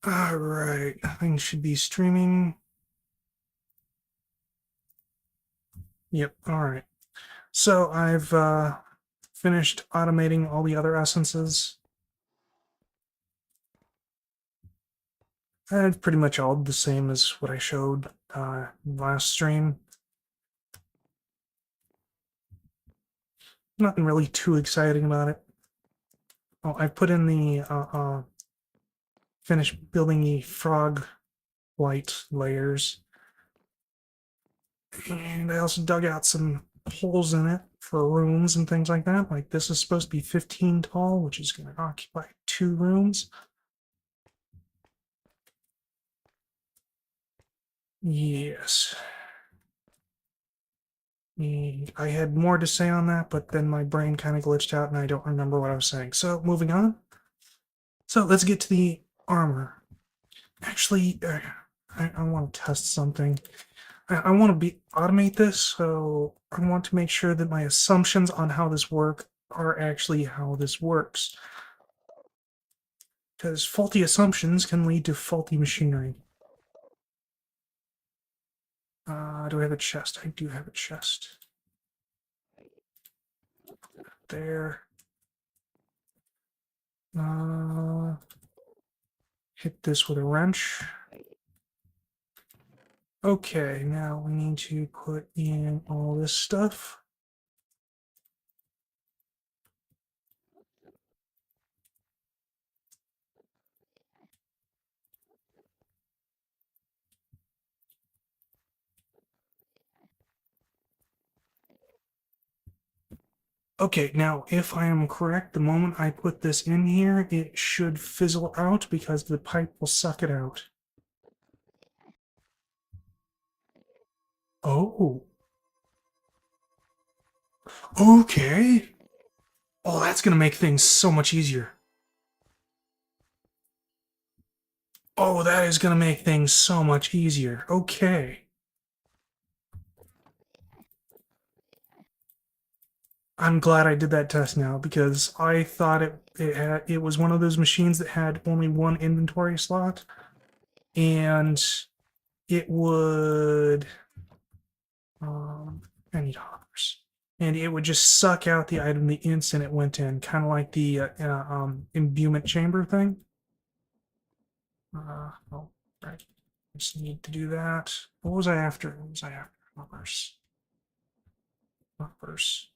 All right, things should be streaming. Yep, all right. So I've finished automating all the other essences. And pretty much all the same as what I showed last stream. Nothing really too exciting about it. Oh, I put in the finished building the frog light layers. And I also dug out some holes in it for rooms and things like that. Like this is supposed to be 15 tall, which is going to occupy 2 rooms. Yes. I had more to say on that, but then my brain kind of glitched out and I don't remember what I was saying. So moving on. So let's get to the armor. Actually, I want to test something. I want to automate this, so I want to make sure that my assumptions on how this works are actually how this works. Because faulty assumptions can lead to faulty machinery. Do I have a chest? I do have a chest. There. Hit this with a wrench. Okay, now we need to put in all this stuff. Okay, now if I am correct, the moment I put this in here, it should fizzle out because the pipe will suck it out. Oh. Okay. Oh, that's going to make things so much easier. Oh, that is going to make things so much easier. Okay. I'm glad I did that test now because I thought it was one of those machines that had only one inventory slot, and it would I need hoppers, and it would just suck out the item the instant it went in, kind of like the imbuement chamber thing. Oh, right. Just need to do that. What was I after? What was I after? Hoppers. Hoppers.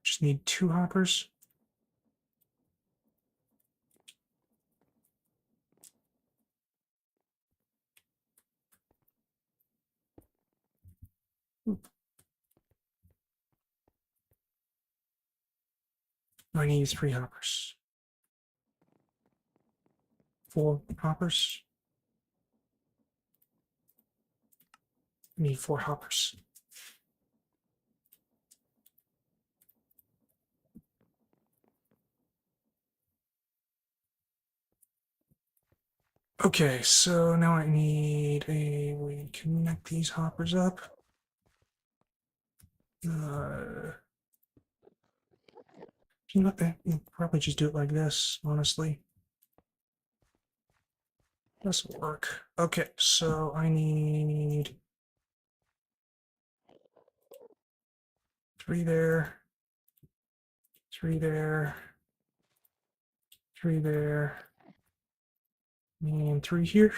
Just need 2 hoppers. I need 3 hoppers. 4 hoppers. I need 4 hoppers. Okay, so now I need a way to connect these hoppers up. You know what? You'll probably just do it like this, honestly. This will work. Okay, so I need 3 there, 3 there, 3 there, and 3 here.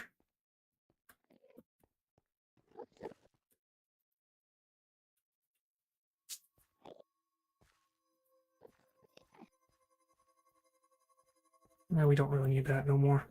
No, we don't really need that no more.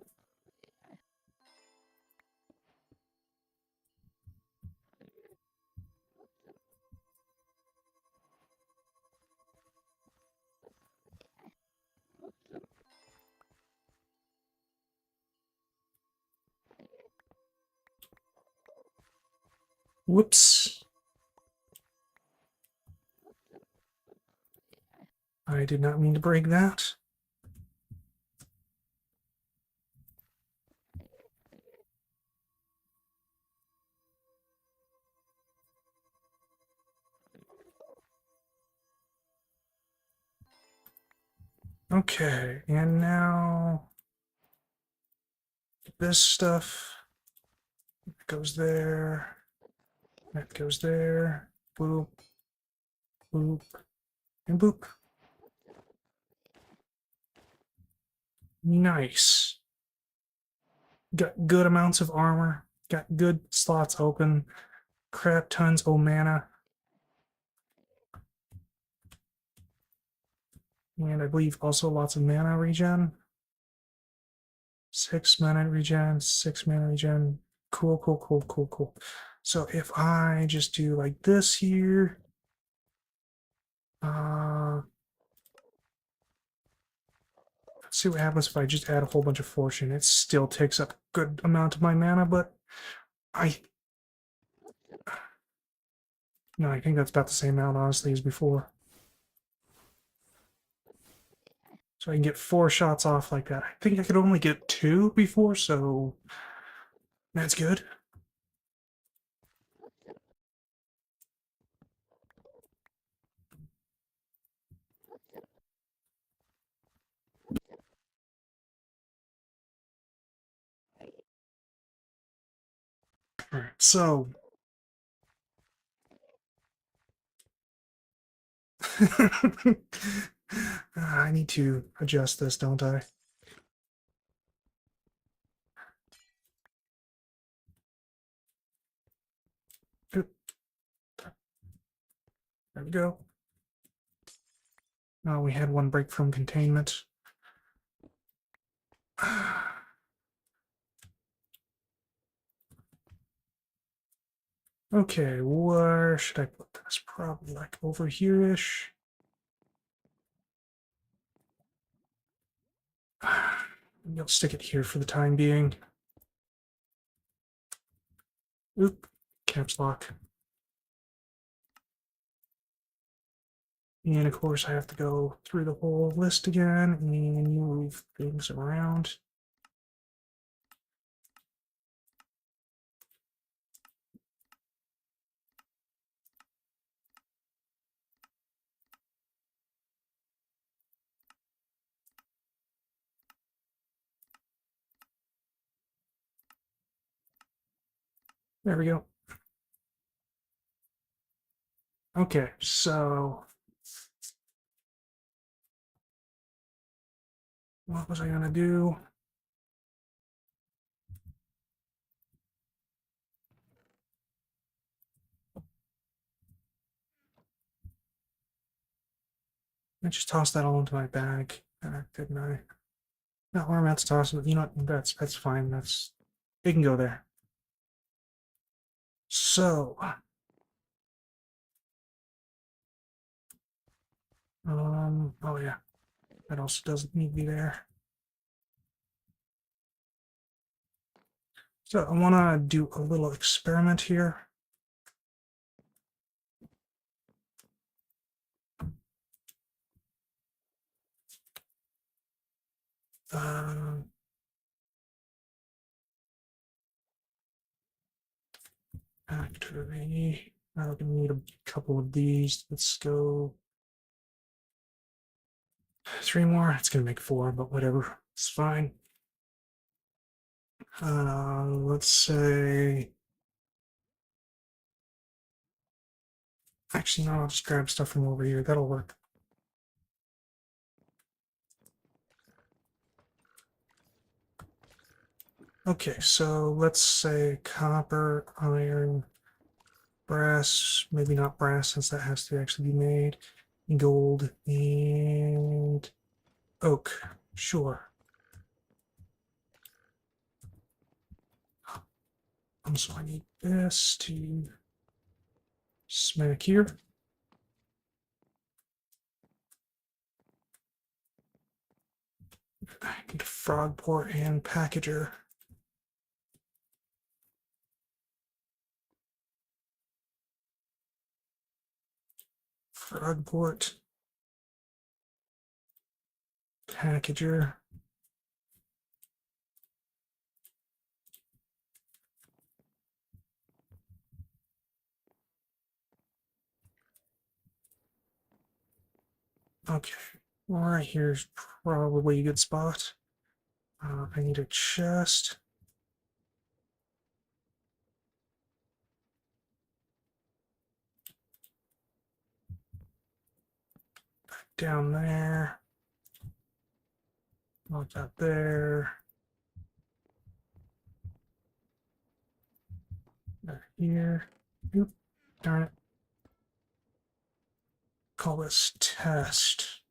Whoops. I did not mean to break that. Okay, and now this stuff goes there. That goes there. Boop, boop, and boop. Nice. Got good amounts of armor. Got good slots open. Crap tons of mana. And I believe also lots of mana regen. 6 mana regen, 6 mana regen. Cool, cool, cool, cool, cool. So if I just do like this here, let's see what happens if I just add a whole bunch of fortune. It still takes up a good amount of my mana, but I no, I think that's about the same amount honestly as before. So I can get 4 shots off like that. I think I could only get 2 before, so that's good. All right, so I need to adjust this, don't I? There we go. Oh, we had one break from containment. Okay, where should I put this? Probably like over here-ish. Maybe I'll stick it here for the time being. Oop, caps lock. And of course I have to go through the whole list again and move things around. There we go. Okay, so what was I gonna do? I just tossed that all into my bag, didn't I? No, where I'm at to toss it. You know what? That's fine. It can go there. So, oh yeah, that also doesn't need to be there. So I want to do a little experiment here. Um, Factory. I'm gonna need a couple of these. Let's go 3 more. It's gonna make 4, but whatever. It's fine. Let's say. Actually, no, I'll just grab stuff from over here. That'll work. Okay, so let's say copper, iron, brass, maybe not brass since that has to actually be made, gold, and oak. Sure. So I need this to smack here. I need a frog port and packager. Frog port, packager. Okay. Right here's probably a good spot. I need a chest. Down there. Like that there. Back here. Oop, darn it. Call this test.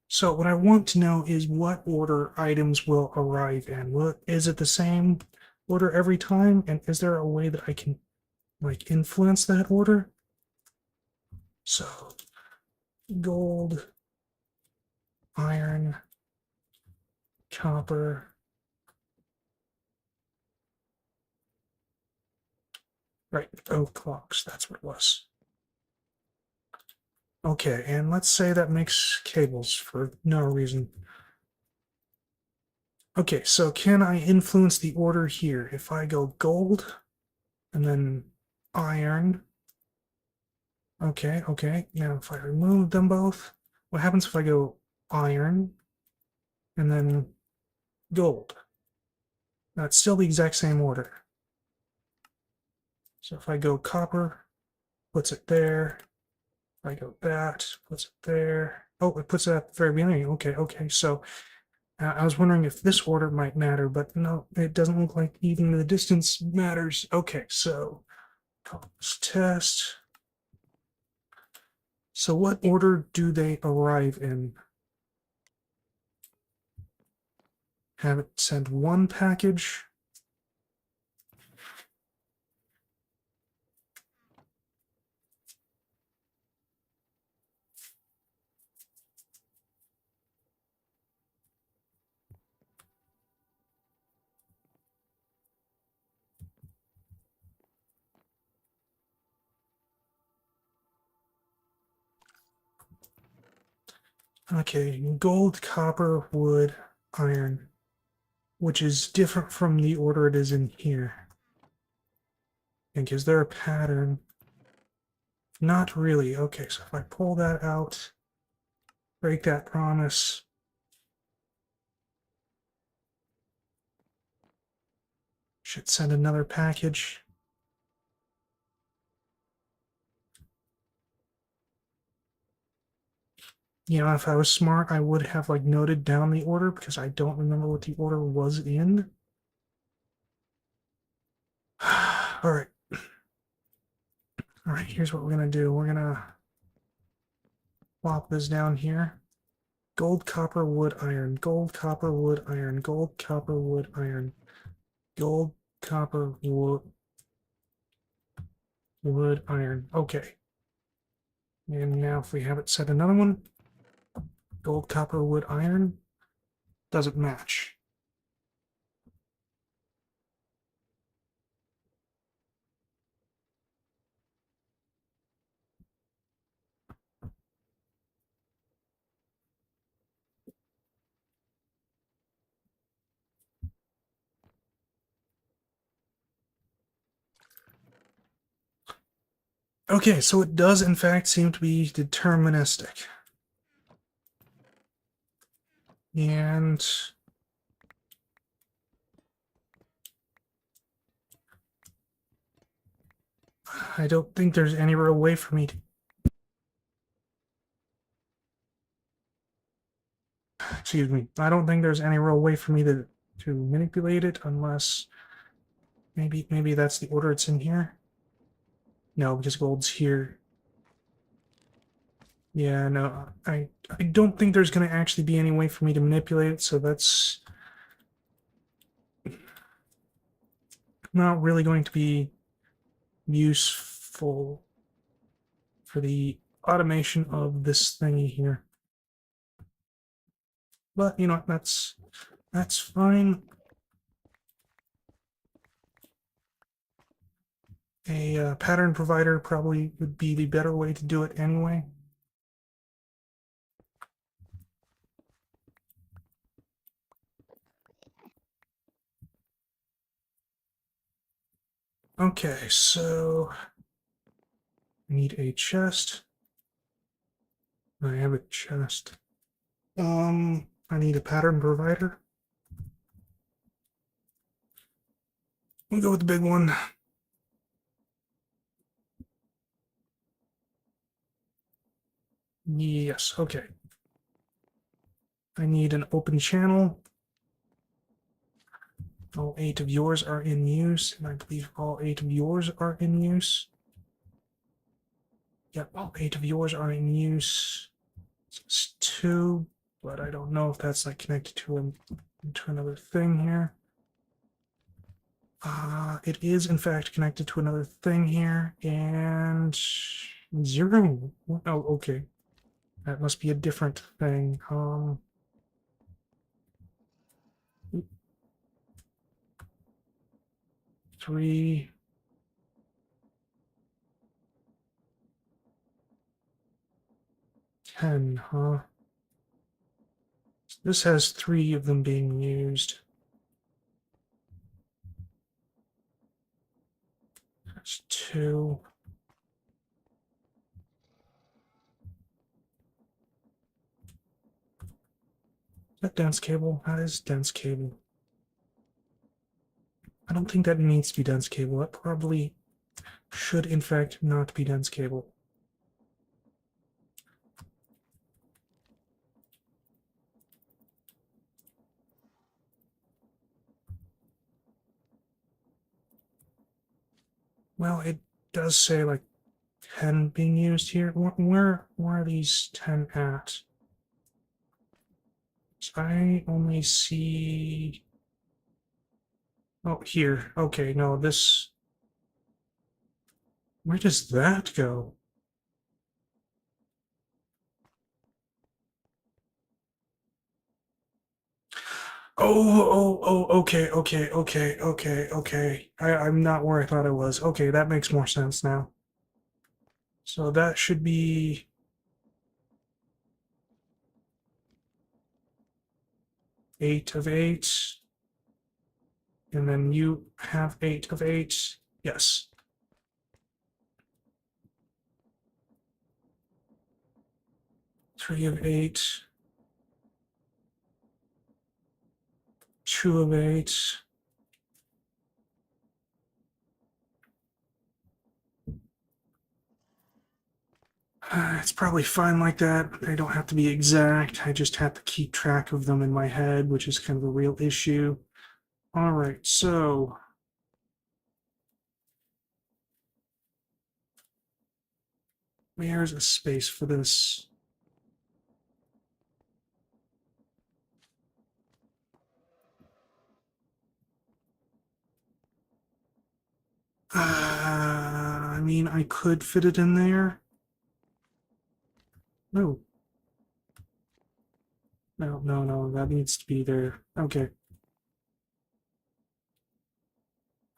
So what I want to know is what order items will arrive in. Is it the same order every time? And is there a way that I can like influence that order? So gold, iron, copper. Right, oak clocks, that's what it was. Okay, and let's say that makes cables for no reason. Okay, so can I influence the order here? If I go gold and then iron. Okay. Now if I remove them both, what happens if I go iron and then gold? Now it's still the exact same order. So if I go copper, puts it there. If I go that, puts it there. Oh, it puts it at the very beginning. Okay. So I was wondering if this order might matter, but no, it doesn't look like even the distance matters. Okay, so let's test. So what order do they arrive in? Have it send one package. Okay, gold, copper, wood, iron, which is different from the order it is in here. And is there a pattern? Not really. Okay, so if I pull that out, break that promise. Should send another package. You know, if I was smart, I would have like noted down the order because I don't remember what the order was in. All right. All right, here's what we're gonna do. We're gonna plop this down here. Gold, copper, wood, iron. Gold, copper, wood, iron. Gold, copper, wood, iron. Gold, copper, wood, iron. Okay. And now if we have it set another one, gold, copper, wood, iron, doesn't match. Okay, so it does in fact seem to be deterministic. And I don't think there's any real way for me to... Excuse me. I don't think there's any real way for me to manipulate it unless maybe that's the order it's in here. No, because gold's here. Yeah, no, I don't think there's going to actually be any way for me to manipulate it, so that's not really going to be useful for the automation of this thingy here. But you know, that's fine. A pattern provider probably would be the better way to do it anyway. Okay, so I need a chest. I have a chest. I need a pattern provider. We'll go with the big one. Yes, okay. I need an open channel. All 8 of yours are in use, and I believe all 8 of yours are in use. Yep, all 8 of yours are in use. It's 2, but I don't know if that's like connected to another thing here. It is in fact connected to another thing here, and 0. Oh, okay. That must be a different thing. 3. Ten, huh? This has 3 of them being used. That's 2. Is that dense cable? That is dense cable. I don't think that needs to be dense cable. That probably should, in fact, not be dense cable. Well, it does say like 10 being used here. Where are these 10 at? So I only see. Oh, here. Okay, no, this. Where does that go? Okay. I'm not where I thought I was. Okay, that makes more sense now. So that should be 8 of 8. And then you have 8 of 8. Yes. Three of 8. 2 of 8. It's probably fine like that. They don't have to be exact. I just have to keep track of them in my head, which is kind of a real issue. All right, so where's a space for this? I mean, I could fit it in there. No. No, that needs to be there. Okay.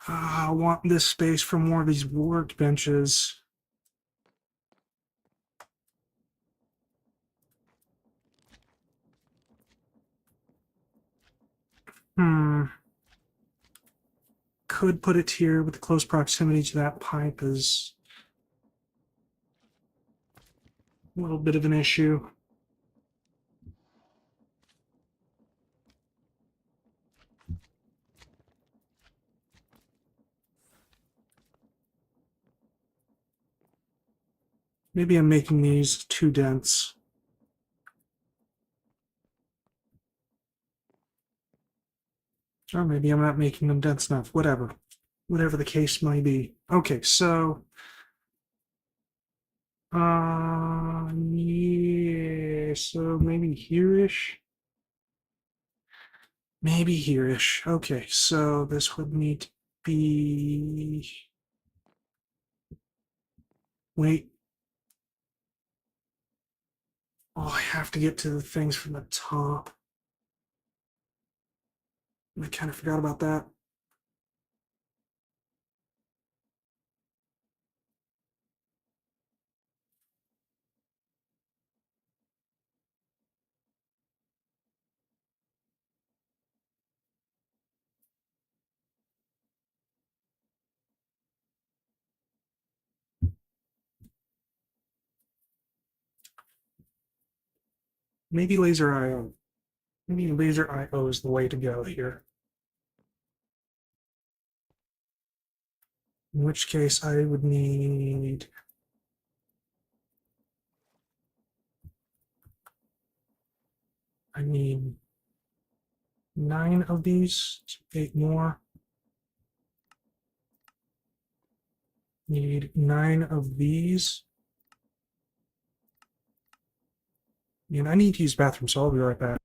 I want this space for more of these workbenches. Could put it here with the close proximity to that pipe is a little bit of an issue. Maybe I'm making these too dense. Or maybe I'm not making them dense enough. Whatever. Whatever the case might be. Okay, so yeah, so maybe here-ish. Maybe here-ish. Okay, so this would need to be. Wait. Oh, I have to get to the things from the top. I kind of forgot about that. Maybe laser IO. Maybe laser IO is the way to go here. In which case I would need I need 9 of these, 8 more. Need 9 of these. And I need to use the bathroom, so I'll be right back.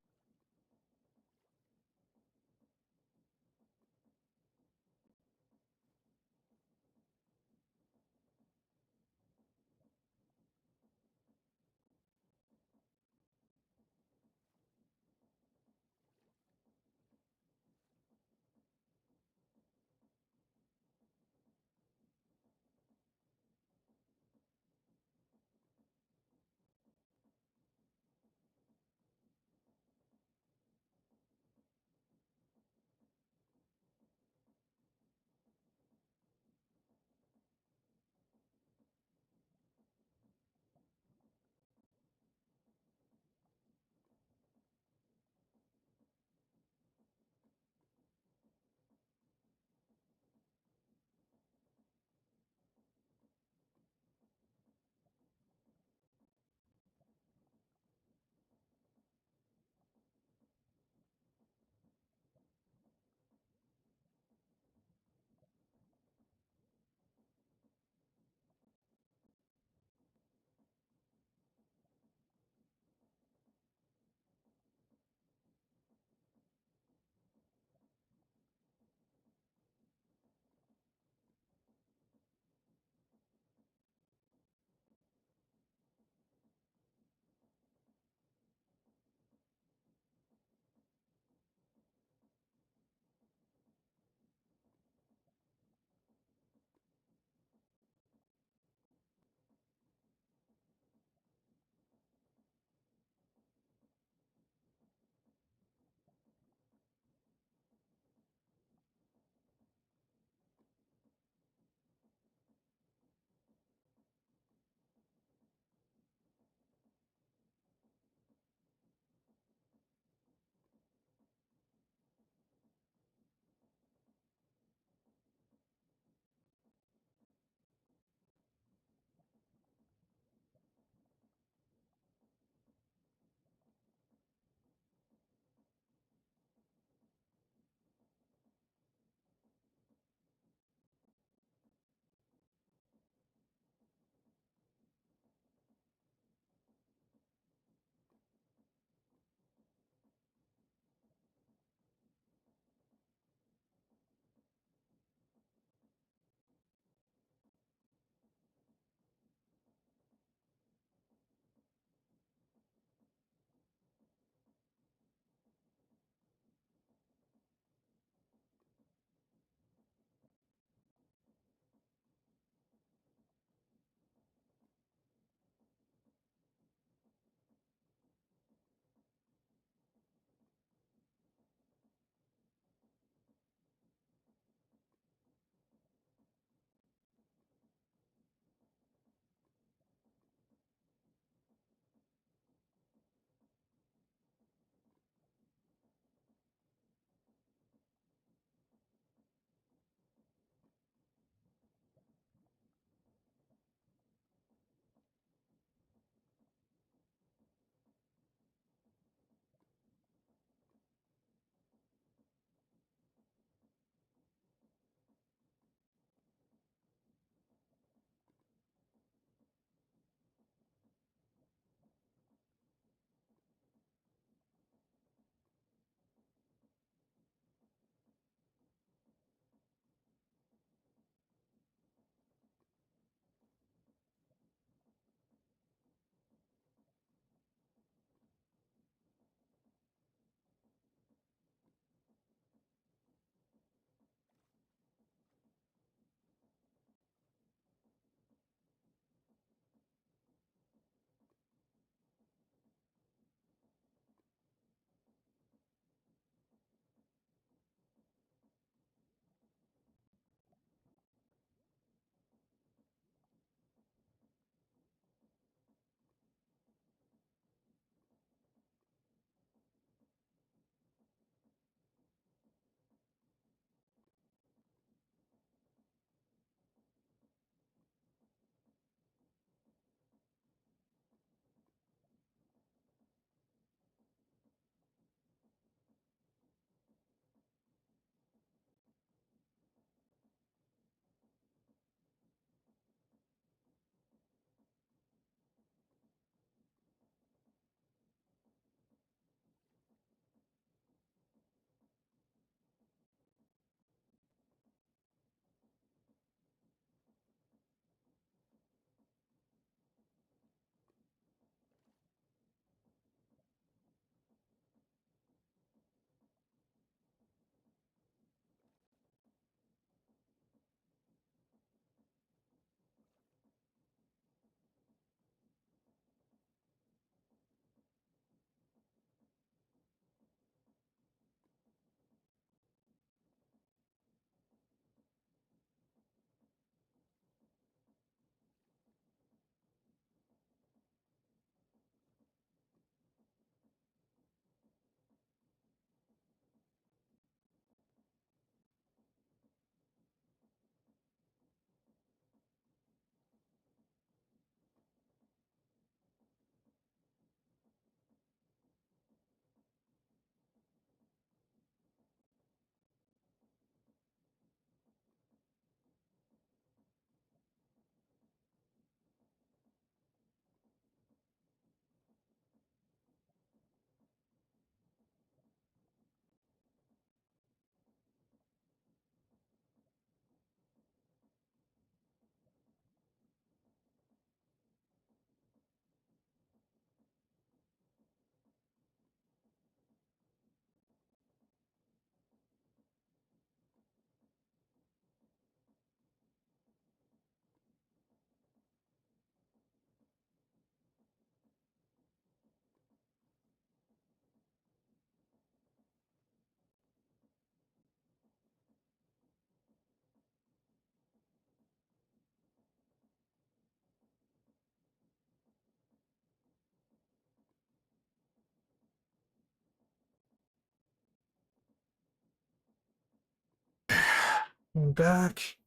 Going back.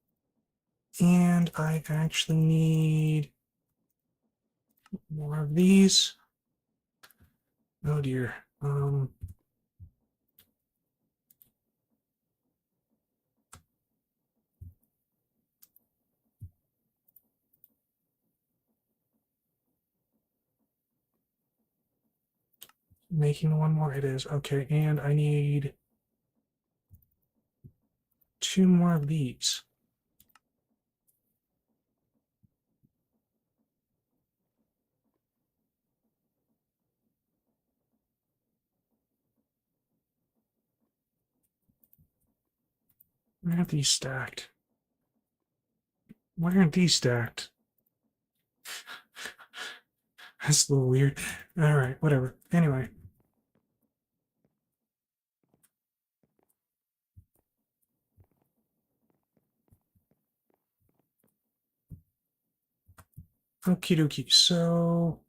And I actually need more of these. Oh dear. Making one more. It is. Okay, and I need 2 more of these. Why aren't these stacked? Why aren't these stacked? That's a little weird. Alright, whatever. Anyway. Okie dokie. So.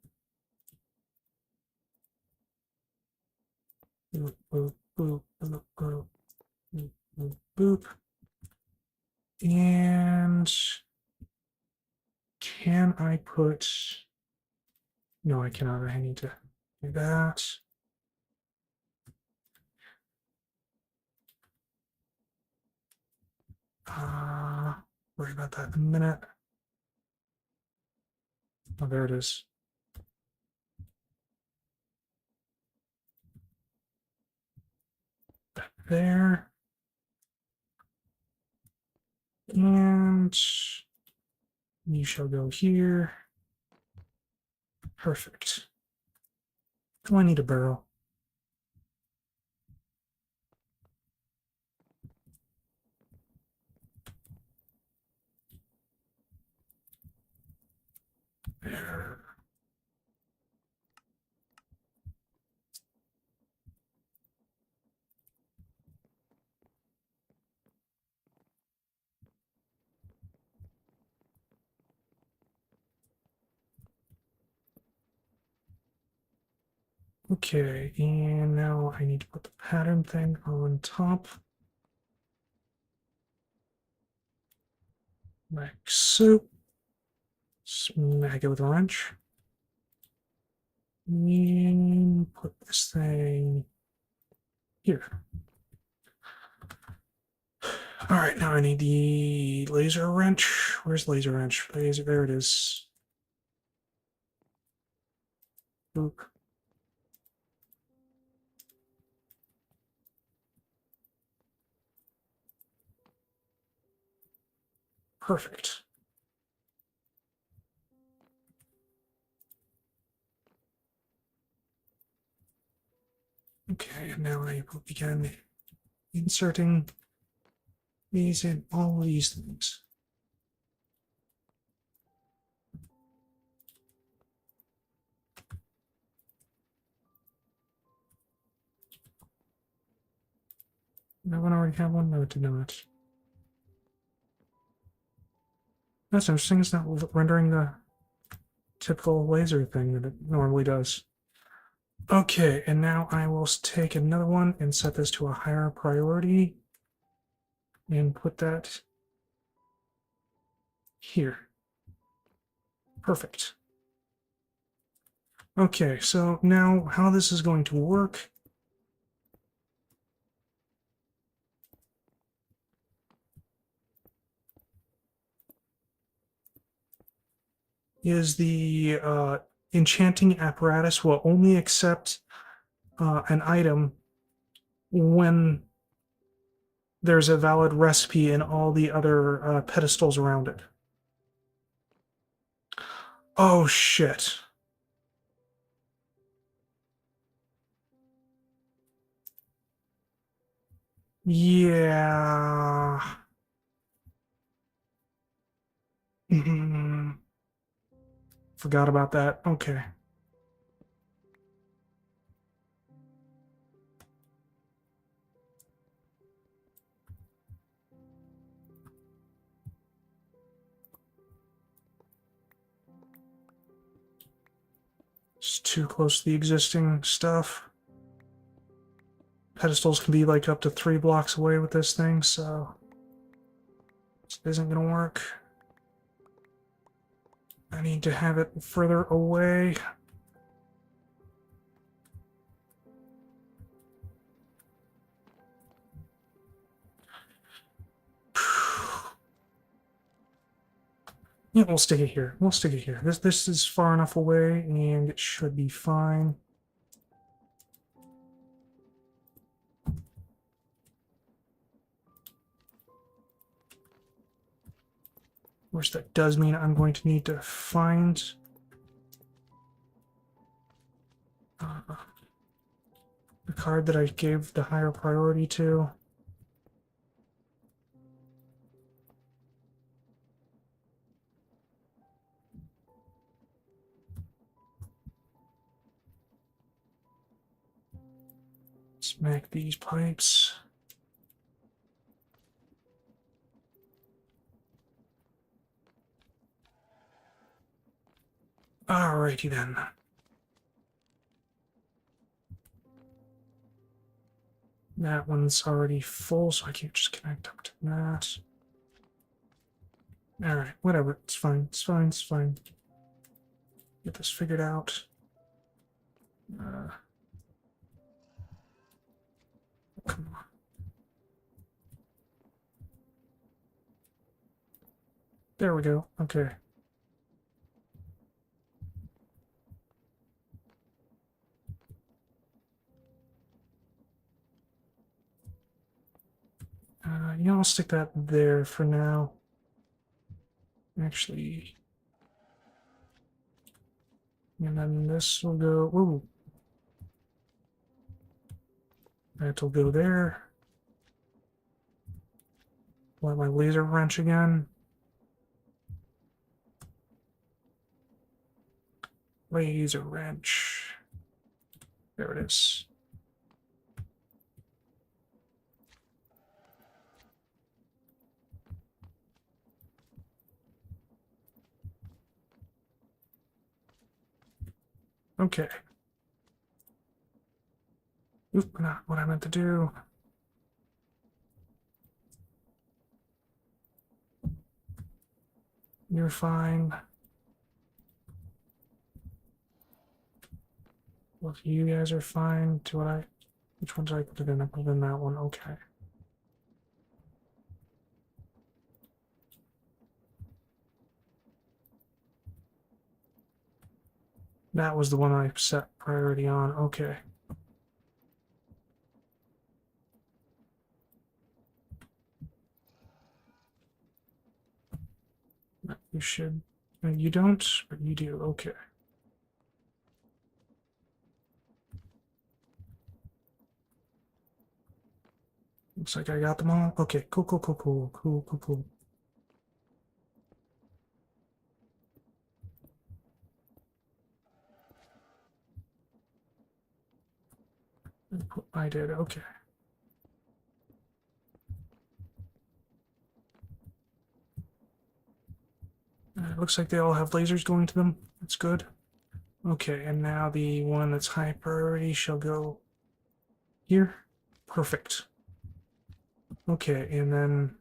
Boop, boop, boop, boop, boop, boop, boop, boop. And. Can I put. No, I cannot. I need to do that. Worry about that in a minute. Oh, there it is. That there. And you shall go here. Perfect. Do I need a barrel? There. Okay, and now I need to put the pattern thing on top. Like so. Smack it with a wrench. And put this thing here. All right, now I need the laser wrench. Where's laser wrench? Laser, there it is. Boop. Perfect. Okay, and now I will begin inserting these in all these things. That one already have one? No, it did not. That's interesting. It's not rendering the typical laser thing that it normally does. Okay, and now I will take another one and set this to a higher priority and put that here. Perfect. Okay, so now how this is going to work is the enchanting apparatus will only accept an item when there's a valid recipe in all the other pedestals around it. Oh, shit. Yeah. Forgot about that. Okay. It's too close to the existing stuff. Pedestals can be like up to 3 blocks away with this thing, so This isn't going to work. I need to have it further away. Yeah, we'll stick it here. We'll stick it here. This is far enough away, and it should be fine. Which that does mean I'm going to need to find the card that I gave the higher priority to. Smack these pipes. Alrighty then. That one's already full, so I can't just connect up to that. Alright, whatever. It's fine. It's fine. It's fine. Get this figured out. Come on. There we go. Okay. I'll stick that there for now. Actually, and then this will go. Ooh, that will go there. Let my laser wrench again. Laser wrench. There it is. Okay. Oop, not what I meant to do. You're fine. Well, if you guys are fine, which one did I put it in? I put it in that one, okay. That was the one I set priority on, okay. You should, you don't, but you do, okay. Looks like I got them all. Okay, cool. I did, okay. Looks like they all have lasers going to them. That's good. Okay, and now the one that's high priority shall go here. Perfect. Okay, and then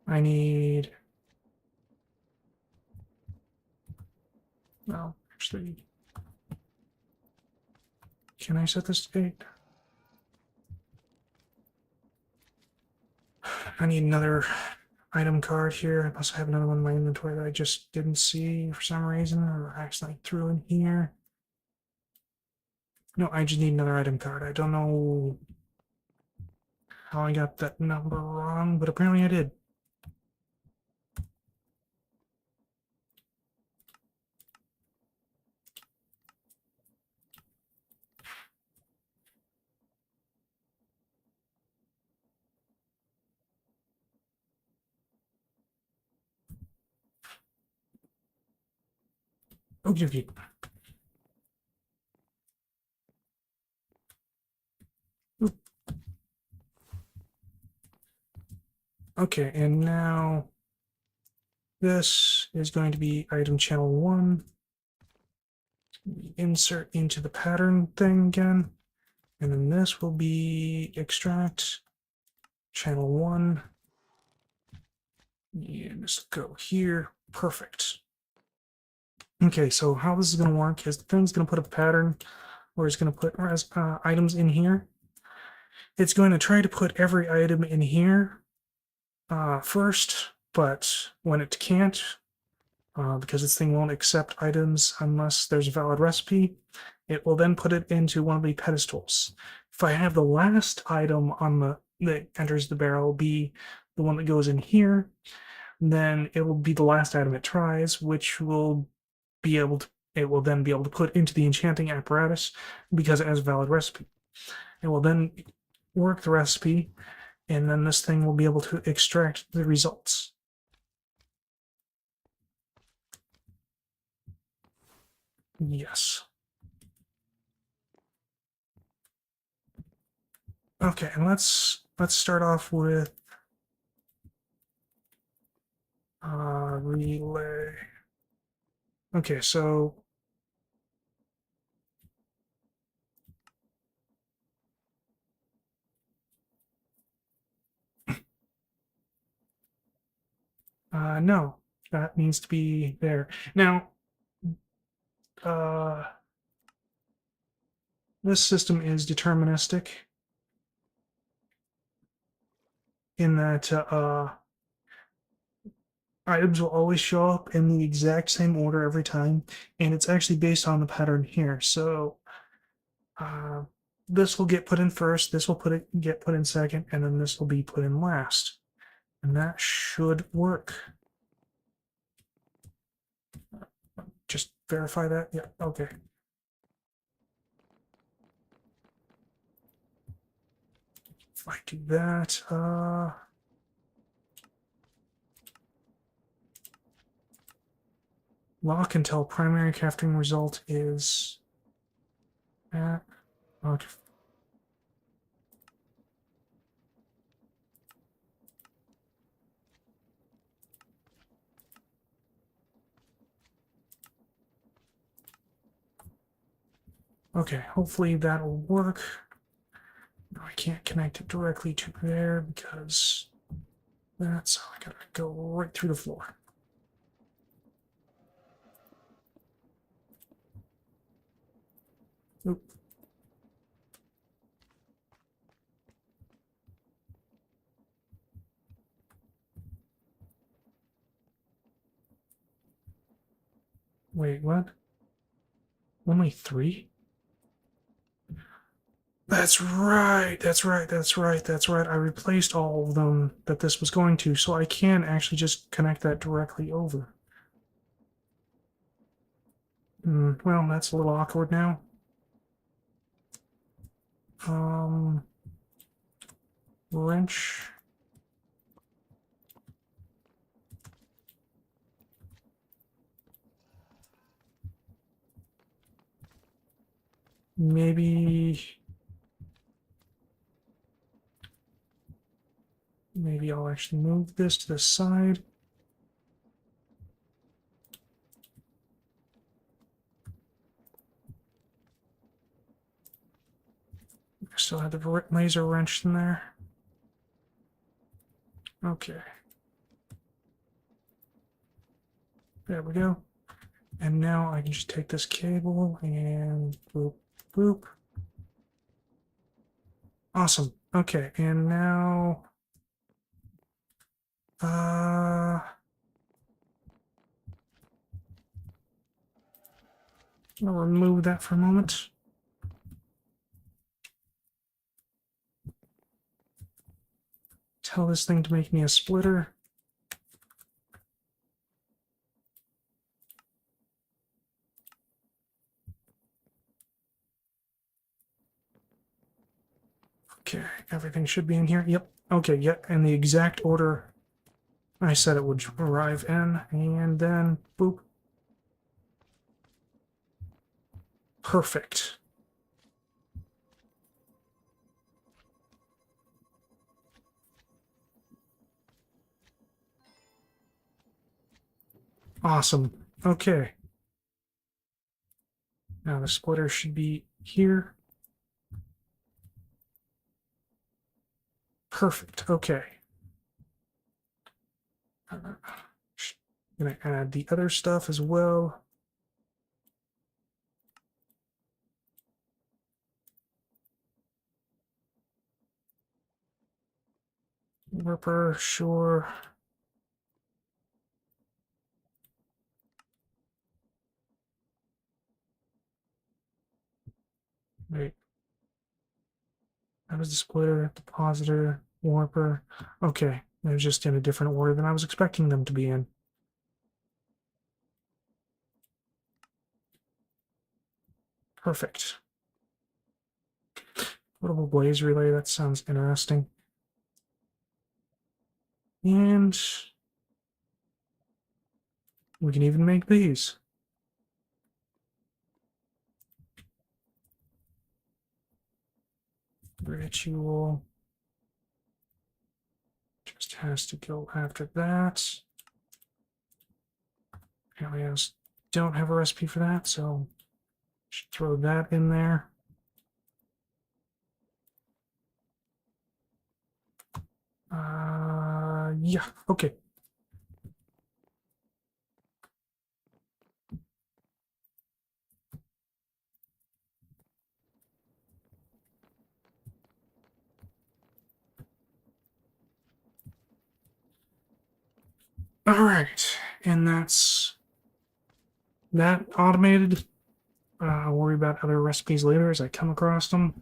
I need. Well, actually, can I set this to 8? I need another item card here. I must have another one in my inventory that I just didn't see for some reason, or accidentally threw in here. No, I just need another item card. I don't know how I got that number wrong, but apparently I did. Okay. Okay, and now this is going to be item channel 1. insert into the pattern thing again. And then this will be extract channel 1. And just go here. Perfect. Okay, so how this is going to work is the thing's going to put a pattern where it's going to put items in here. It's going to try to put every item in here first, but when it can't, because this thing won't accept items unless there's a valid recipe, it will then put it into one of the pedestals. If I have the last item on that enters the barrel be the one that goes in here, then it will be the last item it tries, which will be able to it will then be able to put into the enchanting apparatus because it has a valid recipe. It will then work the recipe, and then this thing will be able to extract the results. Yes. Okay, and let's start off with relay. Okay, so no, that needs to be there. Now, this system is deterministic in that items will always show up in the exact same order every time, and it's actually based on the pattern here. So uh, this will get put in first, this will get put in second, and then this will be put in last. And that should work. Just verify that. Yeah, okay. If I do that, lock until primary crafting result is at okay. Okay, hopefully that'll work. No, I can't connect it directly to there because that's I gotta go right through the floor. Oop. Wait, what? Only 3? That's right, that's right, that's right, that's right. I replaced all of them that this was going to, so I can actually just connect that directly over. Well, that's a little awkward now. Wrench. Maybe I'll actually move this to the side. I still have the laser wrench in there. Okay. There we go. And now I can just take this cable and boop, boop. Awesome. Okay, and now I'll remove that for a moment. Tell this thing to make me a splitter. Okay, everything should be in here. Yep. Okay, yep, in the exact order I said it would arrive in, and then boop. Perfect. Awesome. Okay. Now the splitter should be here. Perfect. Okay. I'm gonna add the other stuff as well. Ripper, sure. Wait. That was the splitter, depositor, warper. Okay, they're just in a different order than I was expecting them to be in. Perfect. Portable blaze relay, that sounds interesting. And we can even make these. Ritual. Just has to go after that. Apparently I don't have a recipe for that, so should throw that in there. Yeah, okay. All right, and that's that automated. I'll worry about other recipes later as I come across them.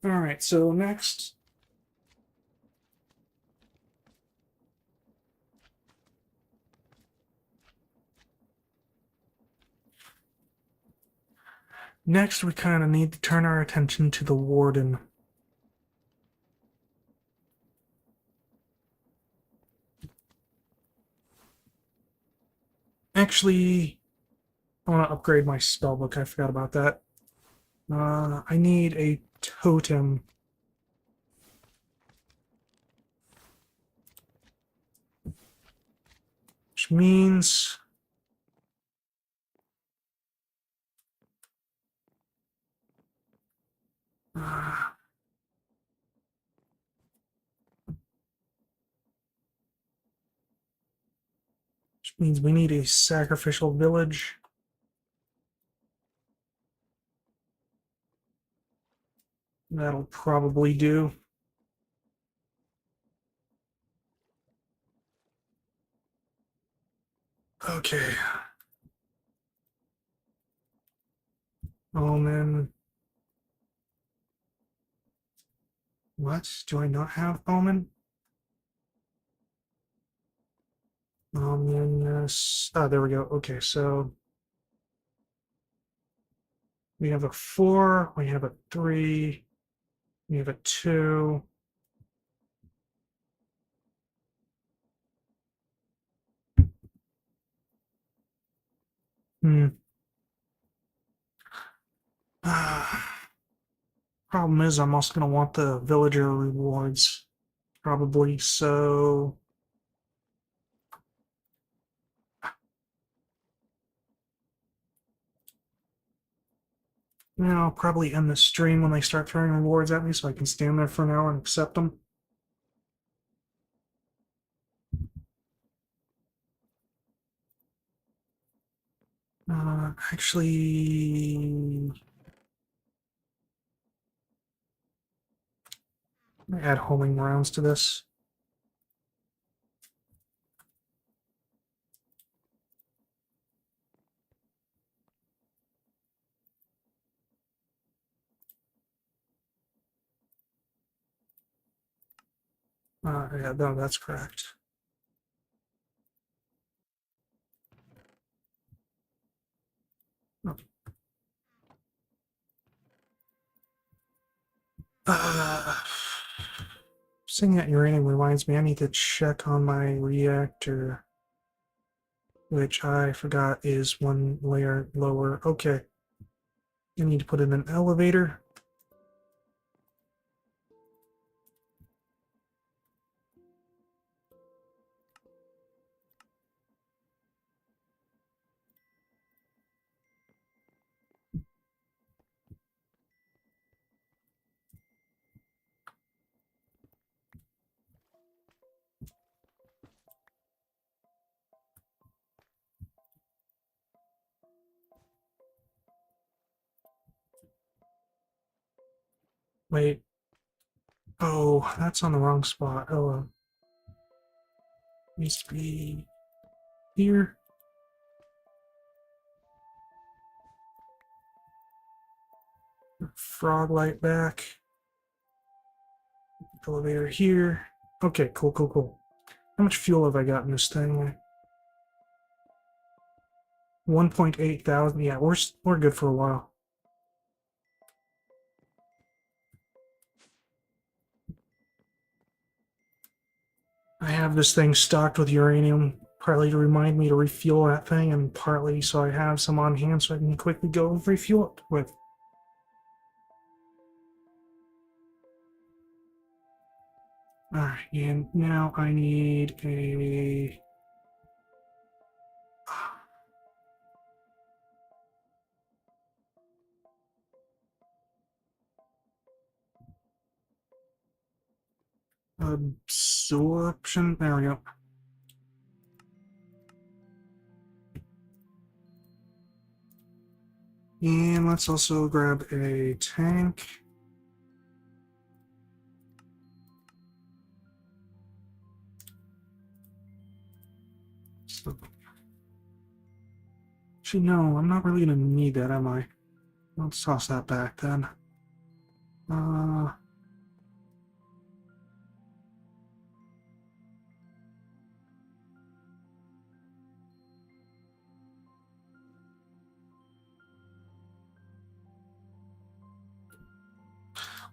All right, so next. Next, we kind of need to turn our attention to the warden. Actually, I want to upgrade my spellbook. I forgot about that. I need a totem. Which means uh, we need a sacrificial village. That'll probably do. Okay. Omen. What? Do I not have Omen? Ominous. Oh, there we go. Okay, so we have a 4, we have a 3, we have a 2. Hmm. Problem is, I'm also going to want the villager rewards, probably, so... Now, I'll probably end the stream when they start throwing rewards at me so I can stand there for an hour and accept them. Actually... add homing rounds to this. Yeah, no, that's correct. Seeing that uranium reminds me, I need to check on my reactor, which I forgot is one layer lower. Okay. I need to put in an elevator. Wait. Oh, that's on the wrong spot. Oh, needs to be here. Frog light back. Elevator here. Okay, cool, cool, cool. How much fuel have I got in this thing? 1.8 thousand. Yeah, we're good for a while. I have this thing stocked with uranium, partly to remind me to refuel that thing, and partly so I have some on hand so I can quickly go and refuel it with. Alright, and now I need absorption. There we go. And let's also grab a tank. So, actually, no, I'm not really going to need that, am I? Let's toss that back then. Uh,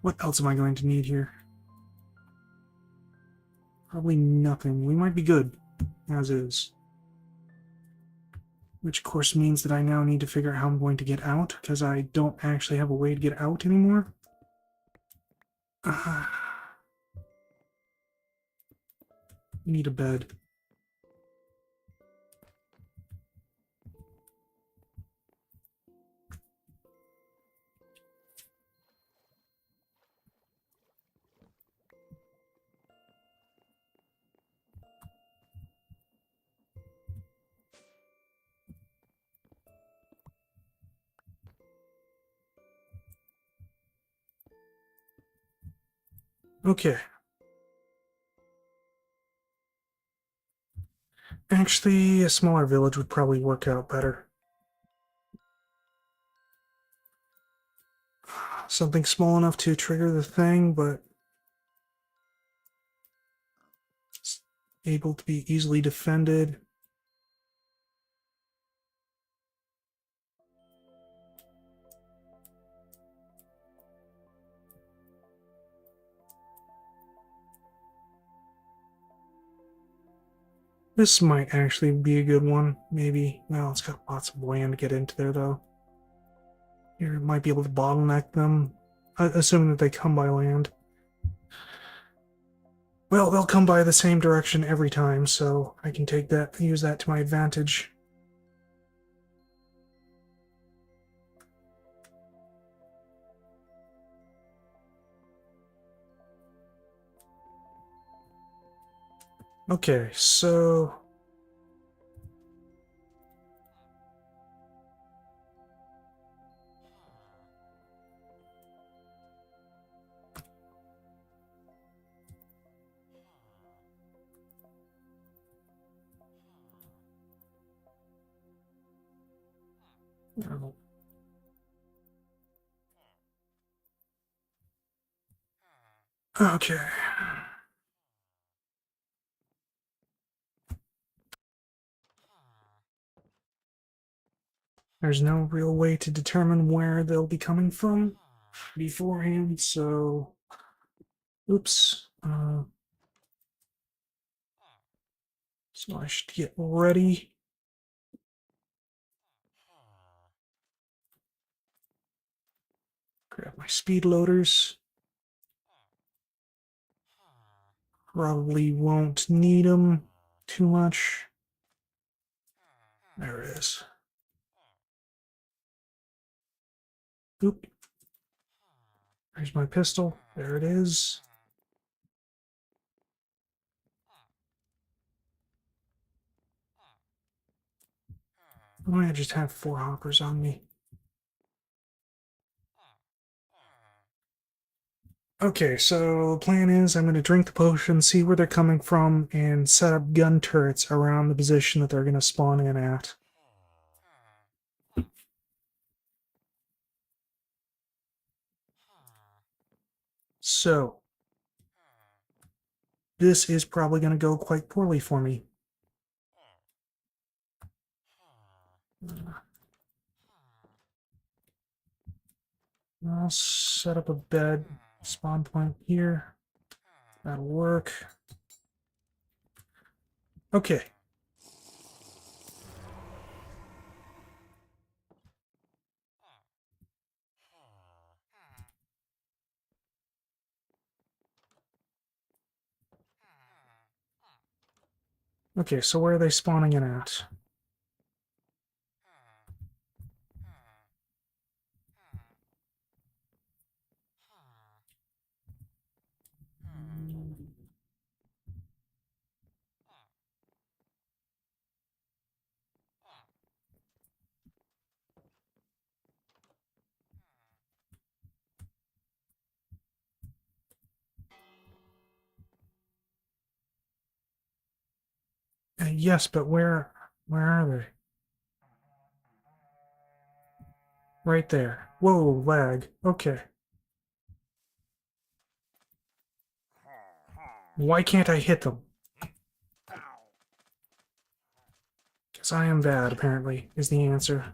what else am I going to need here? Probably nothing. We might be good, as is. Which, of course, means that I now need to figure out how I'm going to get out, because I don't actually have a way to get out anymore. Need a bed. Okay. Actually, a smaller village would probably work out better. Something small enough to trigger the thing, but able to be easily defended. This might actually be a good one, maybe. Well, it's got lots of land to get into there, though. You might be able to bottleneck them, assuming that they come by land. Well, they'll come by the same direction every time, so I can use that to my advantage. Okay, so okay. There's no real way to determine where they'll be coming from beforehand, so oops. So I should get ready. Grab my speed loaders. Probably won't need them too much. There it is. Oop. There's my pistol. There it is. Why don't I just have 4 hoppers on me? Okay, so the plan is I'm going to drink the potion, see where they're coming from, and set up gun turrets around the position that they're going to spawn in at. So, this is probably going to go quite poorly for me. I'll set up a bed spawn point here. That'll work. Okay. Okay, so where are they spawning in at? Yes, but where are they? Right there. Whoa, lag. Okay. Why can't I hit them? Because I am bad, apparently, is the answer.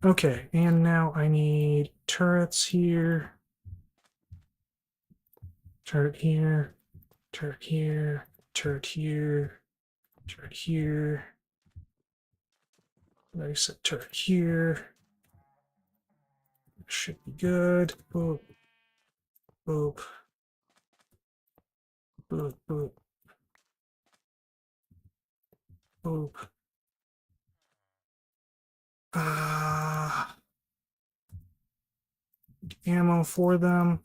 Okay, and now I need turrets here. Turret here. Turret here. Turret here. Turret here. Nice turret here. Should be good. Boop. Boop. Boop. Boop. Boop. Ah. Ammo for them.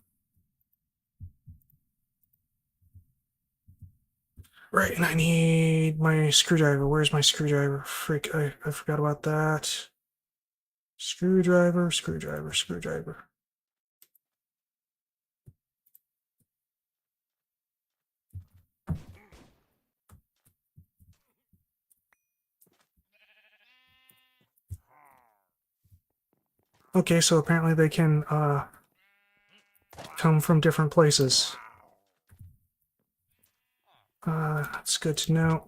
Right, and I need my screwdriver. Where's my screwdriver? Frick, I forgot about that. Screwdriver, screwdriver, screwdriver. Okay, so apparently they can come from different places. That's good to know.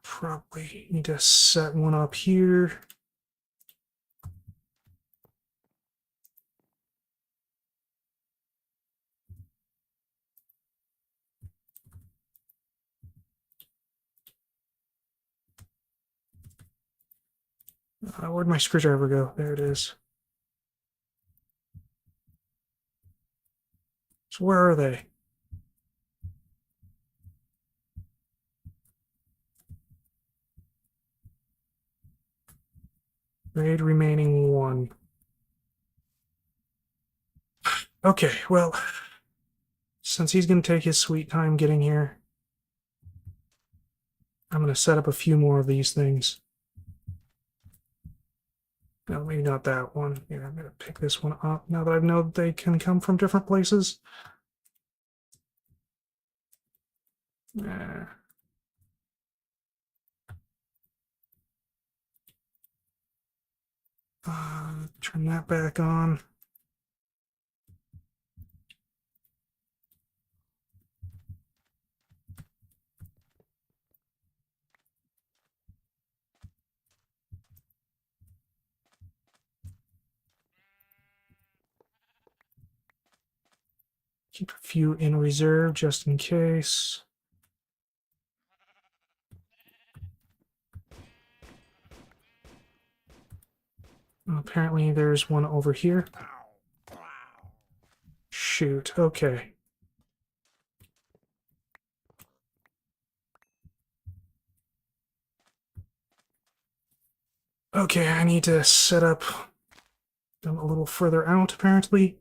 Probably need to set one up here. Where'd my screwdriver go? There it is. So where are they? Raid remaining one. Okay, well, since he's going to take his sweet time getting here, I'm going to set up a few more of these things. No, maybe not that one. Here, I'm going to pick this one up now that I know that they can come from different places. Nah. Turn that back on. Keep a few in reserve just in case. Apparently there's one over here. Shoot, okay. Okay, I need to set up them a little further out, apparently.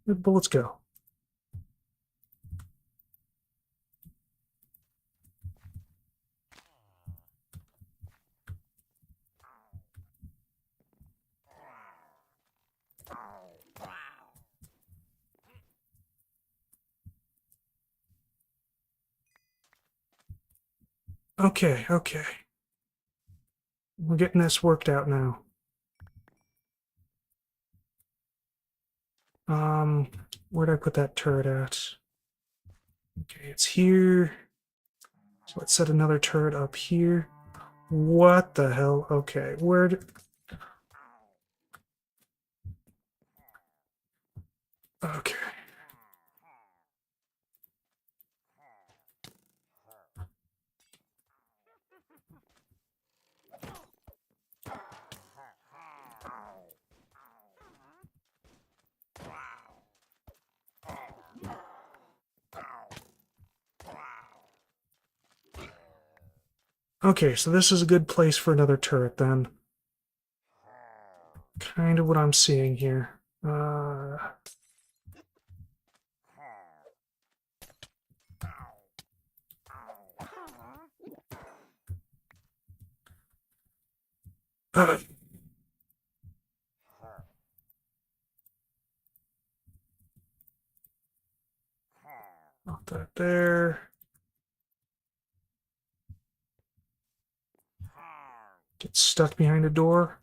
Where'd the bullets go? Okay, okay. We're getting this worked out now. Where'd I put that turret at? Okay, it's here. So let's set another turret up here. What the hell? Okay, where'd... Okay. Okay, so this is a good place for another turret then. Kind of what I'm seeing here. Uh, not that there. Get stuck behind a door.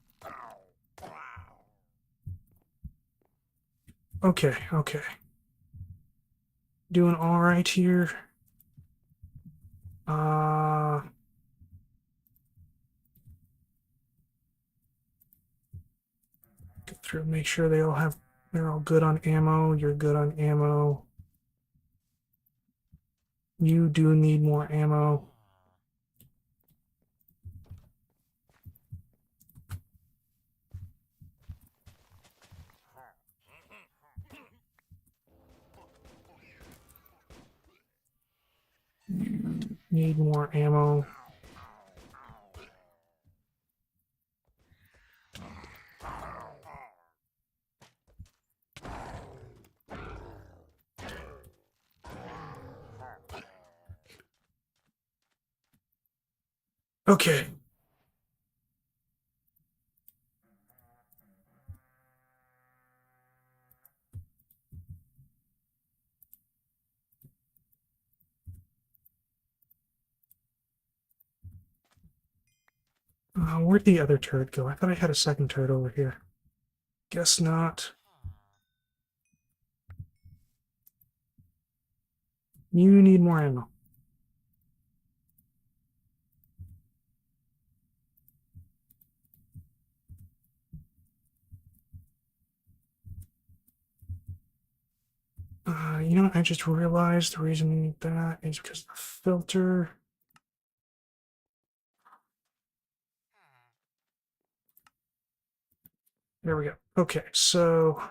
Okay, okay. Doing all right here. Go through, make sure they're all good on ammo. You're good on ammo. You do need more ammo. Need more ammo. Okay. Where'd the other turret go? I thought I had a second turret over here. Guess not. You need more ammo. You know, I just realized the reason we need that is because of the filter. There we go. Okay, so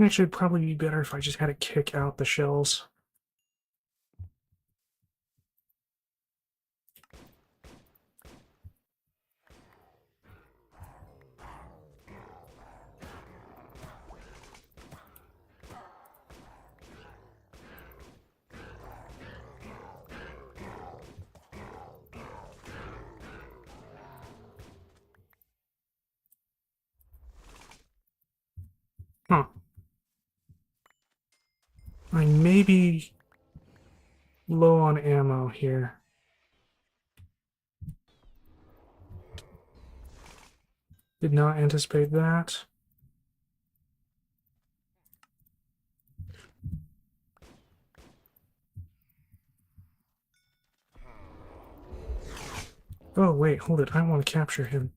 actually it'd probably be better if I just had to kick out the shells. Huh. I may be low on ammo here. Did not anticipate that. Oh, wait, hold it. I want to capture him.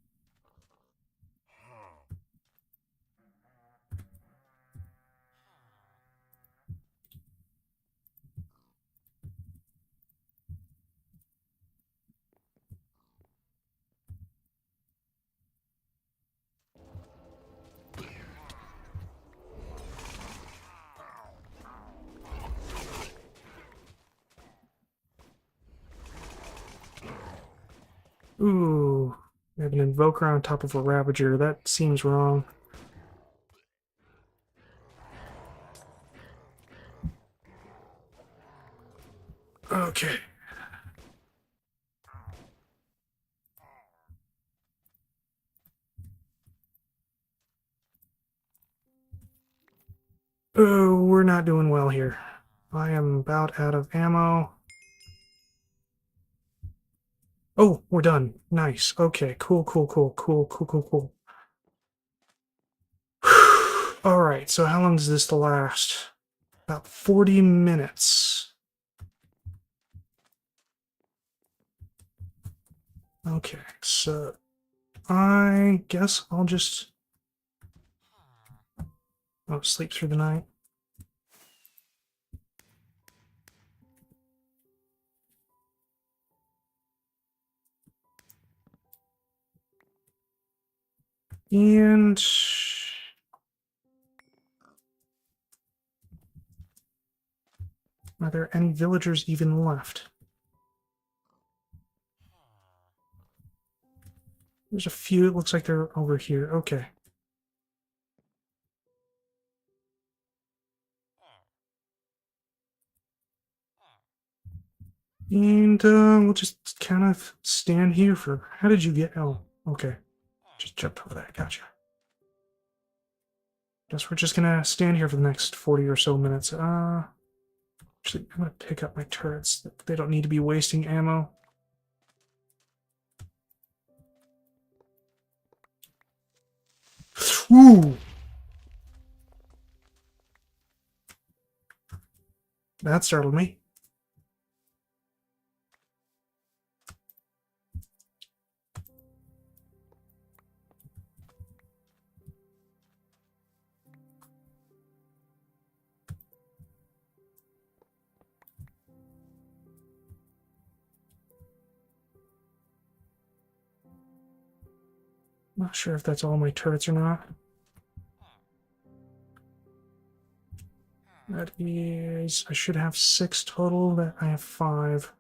Ooh, I have an invoker on top of a ravager. That seems wrong. Okay. Oh, we're not doing well here. I am about out of ammo. Oh, we're done. Nice. Okay, cool, cool, cool, cool, cool, cool, cool. Alright, so how long does this last? About 40 minutes. Okay, so I guess I'll just sleep through the night. And are there any villagers even left? There's a few. It looks like they're over here. Okay. And we'll just kind of stand here for... How did you get... Oh, okay. Just jumped over that. Gotcha. Guess we're just gonna stand here for the next 40 or so minutes. Actually, I'm gonna pick up my turrets. They don't need to be wasting ammo. Ooh! That startled me. Not sure if that's all my turrets or not. That is... I should have 6 total. That I have 5.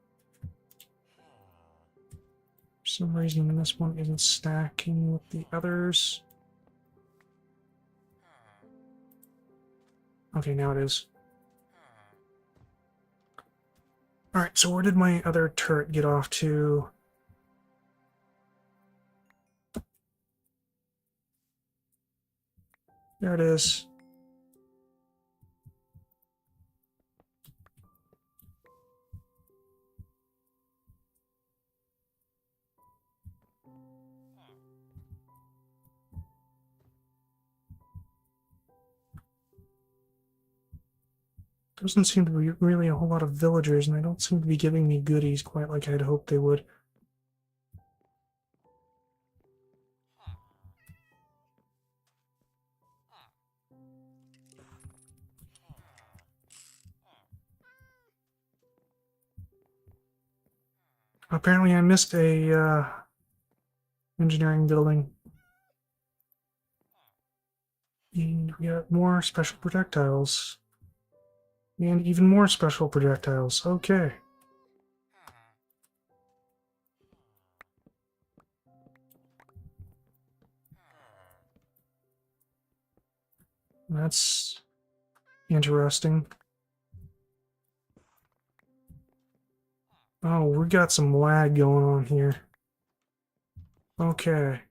For some reason, this one isn't stacking with the others. Okay, now it is. Alright, so where did my other turret get off to? There it is. Doesn't seem to be really a whole lot of villagers, and they don't seem to be giving me goodies quite like I'd hoped they would. Apparently I missed a engineering building. And we got more special projectiles. And even more special projectiles. Okay. That's interesting. Oh, we got some lag going on here. Okay.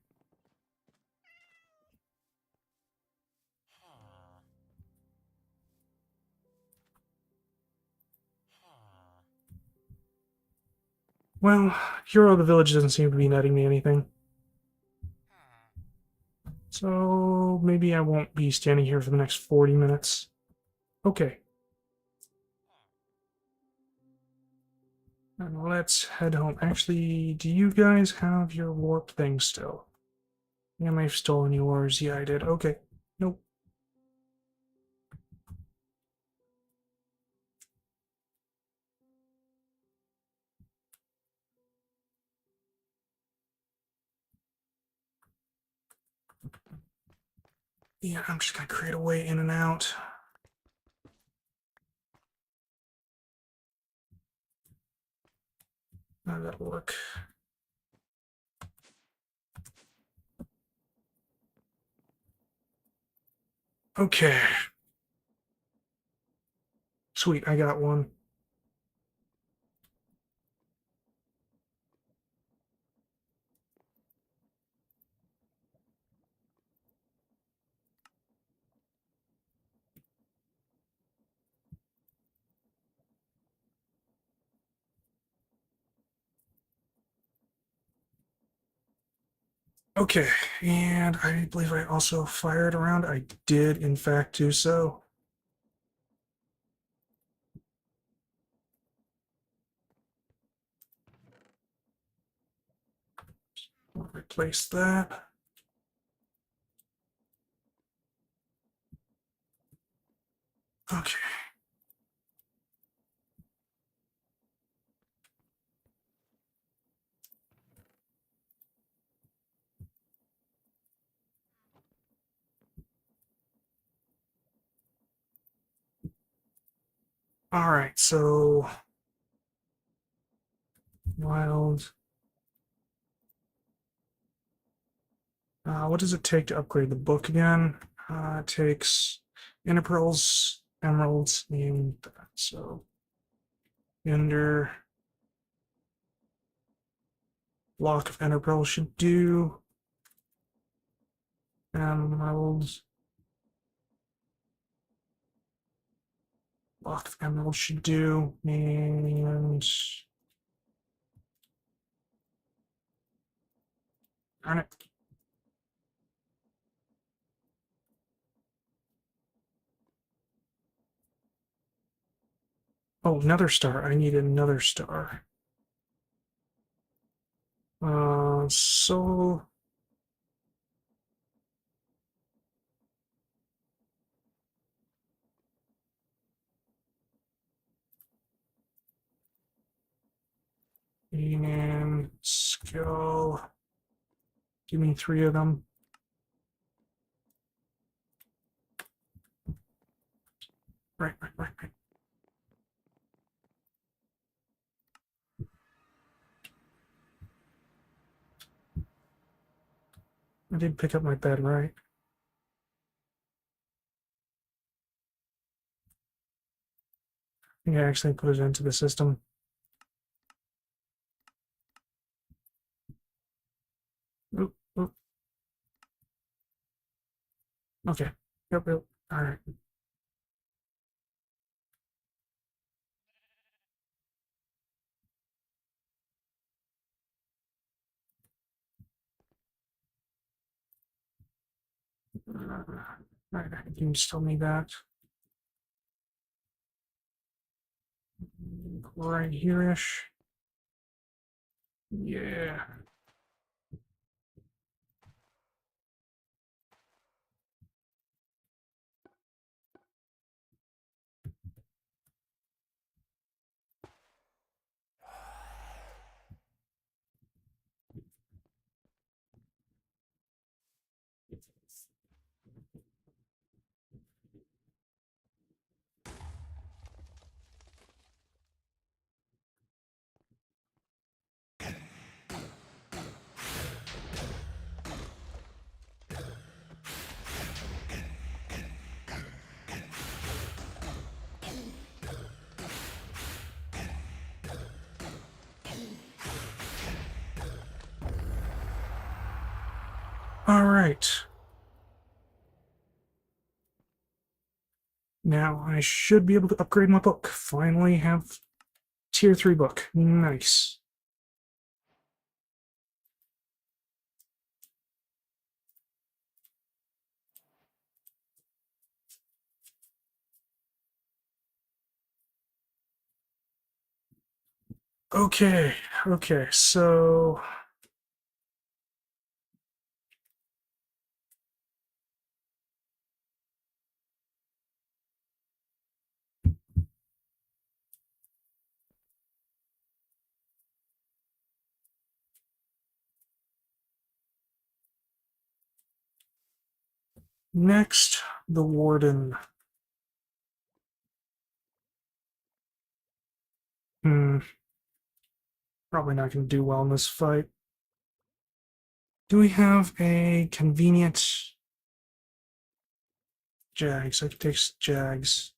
Well, Hero of the Village doesn't seem to be netting me anything. So maybe I won't be standing here for the next 40 minutes. Okay. And let's head home. Actually, do you guys have your warp thing still? Yeah, I may have stolen yours. Yeah, I did. Okay. Nope. Yeah, I'm just gonna create a way in and out. That'll work. Okay. Sweet, I got one. Okay, and I believe I also fired around. I did, in fact, do so. I'll replace that. Okay. All right, so wild. What does it take to upgrade the book again? It takes inner pearls, emeralds, and so ender block of ender pearls should do. Emeralds block of emeralds should do, and darn it. Oh, another star. I need another star. So and skill. Give me 3 of them. Right. I did pick up my bed, right? I think I actually put it into the system. Oop, oop. Okay. Yep. All right. Right. You can still need that. Right here-ish. Yeah. All right. Now I should be able to upgrade my book. Finally have tier 3 book. Nice. Okay, okay, so next, the warden. Probably not going to do well in this fight. Do we have a convenient Jags? I can take Jags.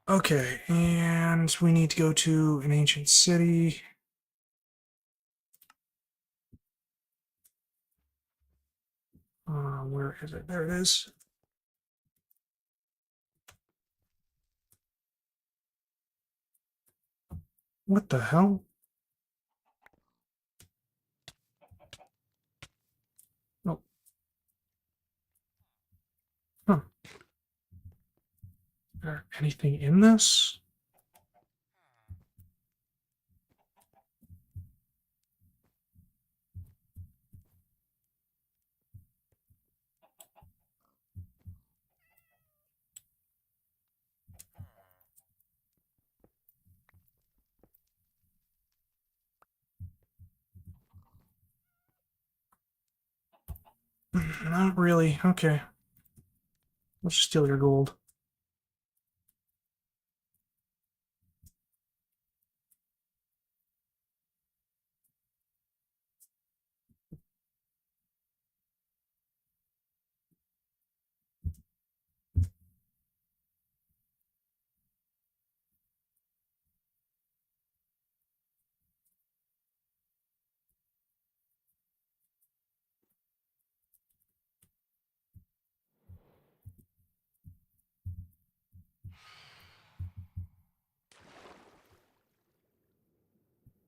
Okay, and we need to go to an ancient city. Where is it? There it is. What the hell? Oh, huh. Is there anything in this? Not really. Okay. Let's steal your gold.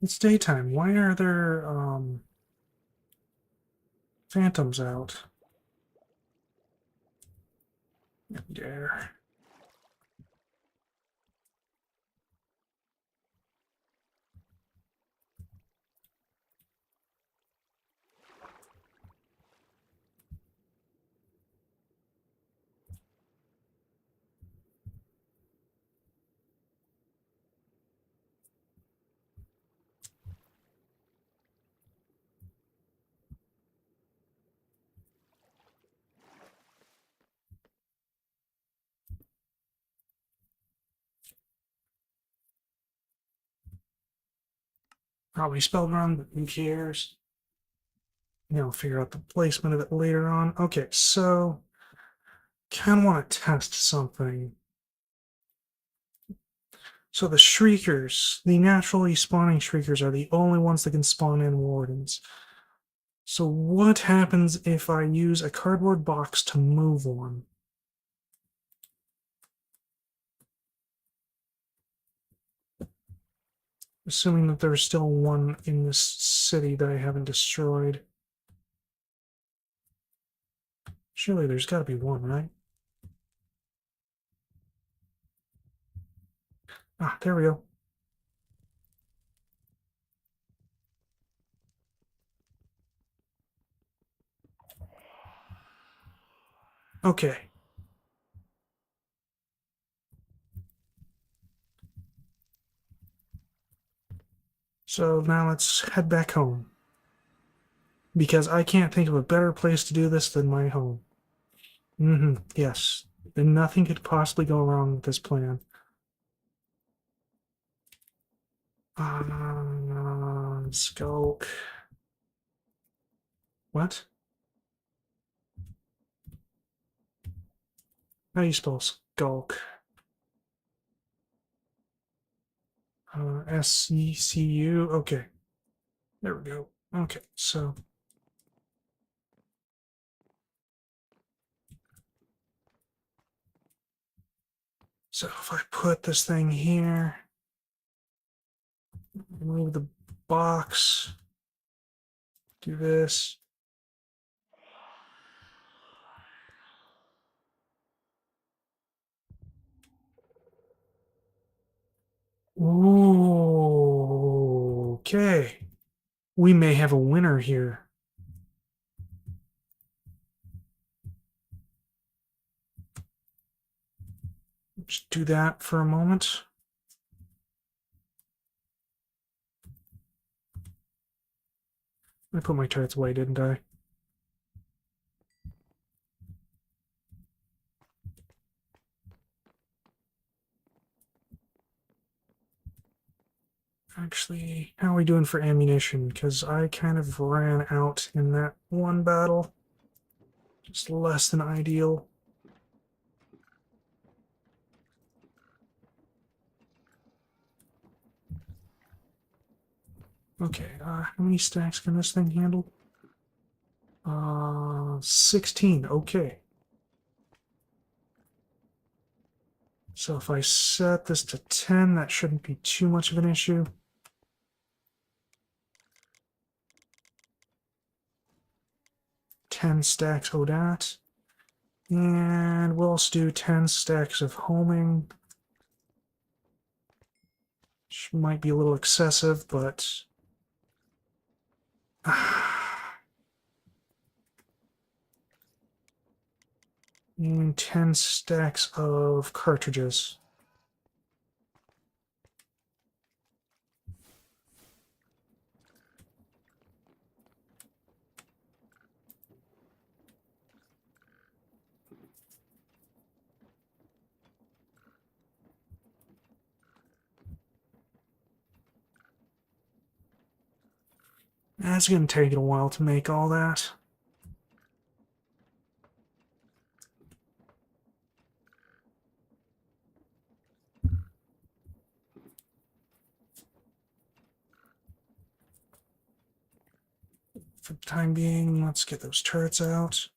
It's daytime. Why are there phantoms out? Dare. Probably spelled wrong, but who cares? I'll figure out the placement of it later on. Okay, so kind of want to test something. So the Shriekers, the naturally spawning Shriekers, are the only ones that can spawn in Wardens. So what happens if I use a cardboard box to move one? Assuming that there's still one in this city that I haven't destroyed. Surely there's got to be one, right? Ah, there we go. Okay. So now let's head back home. Because I can't think of a better place to do this than my home. Yes. Then nothing could possibly go wrong with this plan. Skulk. What? How do you spell skulk? SCCU. Okay. There we go. Okay, so if I put this thing here, remove the box. Do this. Ooh, okay. We may have a winner here. Just do that for a moment. I put my turrets away, didn't I? Actually, how are we doing for ammunition? Because I kind of ran out in that one battle. Just less than ideal. Okay, how many stacks can this thing handle? 16, okay. So if I set this to 10, that shouldn't be too much of an issue. Ten stacks of that. And we'll also do 10 stacks of homing. Which might be a little excessive, but... and 10 stacks of cartridges. That's going to take it a while to make all that. For the time being, let's get those turrets out.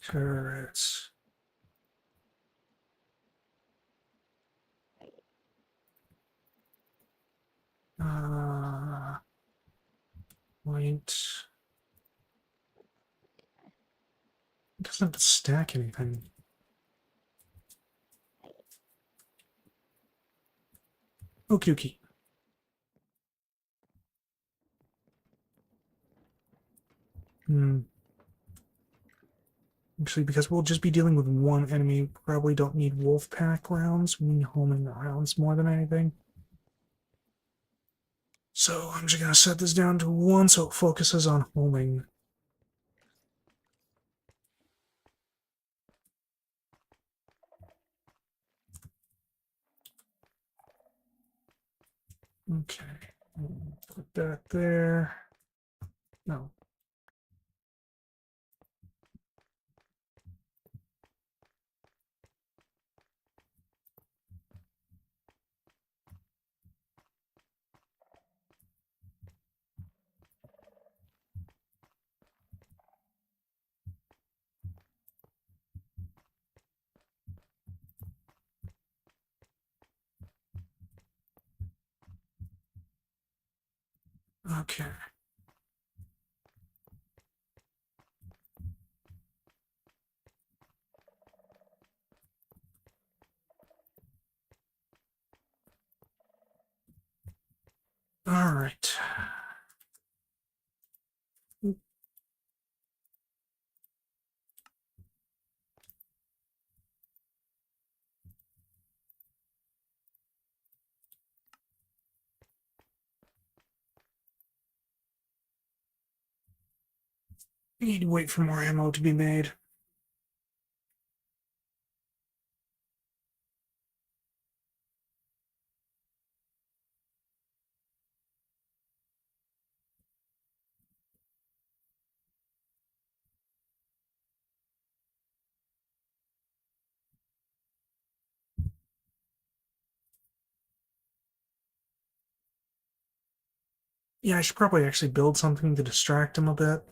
Turrets. Light. It doesn't have to stack anything. Okie dokie. Actually, because we'll just be dealing with one enemy, probably don't need wolf pack rounds. We need homing rounds more than anything. So I'm just going to set this down to 1 so it focuses on homing. Okay. Put that there. No. Okay. All right. I need to wait for more ammo to be made. Yeah, I should probably actually build something to distract him a bit.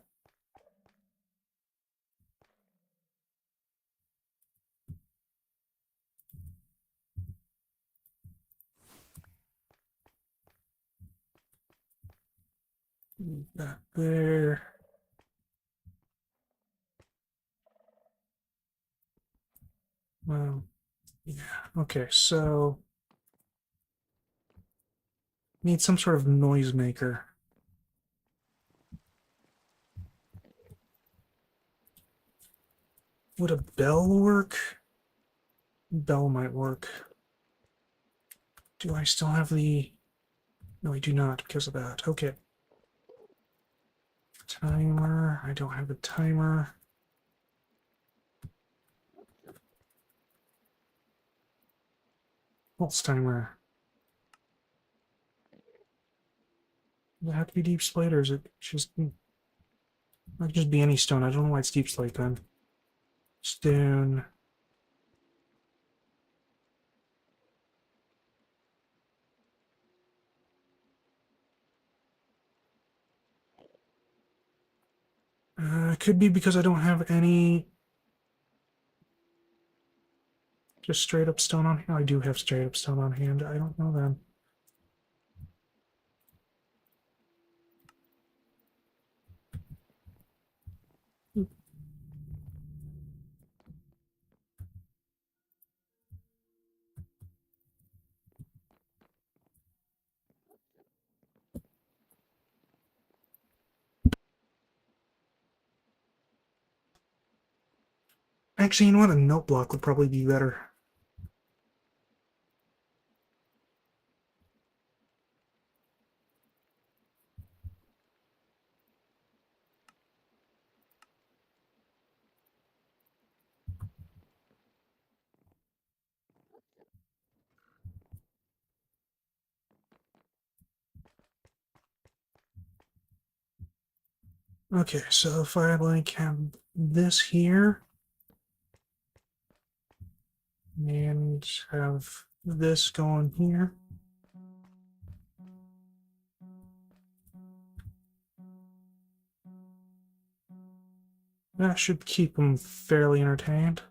That there. Well, yeah. Okay, so need some sort of noisemaker. Would a bell work? Bell might work. Do I still have the... No, I do not because of that. Okay. Timer. I don't have a timer. Pulse timer. Does it have to be deep slate, or is it just... It might just be any stone. I don't know why it's deep slate then. Stone. It could be because I don't have any just straight up stone on hand. I do have straight up stone on hand. I don't know then. Actually, you know what? A note block would probably be better. Okay, so if I like have this here and have this going here, that should keep them fairly entertained.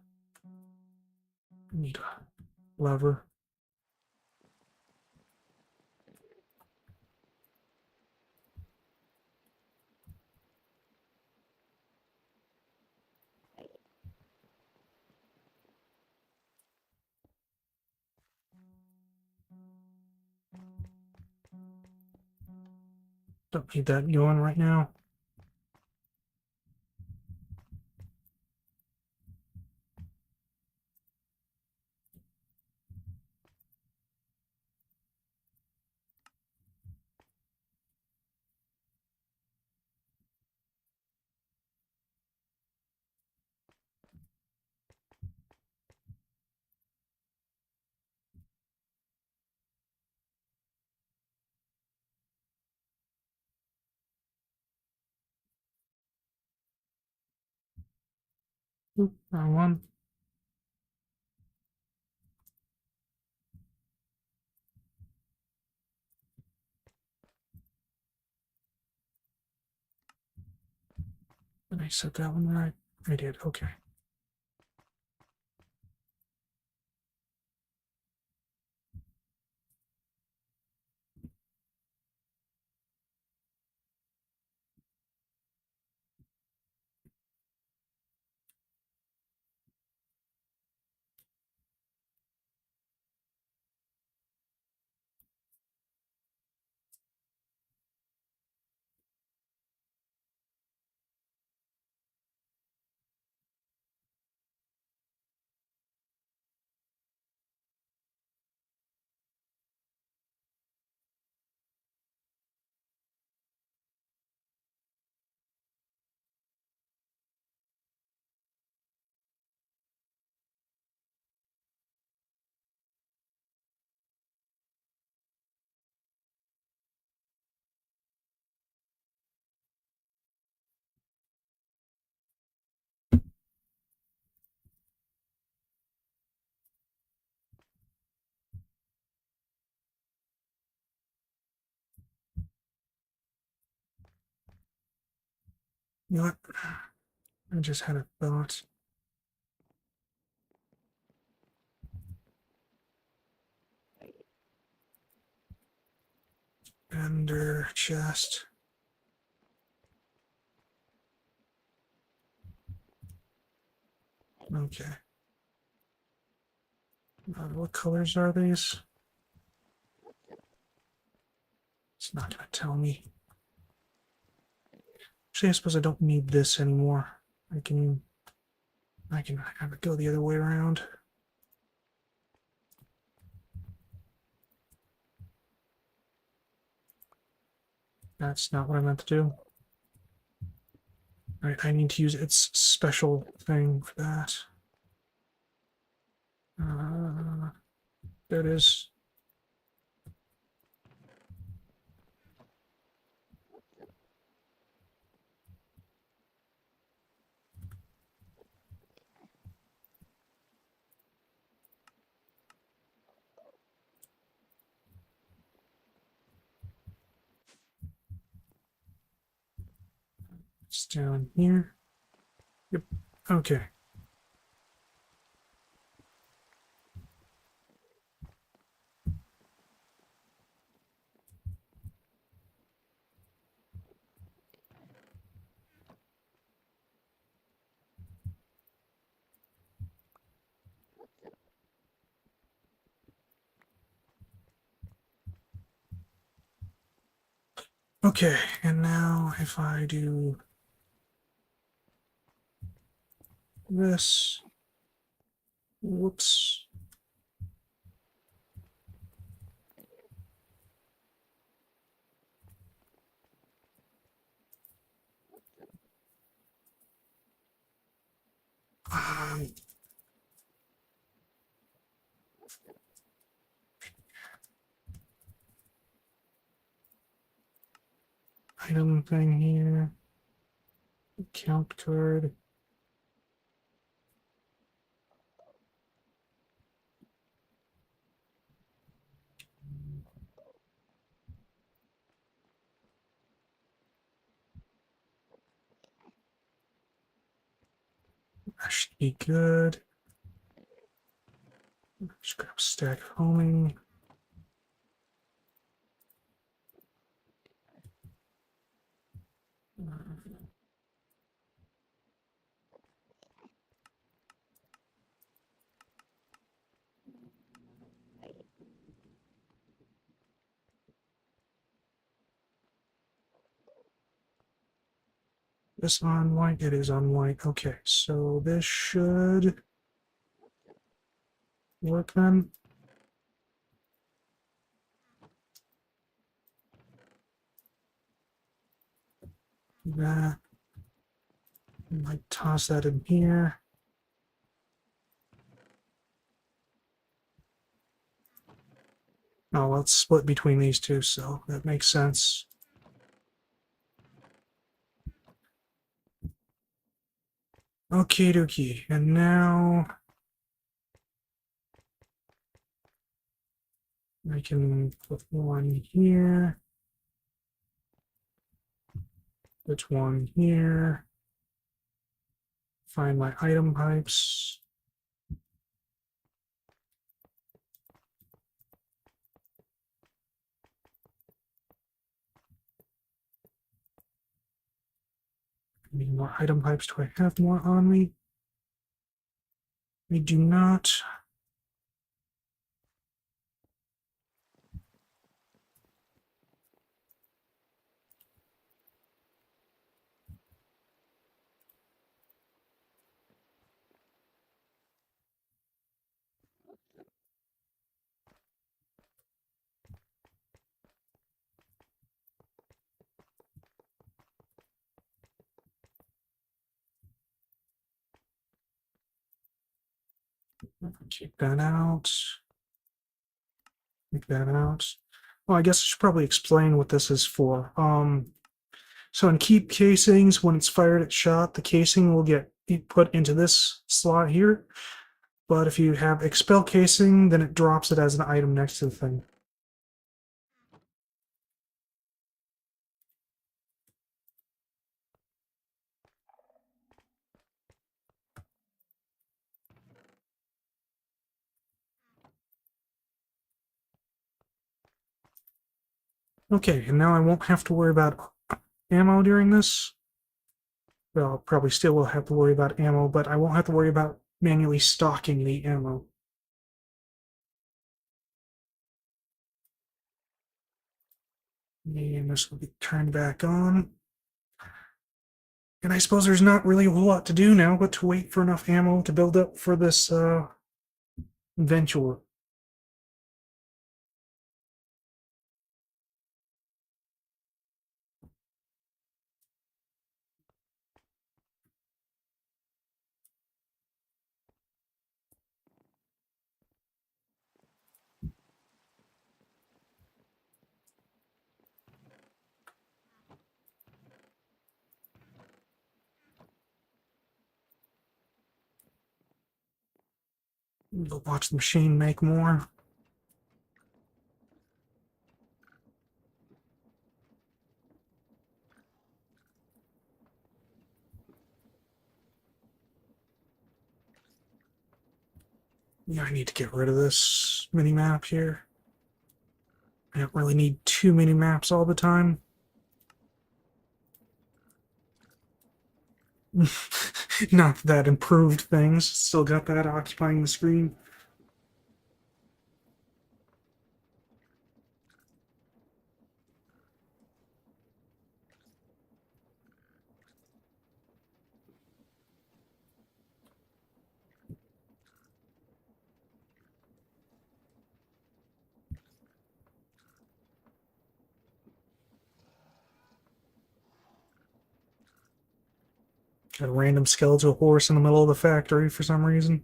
Need a lever. Don't need that going right now. Wrong one. Did I set that one right? I did. Okay. You know what? I just had a thought. Ender chest. Okay. What colors are these? It's not going to tell me. Actually, I suppose I don't need this anymore. I can have it go the other way around. That's not what I meant to do. Alright, I need to use its special thing for that. There it is. It's down here. Yep. Okay. Okay, and now if I do this, whoops. Um, Item thing here, account card. That should be good. Just grab stack homing. This on white? It is on white. Okay, so this should work then. That. Might toss that in here. Oh, well, it's split between these two, so that makes sense. Okie dokie, and now I can put one here, put one here, find my item pipes. I need more item pipes. Do I have more on me? I do not. Keep that out. Take that out. Well, I guess I should probably explain what this is for. So in keep casings, when it's fired at shot, the casing will get put into this slot here. But if you have expel casing, then it drops it as an item next to the thing. Okay, and now I won't have to worry about ammo during this. Well, probably still will have to worry about ammo, but I won't have to worry about manually stocking the ammo. And this will be turned back on. And I suppose there's not really a whole lot to do now but to wait for enough ammo to build up for this venture. We'll watch the machine make more. Yeah, I need to get rid of this mini map here. I don't really need two mini maps all the time. Not that improved things. Still got that occupying the screen. Got a random skeletal horse in the middle of the factory for some reason.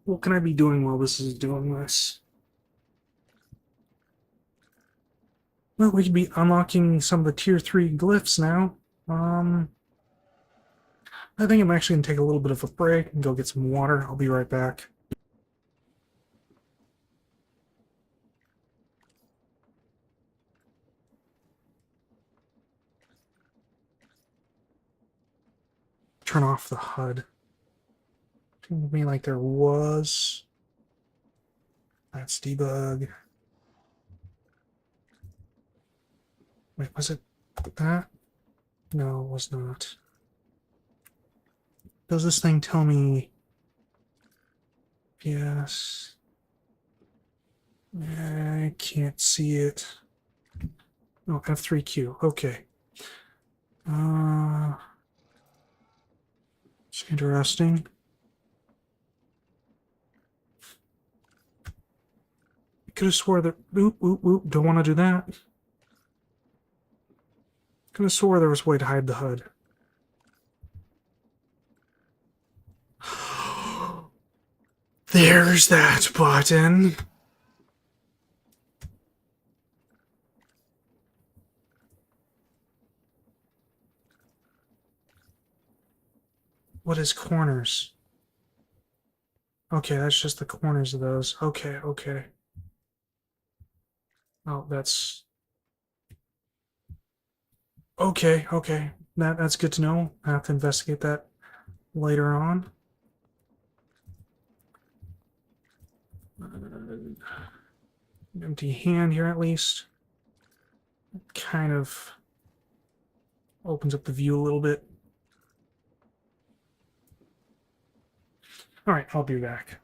What can I be doing while this is doing this? Well, we could be unlocking some of the tier 3 glyphs now. I think I'm actually going to take a little bit of a break and go get some water. I'll be right back. Turn off the HUD. Seemed to me like there was. That's debug. Wait, was it that? No, it was not. Does this thing tell me? Yes. I can't see it. Oh, F3Q. Okay. It's interesting. I could have swore that. Oop, oop, oop. Don't want to do that. Could have swore there was a way to hide the HUD. There's that button. What is corners? Okay, that's just the corners of those. Okay, okay. Oh, that's... Okay, okay. That's good to know. I have to investigate that later on. Empty hand here at least. Kind of opens up the view a little bit. All right, I'll be back.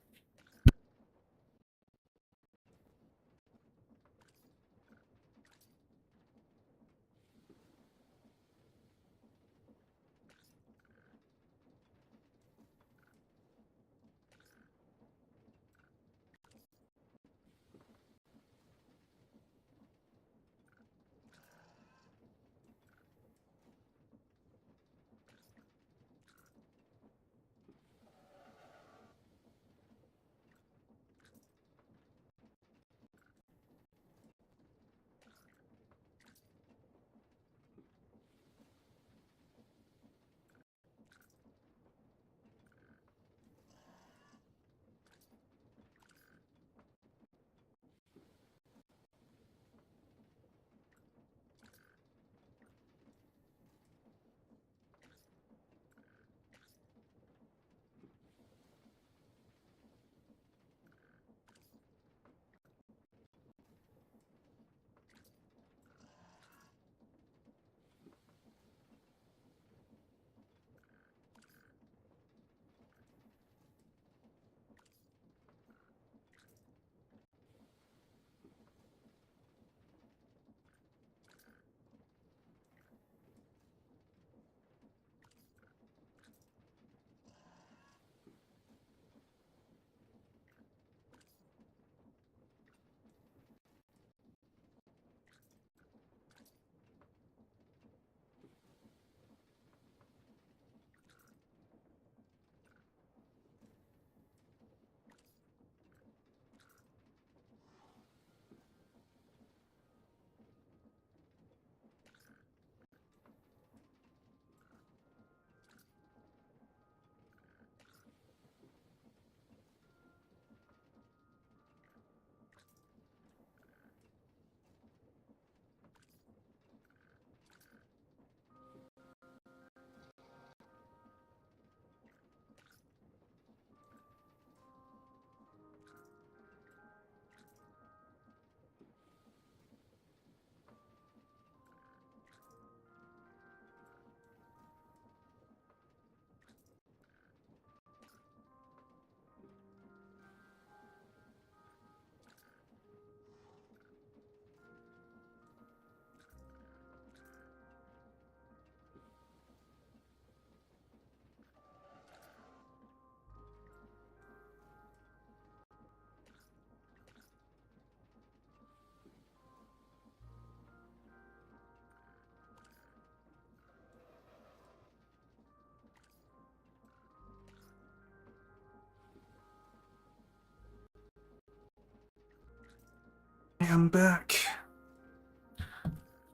I'm back.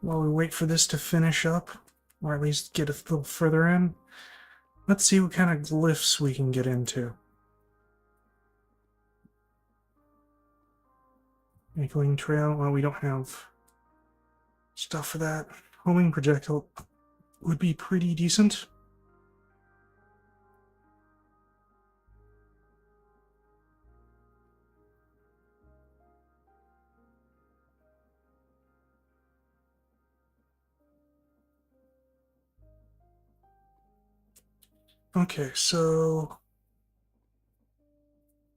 While we wait for this to finish up, or at least get a little further in, let's see what kind of glyphs we can get into. Inkling Trail, well, we don't have stuff for that. Homing projectile would be pretty decent. Okay, so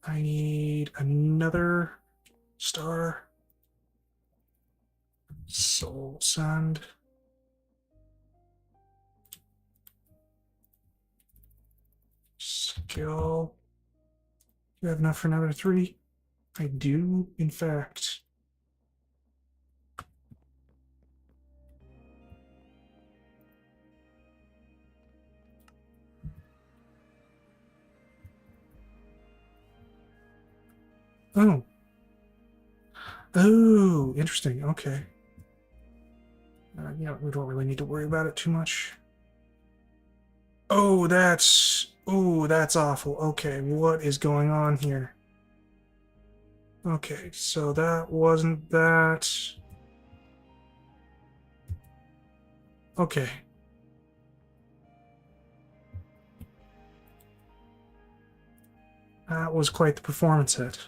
I need another star. Soul Sand. Skill. Do you have enough for another 3? I do, in fact. Oh. Oh, interesting. Okay. Yeah, we don't really need to worry about it too much. Oh, that's awful. Okay, what is going on here? Okay, so that wasn't that. Okay. That was quite the performance hit.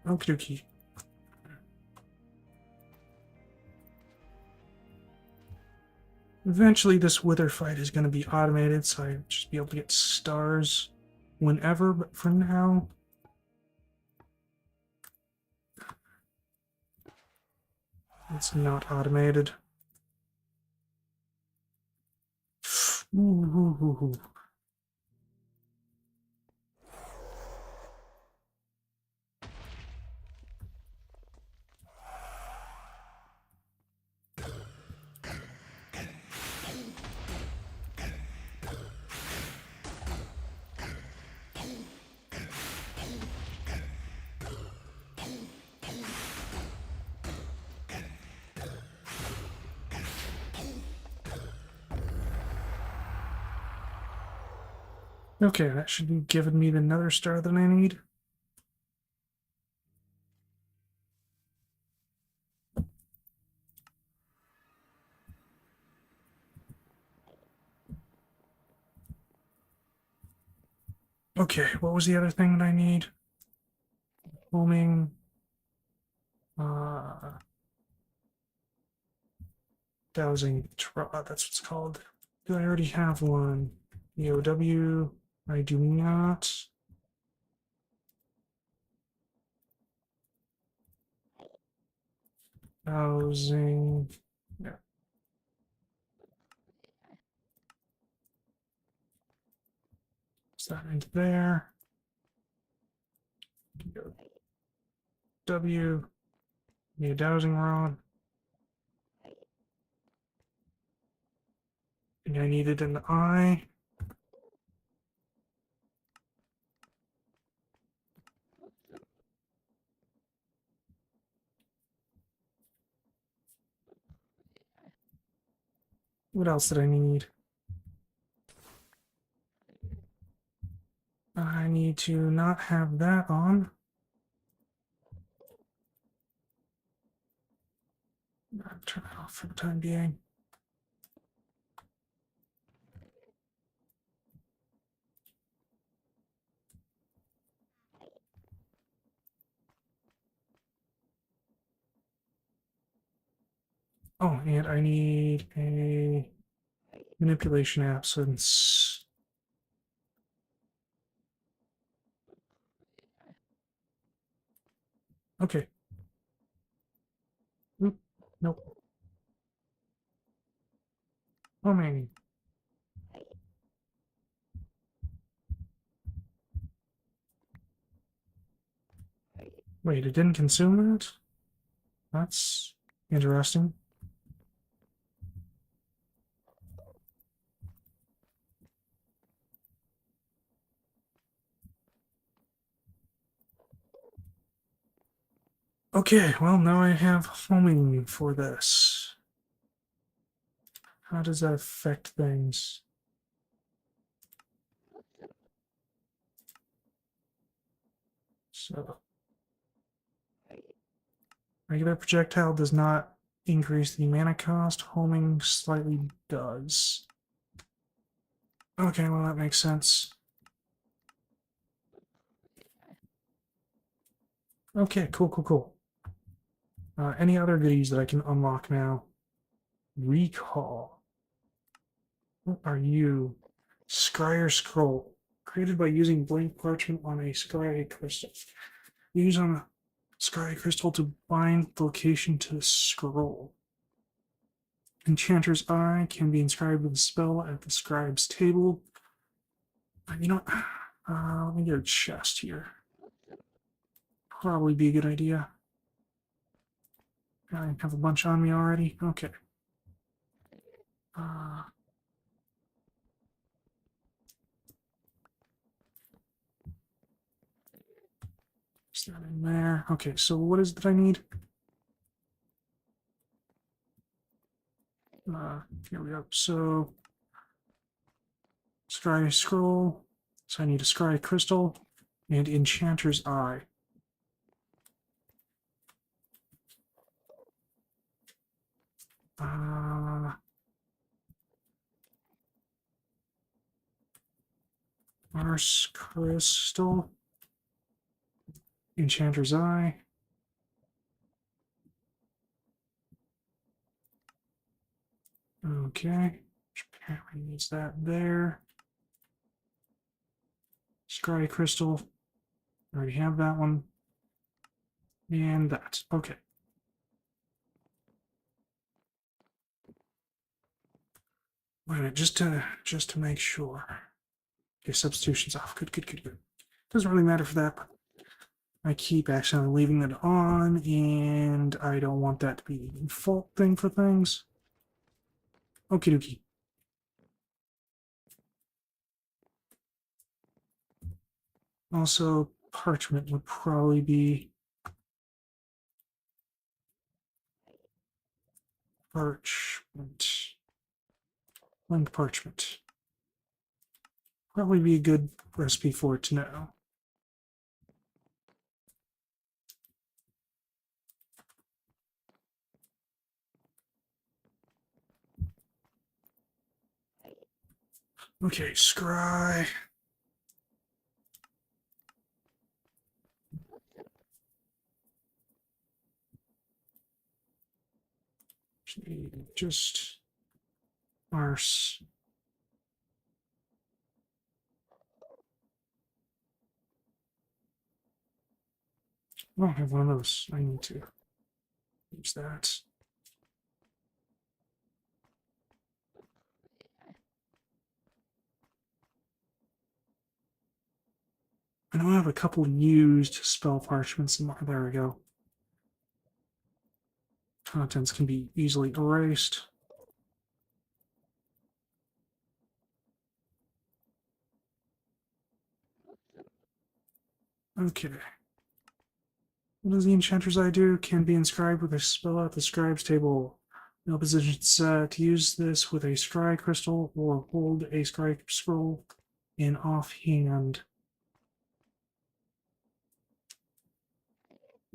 Okie dokie. Eventually, this wither fight is going to be automated, so I just be able to get stars whenever, but for now... it's not automated. Ooh, ooh, ooh, ooh. Okay, that should be giving me the nether star that I need. Okay, what was the other thing that I need? Homing. Dowsing. That's what it's called. Do I already have one? EOW. I do not. Dowsing. Yeah. Is that into there? W. Need a dowsing rod. And I needed an eye. What else did I need? I need to not have that on. Turn it off for the time being. Oh, and I need a manipulation absence. Okay. Oop, nope. Homing. Wait, it didn't consume that? That's interesting. Okay, well, now I have homing for this. How does that affect things? So, regular projectile does not increase the mana cost. Homing slightly does. Okay, well, that makes sense. Okay, cool, cool, cool. Any other goodies that I can unlock now? Recall. What are you? Scryer Scroll. Created by using blank parchment on a scry crystal. Use on a scry crystal to bind the location to the scroll. Enchanter's Eye can be inscribed with a spell at the scribe's table. You know what? Let me get a chest here. Probably be a good idea. I have a bunch on me already. Okay. Uh, is that in there? Okay, so what is it that I need? Here we go. So, scry scroll. So I need a scry crystal and enchanter's eye. Mars crystal. Enchanter's eye. Okay. Apparently needs that there. Scry crystal. Already have that one. And that. Okay. Wait a minute, just to make sure. Okay, substitution's off. Good, good, good, good. Doesn't really matter for that, but I keep accidentally leaving it on, and I don't want that to be the default thing for things. Okie dokie. Also, parchment would probably be parchment. Blank parchment. Probably be a good recipe for it to know. Okay, scry. Just arse. I don't have one of those. I need to use that. I know I have a couple used spell parchments. There we go. Contents can be easily erased. Okay. What does the Enchanter's Eye do? Can be inscribed with a spell at the scribe's table. No position set. To use this with a scry crystal or hold a scry scroll in offhand.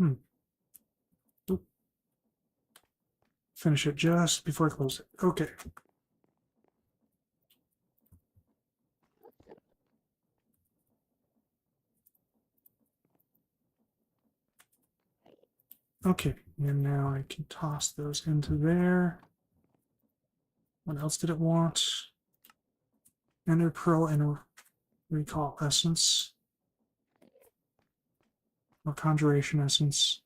Oop. Finish it just before I close it. Okay. Okay, and now I can toss those into there. What else did it want? Ender Pearl and Recall Essence. Or Conjuration Essence.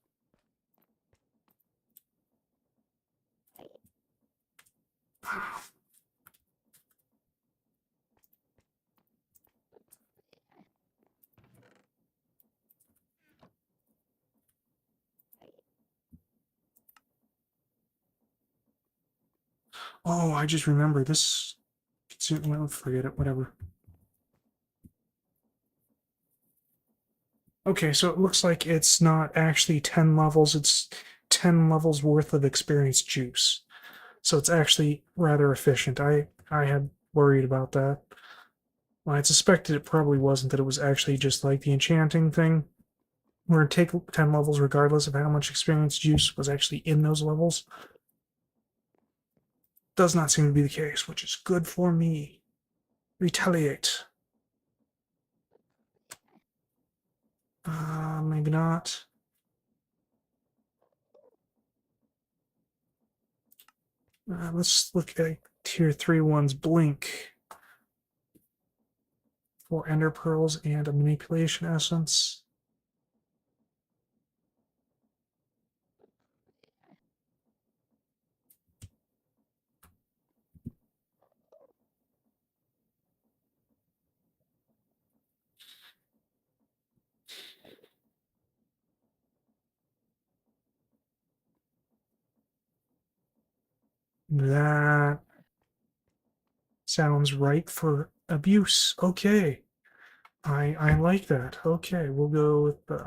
Oh, I just remember this. Well, forget it, whatever. Okay, so it looks like it's not actually 10 levels, it's 10 levels worth of experience juice. So it's actually rather efficient. I had worried about that. Well, I suspected it probably wasn't, that it was actually just like the enchanting thing, where it'd take 10 levels regardless of how much experience juice was actually in those levels. Does not seem to be the case, which is good for me. Retaliate. Maybe not. Let's look at tier 3 ones. Blink for ender pearls and a manipulation essence. That sounds right for abuse. Okay. I like that. Okay, we'll go with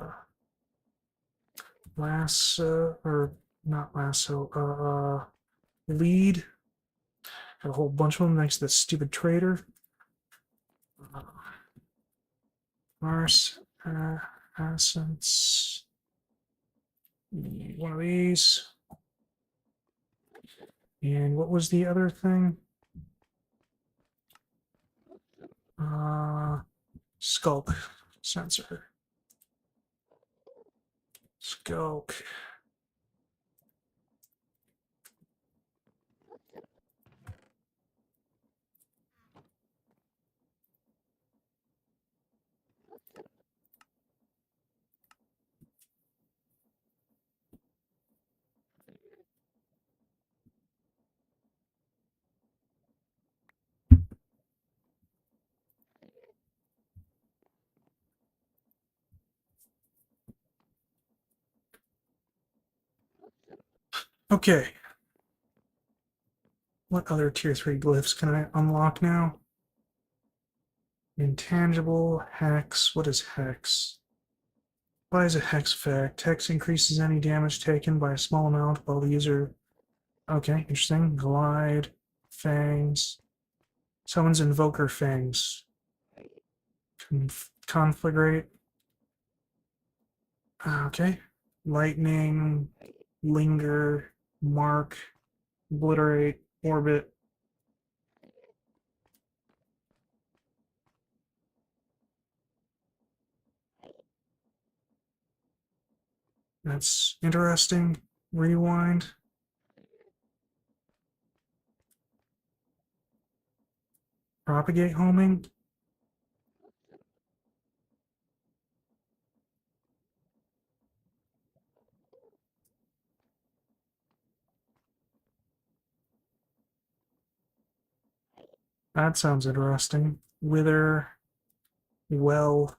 lasso, or not lasso, lead. Got a whole bunch of them next to this stupid trader. Uh, Mars, essence. One of these. And what was the other thing? Uh, Skulk sensor. Skulk. Okay. What other tier 3 glyphs can I unlock now? Intangible, hex. What is hex? Applies a hex effect. Hex increases any damage taken by a small amount while the user. Okay, interesting. Glide, fangs. Summons invoker fangs. Conflagrate. Okay. Lightning, linger, mark, obliterate, orbit. That's interesting. Rewind. Propagate homing. That sounds interesting. Wither, well.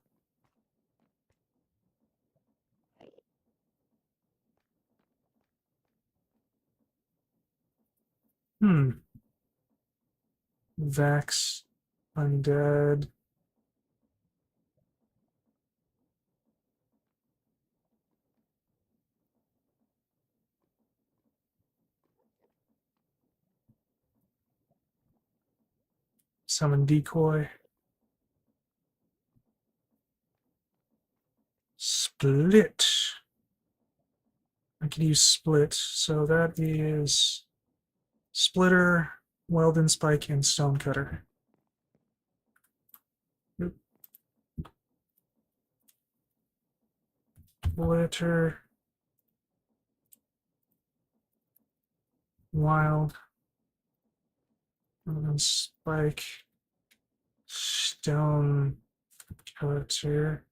Hmm. Vex, undead. Summon decoy. Split. I could use split. So that is splitter, weldon spike, and stonecutter. Splitter, wild, weldon spike, stone cutter.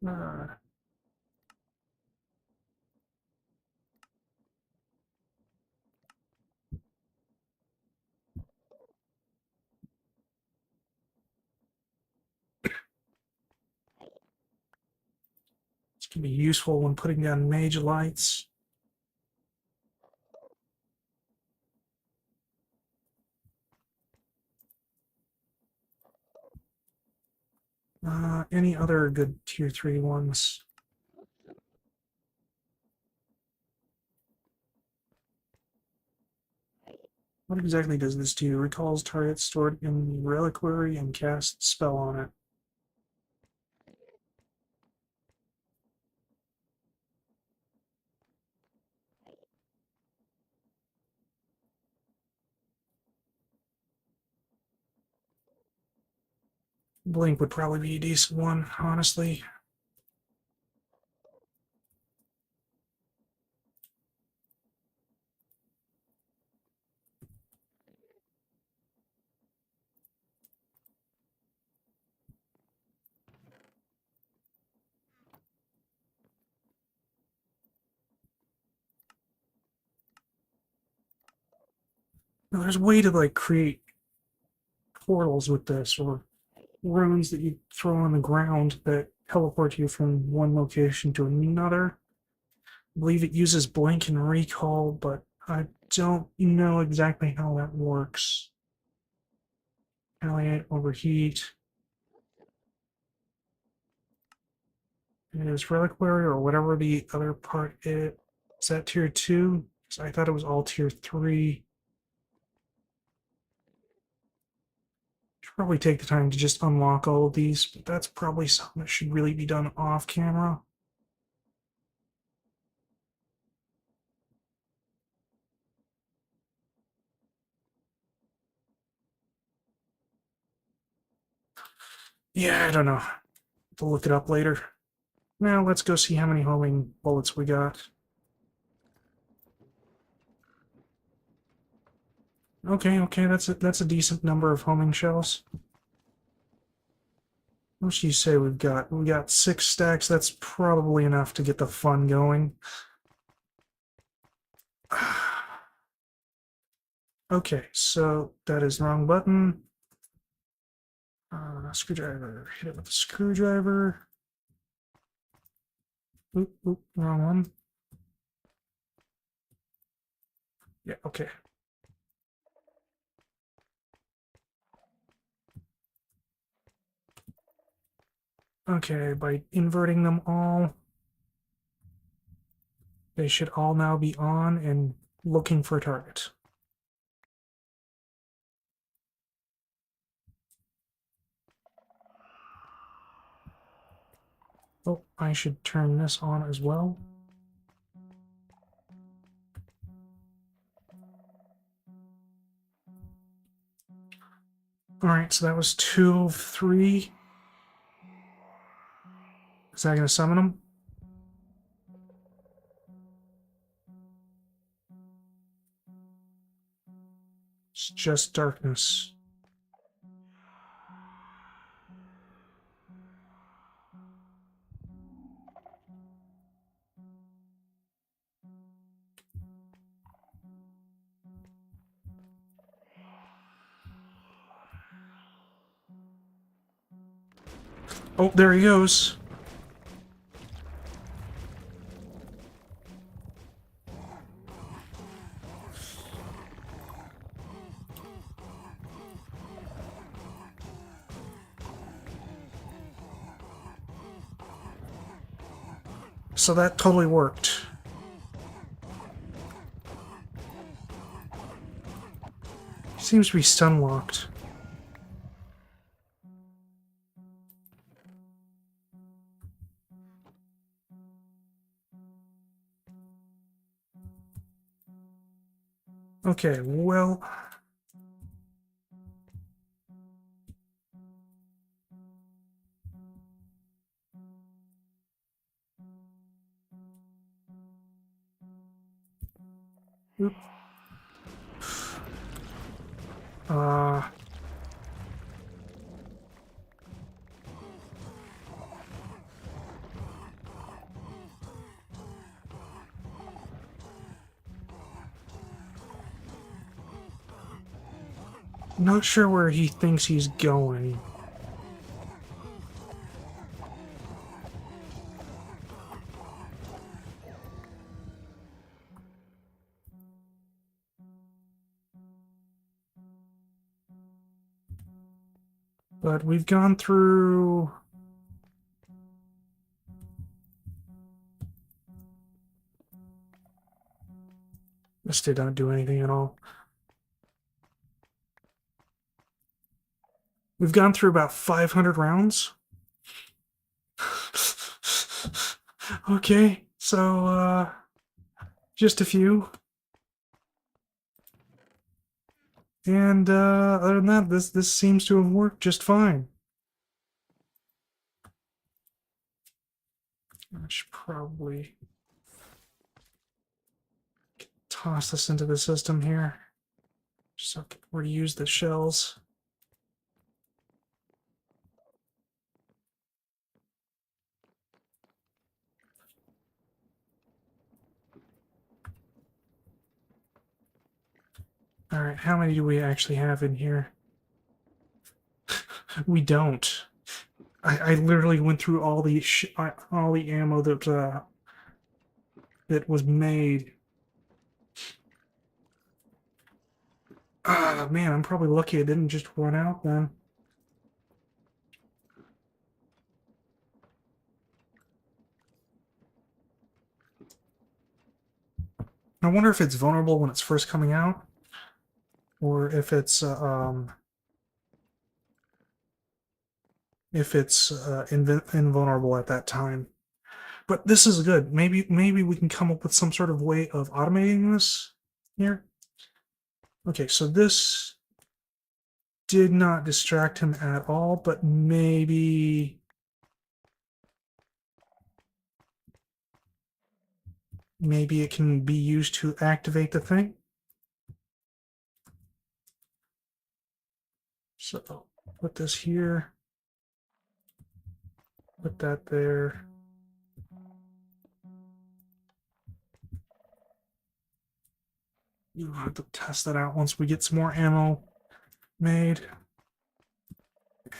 Uh, this can be useful when putting down mage lights. Any other good tier 3 ones? What exactly does this do? Recalls target stored in the reliquary and casts spell on it. Blink would probably be a decent one, honestly. Now, there's a way to like create portals with this, or runes that you throw on the ground that teleport you from one location to another. I believe it uses blink and recall, but I don't know exactly how that works. Palliate, overheat. It is reliquary or whatever the other part is. Is that tier 2? I thought it was all tier 3. Should probably take the time to just unlock all of these, but that's probably something that should really be done off camera. Yeah, I don't know. We'll look it up later. Now let's go see how many homing bullets we got. Okay, that's a decent number of homing shells. What should you say we've got? We got 6 stacks. That's probably enough to get the fun going. Okay, so that is the wrong button. Screwdriver. Hit it with a screwdriver. Oop, wrong one. Yeah, okay. Okay, by inverting them all, they should all now be on and looking for a target. Oh, I should turn this on as well. Alright, so that was 2 of 3. Is that going to summon them? It's just darkness. Oh, there he goes. So that totally worked. Seems to be stun locked. Okay, well... Oop. Uh... Not sure where he thinks he's going. But we've gone through This did not do anything at all. We've gone through about 500 rounds. Okay, so, just a few. And other than that, this seems to have worked just fine. I should probably toss this into the system here, just so I can reuse the shells. All right, how many do we actually have in here? We don't. I literally went through all the ammo that was made. Ah, man, I'm probably lucky it didn't just run out then. I wonder if it's vulnerable when it's first coming out, or if it's invulnerable at that time. But this is good. Maybe we can come up with some sort of way of automating this here. Okay, so this did not distract him at all, but maybe it can be used to activate the thing. So put this here, put that there. You'll have to test that out once we get some more ammo made.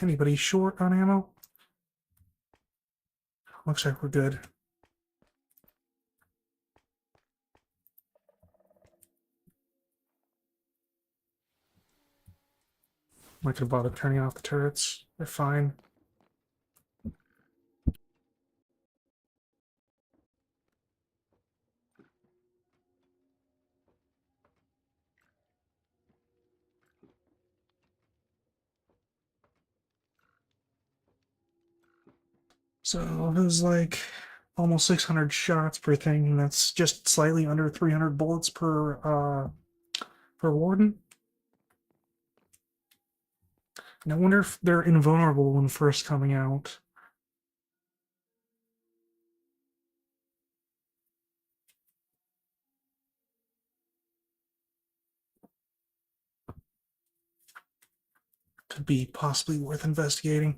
Anybody short on ammo? Looks like we're good. I could have bothered turning off the turrets. They're fine. So it was like almost 600 shots per thing, and that's just slightly under 300 bullets per warden. And I wonder if they're invulnerable when first coming out. Could be possibly worth investigating.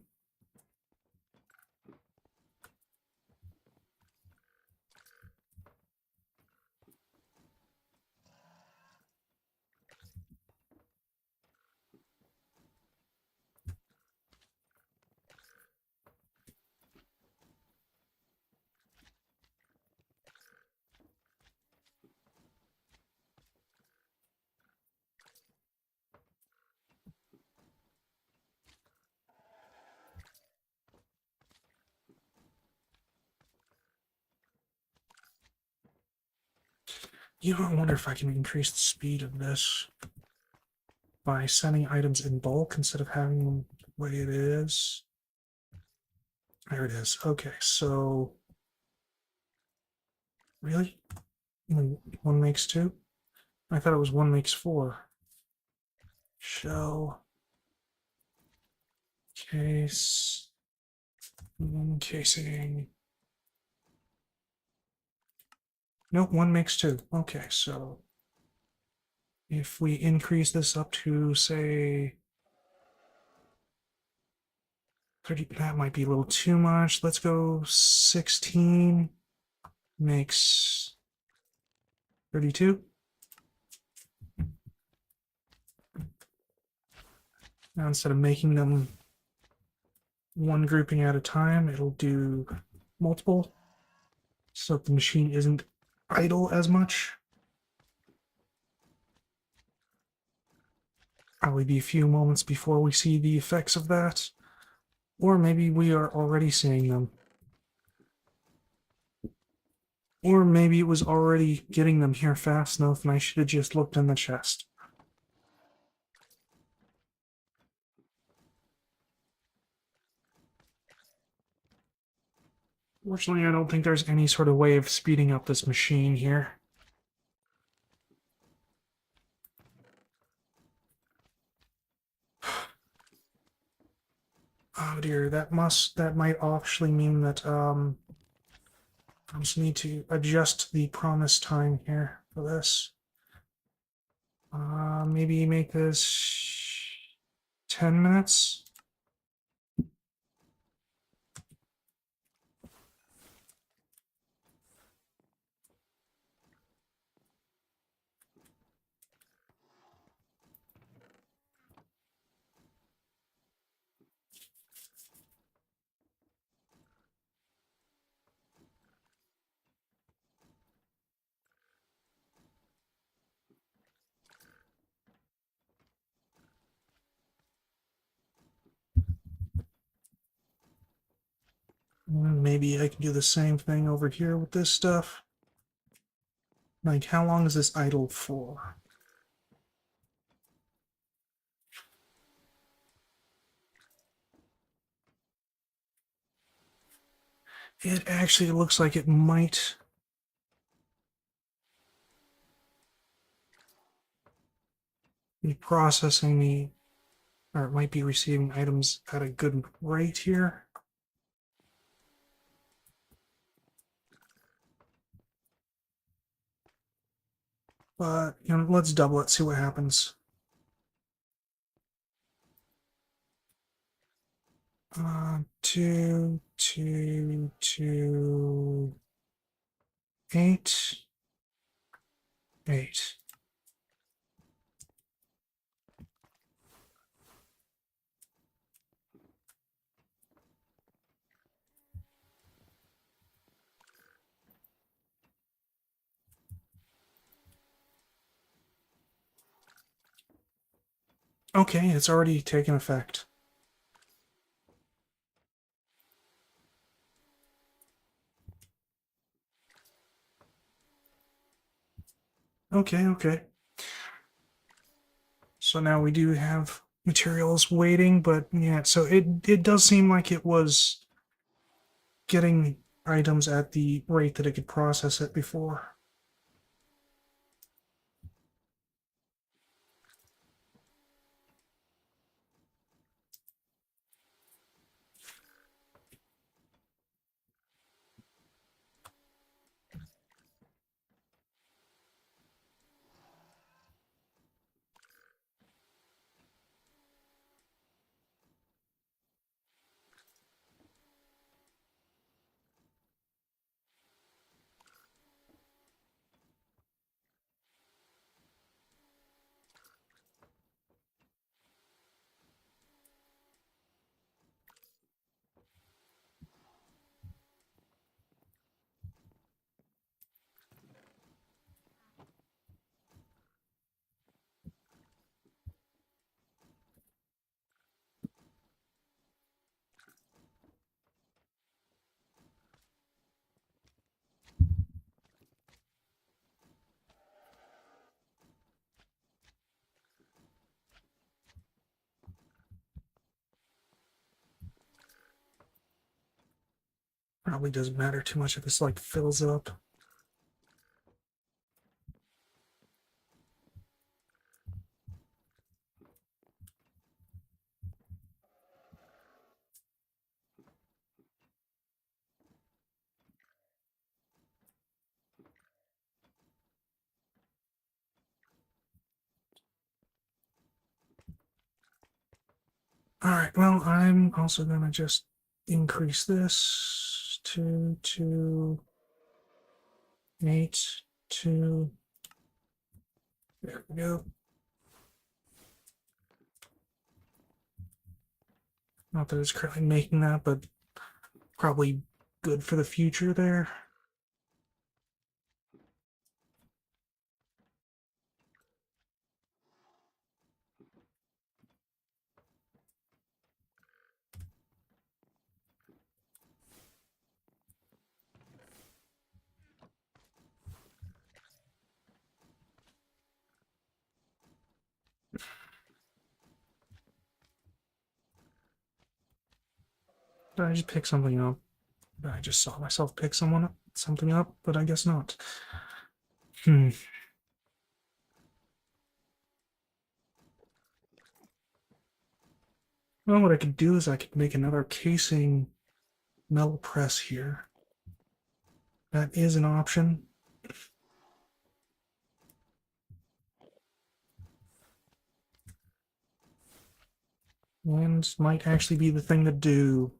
You know, I wonder if I can increase the speed of this by sending items in bulk instead of having them the way it is. There it is. Okay, so really? One makes two? I thought it was one makes four. Shell. Case. Casing. Nope, one makes two. Okay, so if we increase this up to, say, 30, that might be a little too much. Let's go 16 makes 32. Now instead of making them one grouping at a time, it'll do multiple, so the machine isn't idle as much. Probably be a few moments before we see the effects of that, or maybe we are already seeing them. Or maybe it was already getting them here fast enough and I should have just looked in the chest. Fortunately, I don't think there's any sort of way of speeding up this machine here. Oh dear, that might actually mean that I just need to adjust the promise time here for this. Maybe make this 10 minutes. Maybe I can do the same thing over here with this stuff. Like, how long is this idle for? It actually looks like it might be processing the, or it might be receiving items at a good rate here. But, let's double it, see what happens. 2, 2, 2, 8, 8. Okay, it's already taken effect. Okay, okay. So now we do have materials waiting, but yeah, so it does seem like it was getting items at the rate that it could process it before. Probably doesn't matter too much if this like fills up. Alright, well, I'm also gonna just increase this to 8 to, there we go. Not that it's currently making that, but probably good for the future there. Did I just pick something up? I just saw myself pick something up, but I guess not. Hmm. Well, what I could do is I could make another casing metal press here. That is an option. And might actually be the thing to do.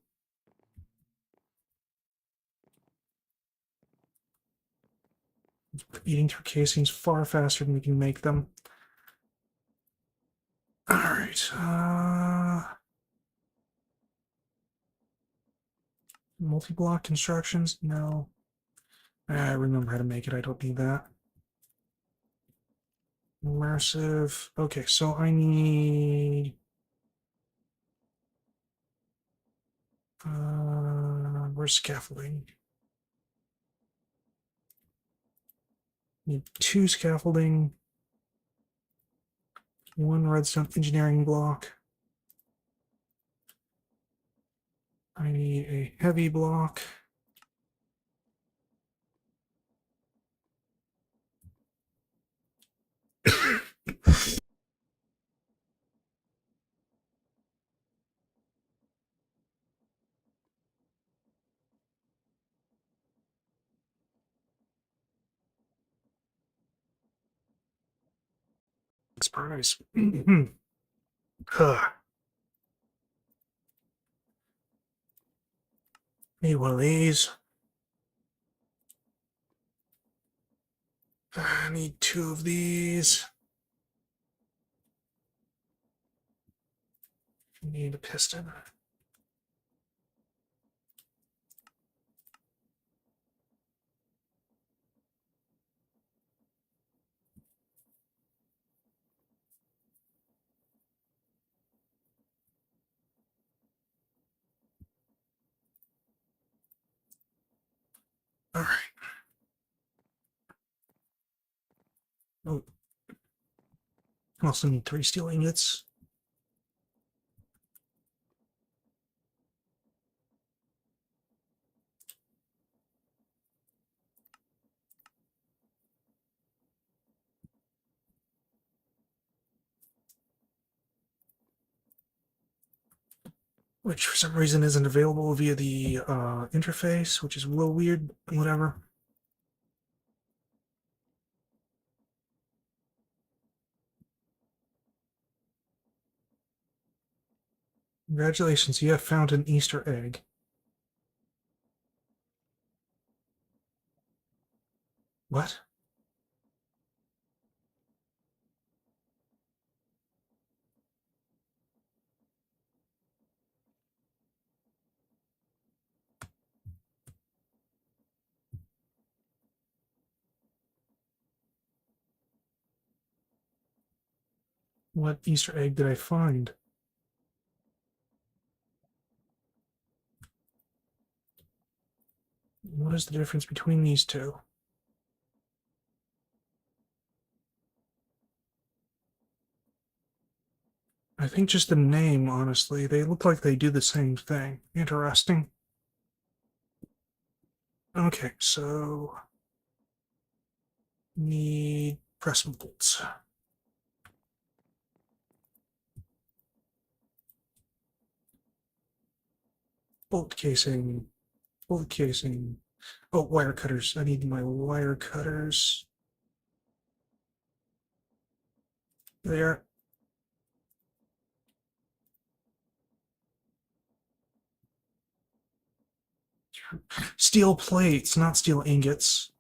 Eating through casings far faster than we can make them. Alright, multi-block constructions? No. I remember how to make it, I don't need that. Immersive. Okay, so I need... where's scaffolding? Need 2 scaffolding, 1 redstone engineering block. I need a heavy block. Surprise. Need one of these. I need 2 of these. Need a piston. All right. Oh, also need 3 steel ingots. Which for some reason isn't available via the interface, which is a little weird. Whatever. Congratulations, you have found an Easter egg. What? What Easter egg did I find? What is the difference between these two? I think just the name, honestly. They look like they do the same thing. Interesting. Okay, so need press bolts. Bolt casing. Bolt casing. Oh, wire cutters. I need my wire cutters. There. Steel plates, not steel ingots.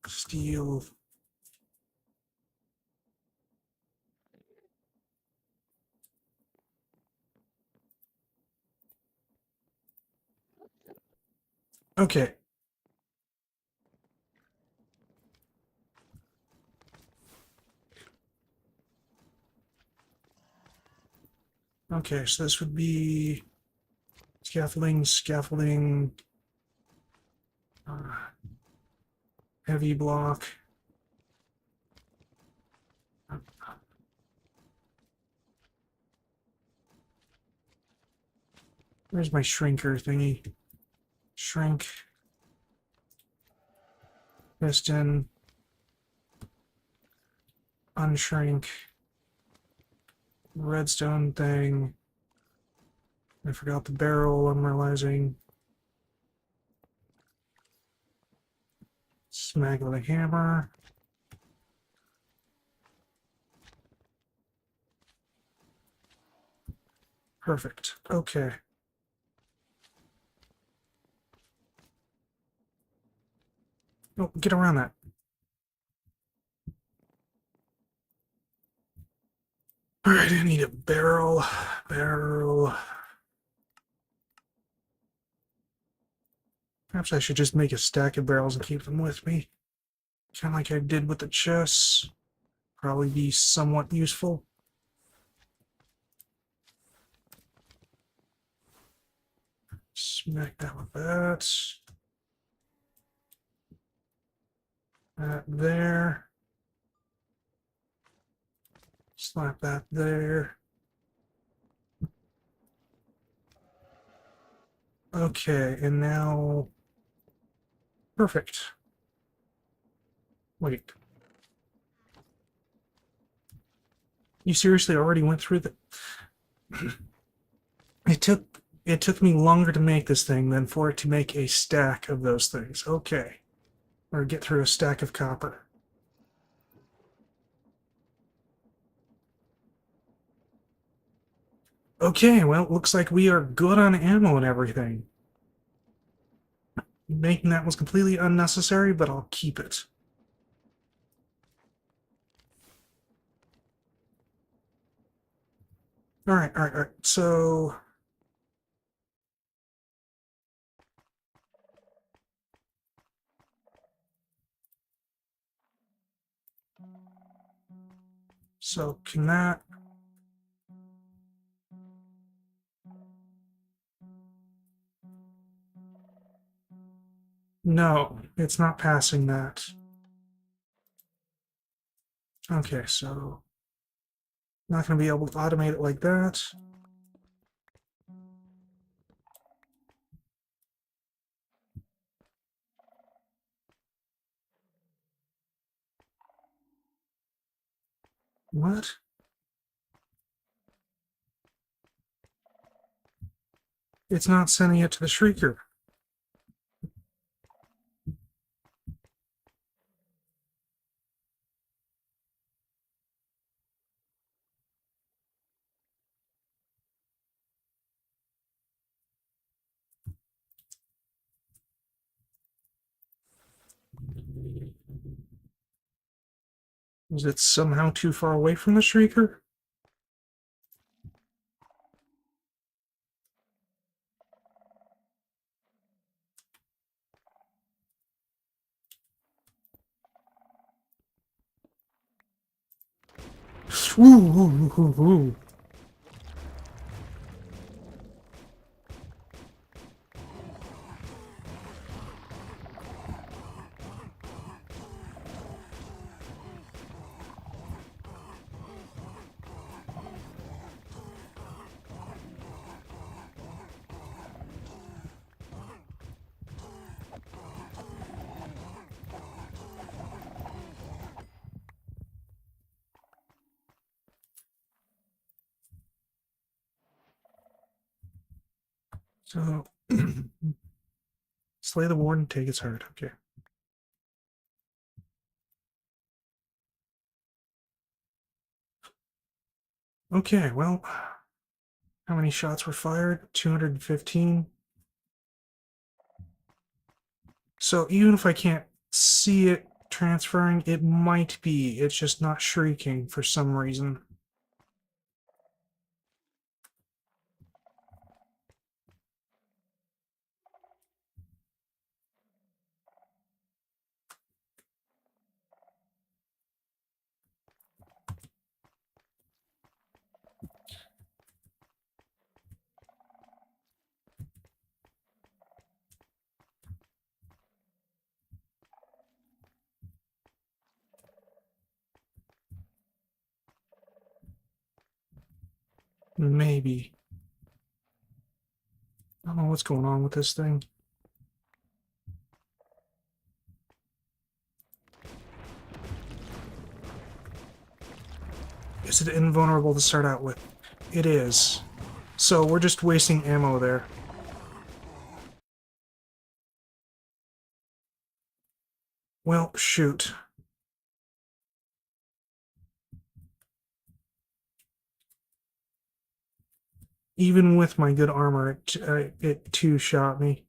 Steel. Okay. Okay, so this would be scaffolding, scaffolding, uh, heavy block. Where's my shrinker thingy? Shrink. Piston. Unshrink. Redstone thing. I forgot the barrel, I'm realizing. Smack with a hammer. Perfect. Okay. Oh, get around that. Alright, I need a barrel. Barrel. Perhaps I should just make a stack of barrels and keep them with me. Kind of like I did with the chests. Probably be somewhat useful. Smack that with that. That there. Slap that there. Okay, and now... Perfect. Wait. You seriously already went through the... It took me longer to make this thing than for it to make a stack of those things. Okay. Or get through a stack of copper. Okay, well, it looks like we are good on ammo and everything. Making that was completely unnecessary, but I'll keep it. Alright, alright, alright. So can that... No, it's not passing that. Okay, so... Not going to be able to automate it like that. What? It's not sending it to the Shrieker. Is it somehow too far away from the Shrieker? Ooh, ooh, ooh, ooh. So, slay the warden, take its heart. Okay. Okay, well, how many shots were fired? 215. So even if I can't see it transferring, it might be. It's just not shrieking for some reason. Maybe. know what's going on with this thing. Is it invulnerable to start out with? It is. So we're just wasting ammo there. Well, shoot. Even with my good armor, it two-shot me.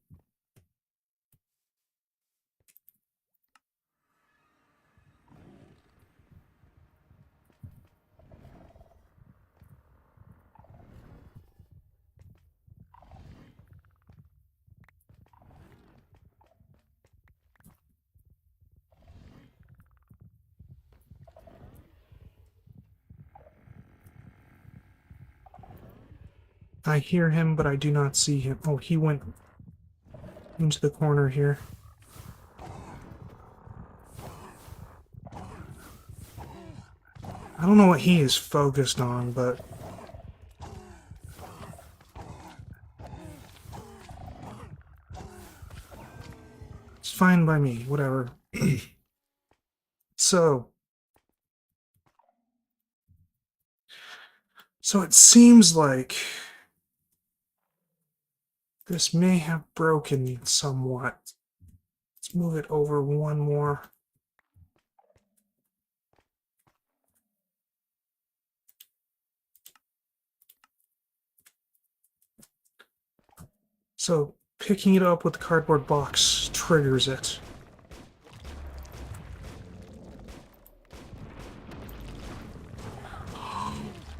I hear him, but I do not see him. Oh, he went into the corner here. I don't know what he is focused on, but... it's fine by me, whatever. So it seems like this may have broken somewhat. Let's move it over one more. So picking it up with the cardboard box triggers it.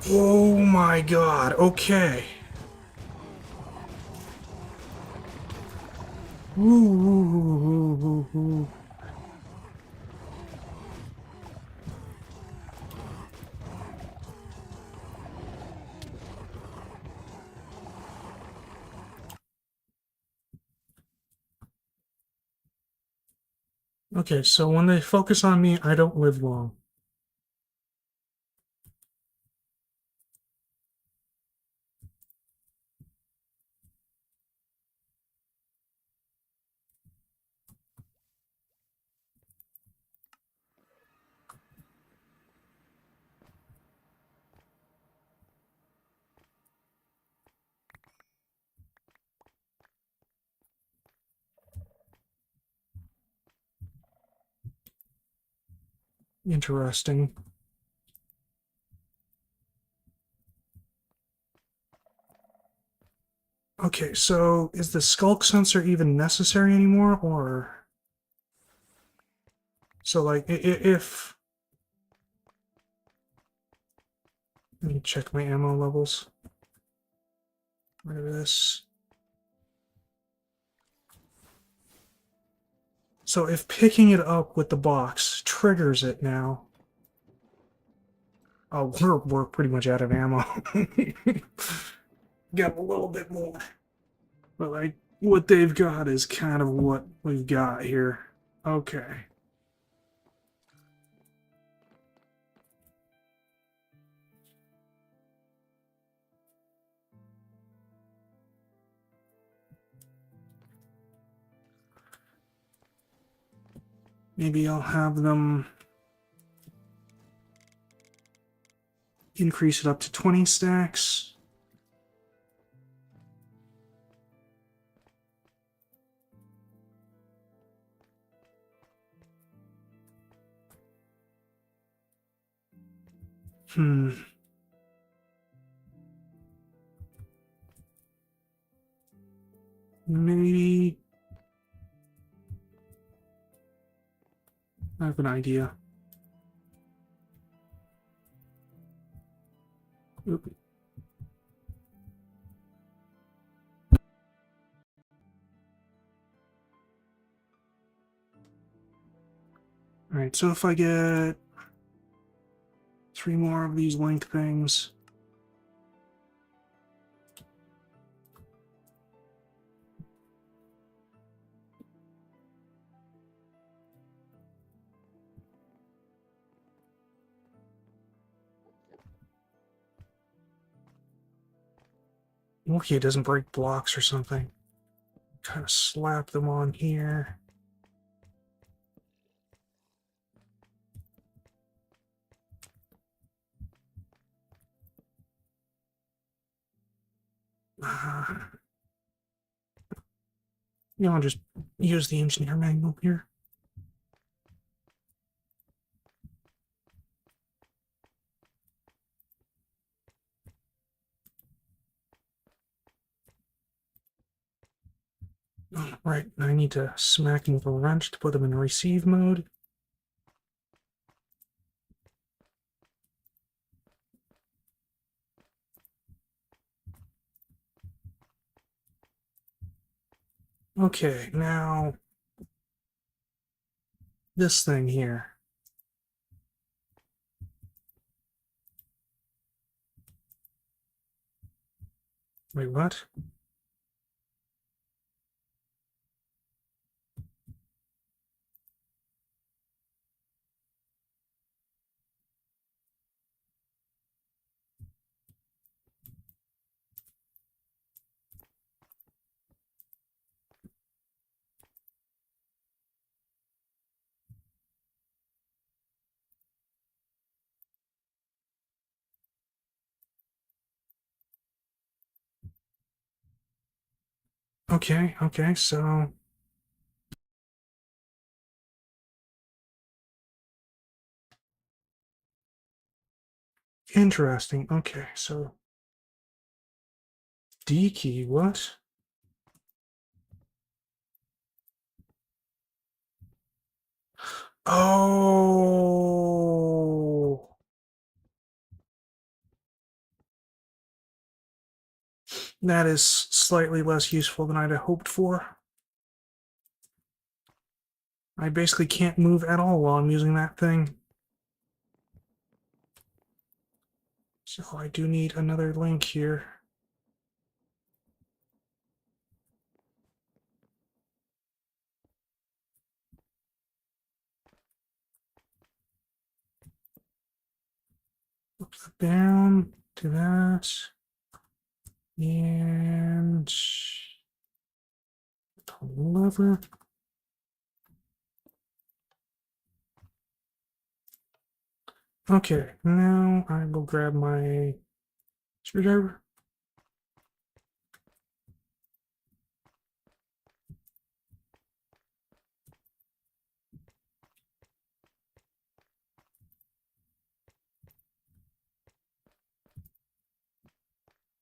Oh my god, okay. Ooh. Okay, so when they focus on me, I don't live long. Interesting. Okay, so is the skulk sensor even necessary anymore, or... so, like, if... let me check my ammo levels. Rid of this. So if picking it up with the box triggers it now... oh, we're pretty much out of ammo. Got a little bit more. But, like, what they've got is kind of what we've got here. Okay. Maybe I'll have them increase it up to 20 stacks. Maybe... I have an idea. Oop. Alright, so if I get 3 more of these link things... okay, it doesn't break blocks or something. kind of slap them on here. I'll just use the engineer manual here. Right, I need to smack them with a wrench to put them in receive mode. Okay, now this thing here. Wait, what? Okay, so interesting. Okay, so D key, what? Oh, that is slightly less useful than I'd have hoped for. I basically can't move at all while I'm using that thing. So I do need another link here. Down to that. And lever. Okay, now I will grab my screwdriver.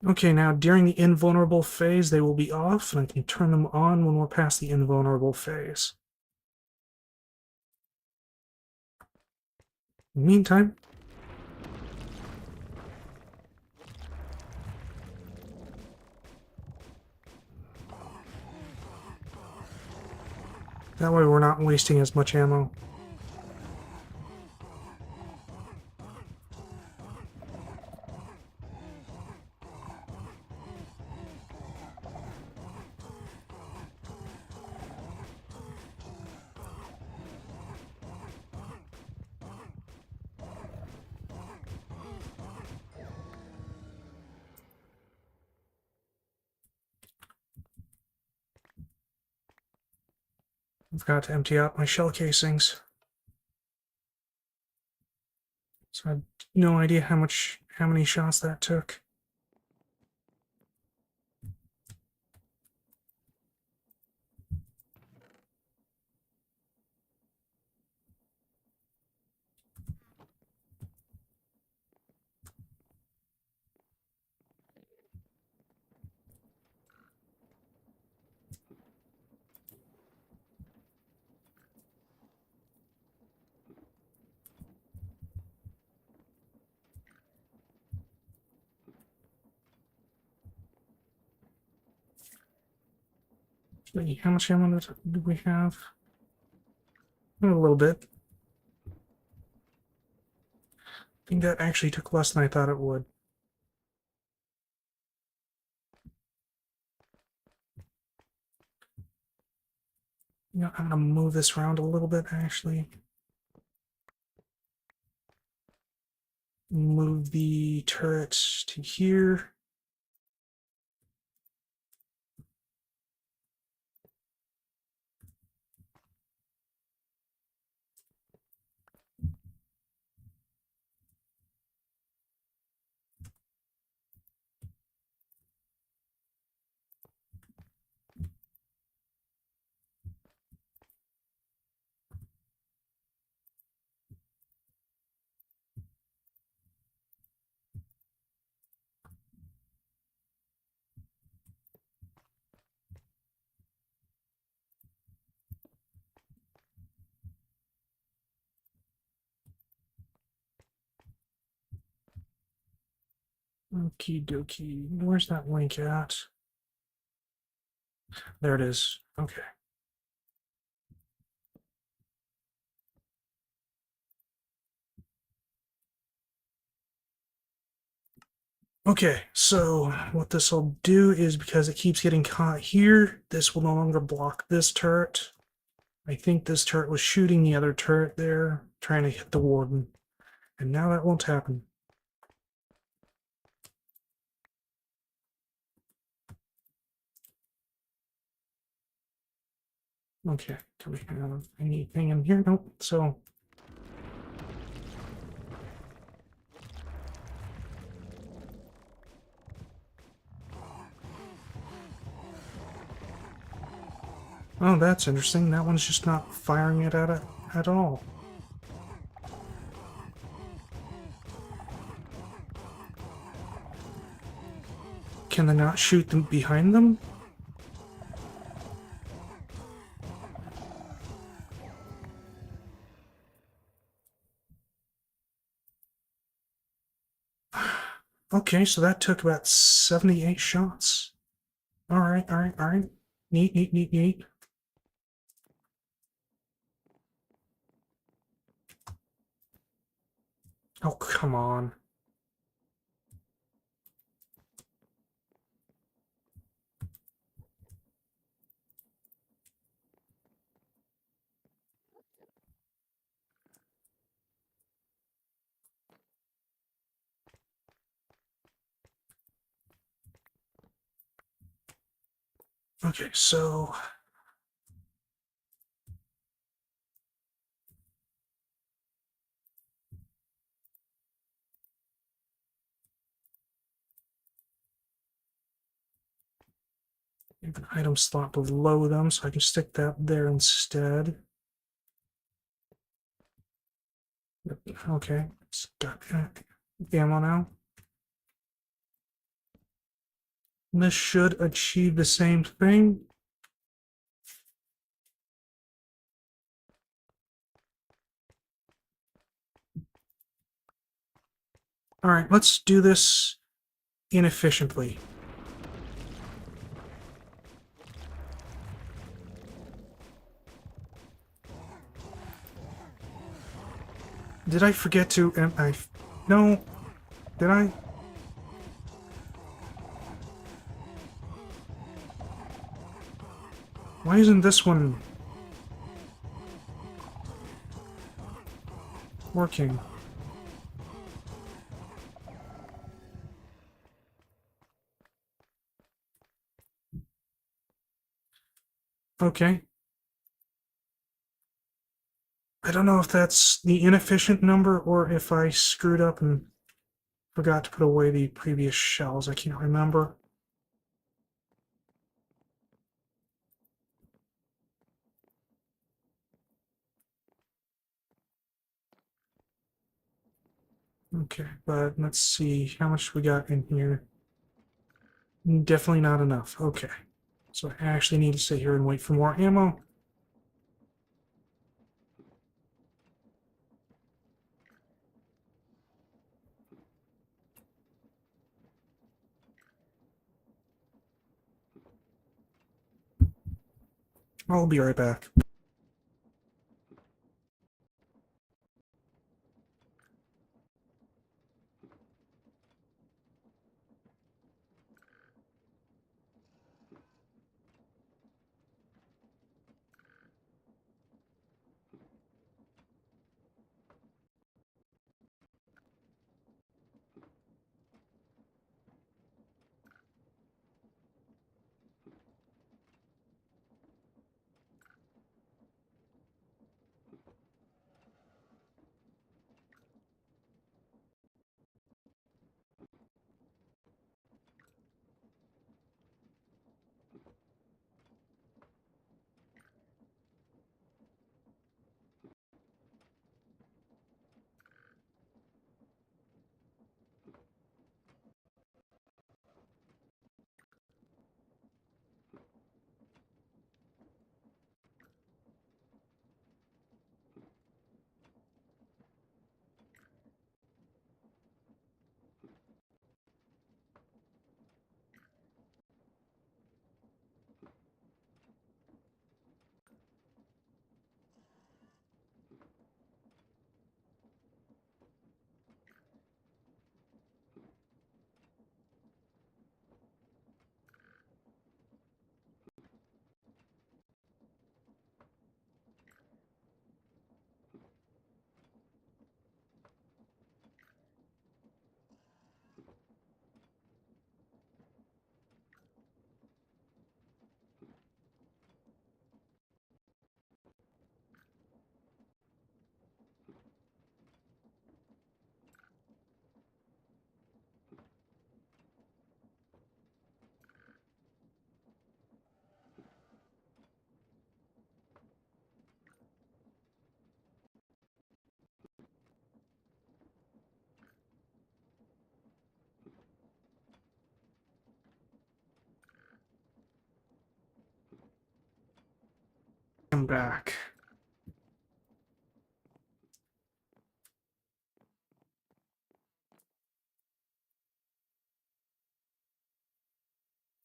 Okay, now during the invulnerable phase, they will be off, and I can turn them on when we're past the invulnerable phase. In the meantime, that way we're not wasting as much ammo. I've got to empty out my shell casings. So I have no idea how many shots that took. How much ammo do we have? A little bit. I think that actually took less than I thought it would. I'm gonna move this around a little bit, actually. Move the turrets to here. Okie dokie. Where's that link at? There it is. Okay. Okay, so what this will do is, because it keeps getting caught here, this will no longer block this turret. I think this turret was shooting the other turret there, trying to hit the warden. And now that won't happen. Okay, do we have anything in here? Nope, so... Oh, that's interesting. That one's just not firing it at all. Can they not shoot them behind them? Okay, so that took about 78 shots. Alright, alright, alright. Neat, neat, neat, neat. Oh, come on. Okay, so... I have an item slot below them, so I can stick that there instead. Okay, it's got ammo now. This should achieve the same thing. Alright, let's do this inefficiently. Did I forget to... no. Did I? Why isn't this one working? Okay. I don't know if that's the inefficient number or if I screwed up and forgot to put away the previous shells. I can't remember. Okay, but let's see how much we got in here. Definitely not enough. Okay. So I actually need to sit here and wait for more ammo. I'll be right back. come back.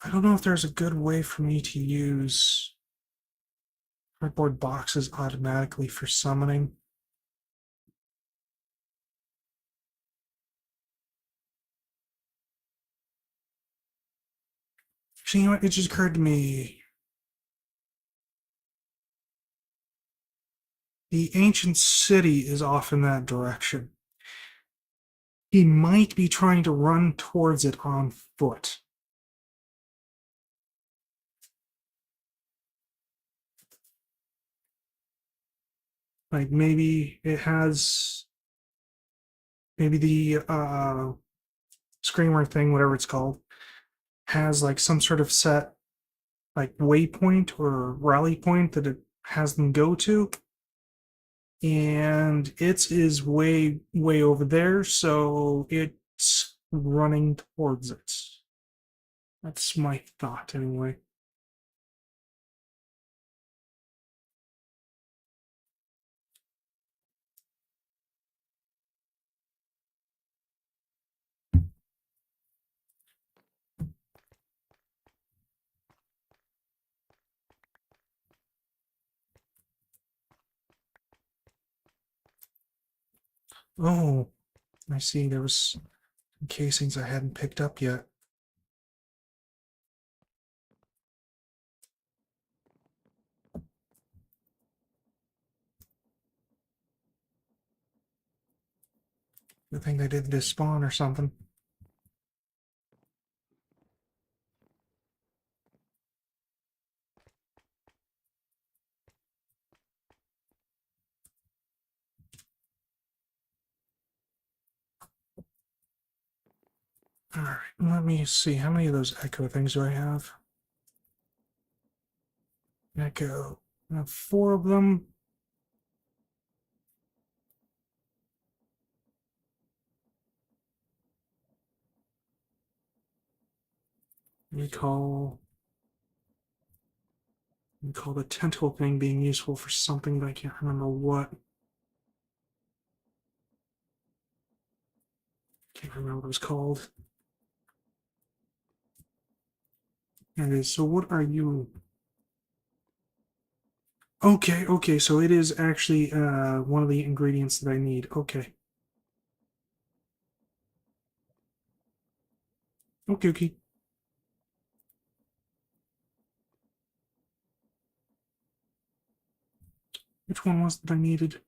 I don't know if there's a good way for me to use cardboard boxes automatically for summoning. So, you know what? It just occurred to me. The ancient city is off in that direction. He might be trying to run towards it on foot. Like maybe it has maybe the screamer thing, whatever it's called, has like some sort of set like waypoint or rally point that it has them go to. And it is way over there, so it's running towards it. That's my thought anyway. Oh, I see. There was some casings I hadn't picked up yet. Good thing they didn't despawn or something. All right, let me see. How many of those echo things do I have? Echo. I have 4 of them. Recall the tentacle thing being useful for something, but I can't remember what. Can't remember what it was called. There it is. So what are you? Okay, so it is actually one of the ingredients that I need. Okay. Okay. Which one was that I needed?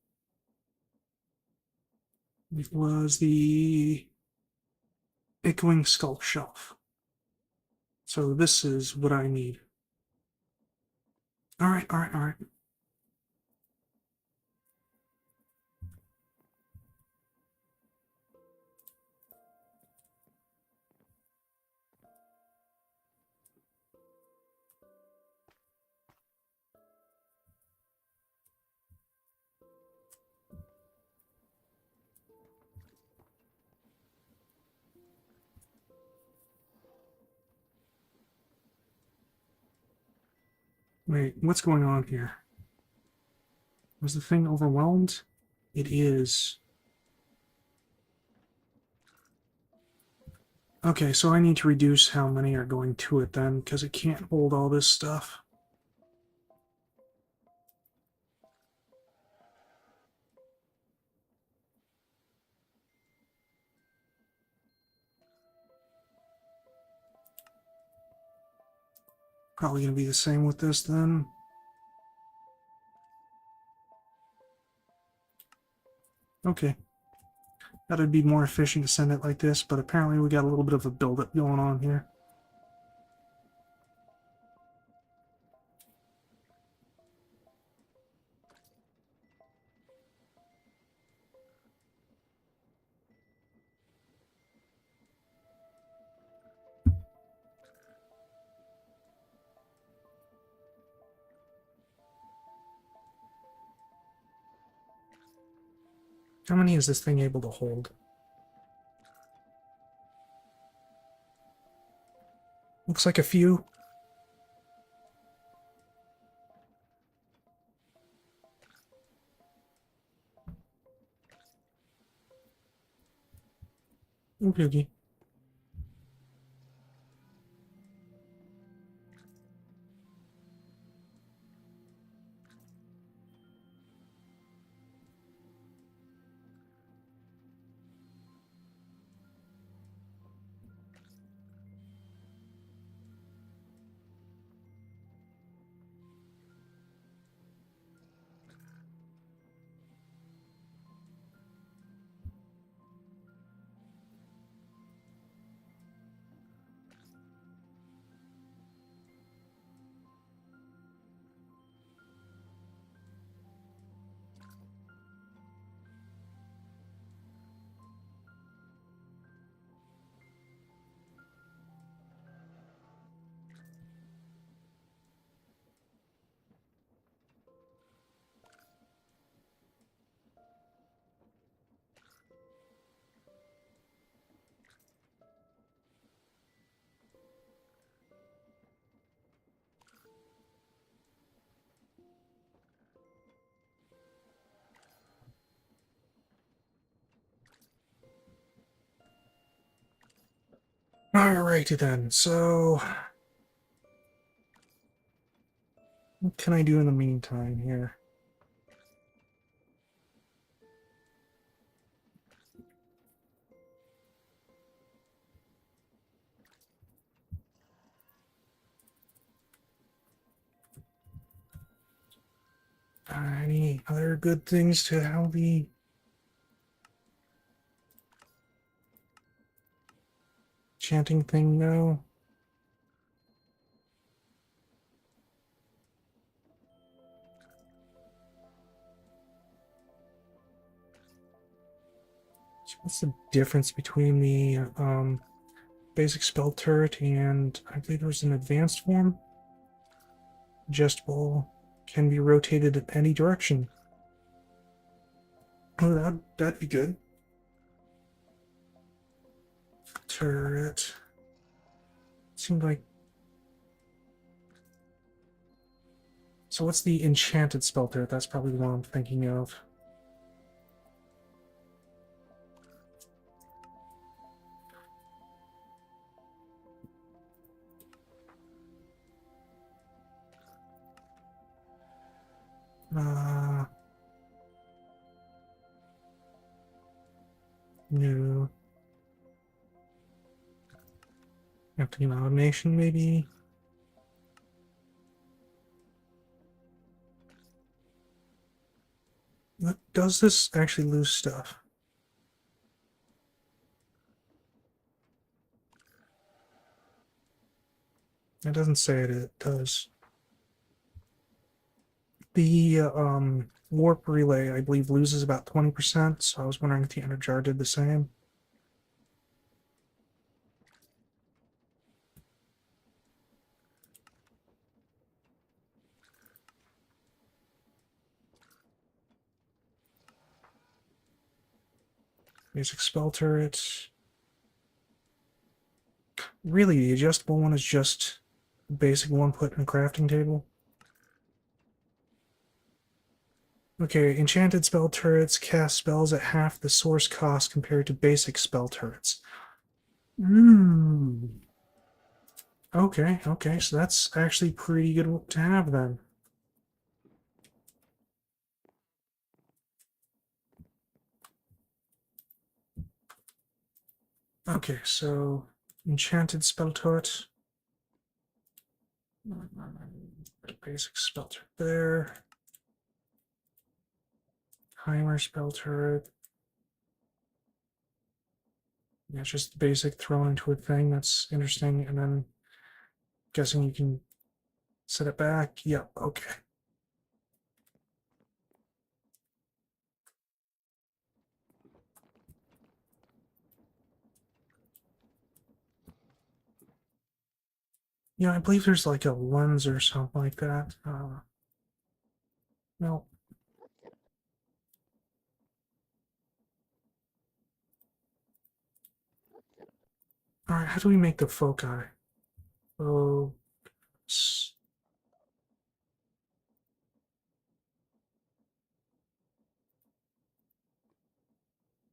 It was the echoing skull shelf. So this is what I need. All right. Wait, what's going on here? Was the thing overwhelmed? It is. Okay, so I need to reduce how many are going to it then, because it can't hold all this stuff. Probably going to be the same with this then. Okay. That would be more efficient to send it like this, but apparently we got a little bit of a buildup going on here. How many is this thing able to hold? Looks like a few. Okay. Alrighty then, so what can I do in the meantime here? Any other good things to how the chanting thing go? What's the difference between the basic spell turret and I believe there was an advanced form? Adjustable, can be rotated in any direction. Oh, that'd be good. Turret. Seemed like. So what's the enchanted spell turret? That's probably the one I'm thinking of. Uh, no. Empty amalgamation, maybe? Does this actually lose stuff? It doesn't say it does. The warp relay, I believe, loses about 20%, so I was wondering if the Energy did the same. Basic spell turret. Really, the adjustable one is just the basic one put in a crafting table? Okay, enchanted spell turrets cast spells at half the source cost compared to basic spell turrets. Hmm. Okay, so that's actually pretty good to have then. Okay, so enchanted spell turret. Basic spell turret there. Timer spell turret. Yeah, it's just basic thrown into a thing. That's interesting. And then guessing you can set it back. Yep, okay. Yeah, I believe there's like a lens or something like that. No. Alright, how do we make the foci? Oh,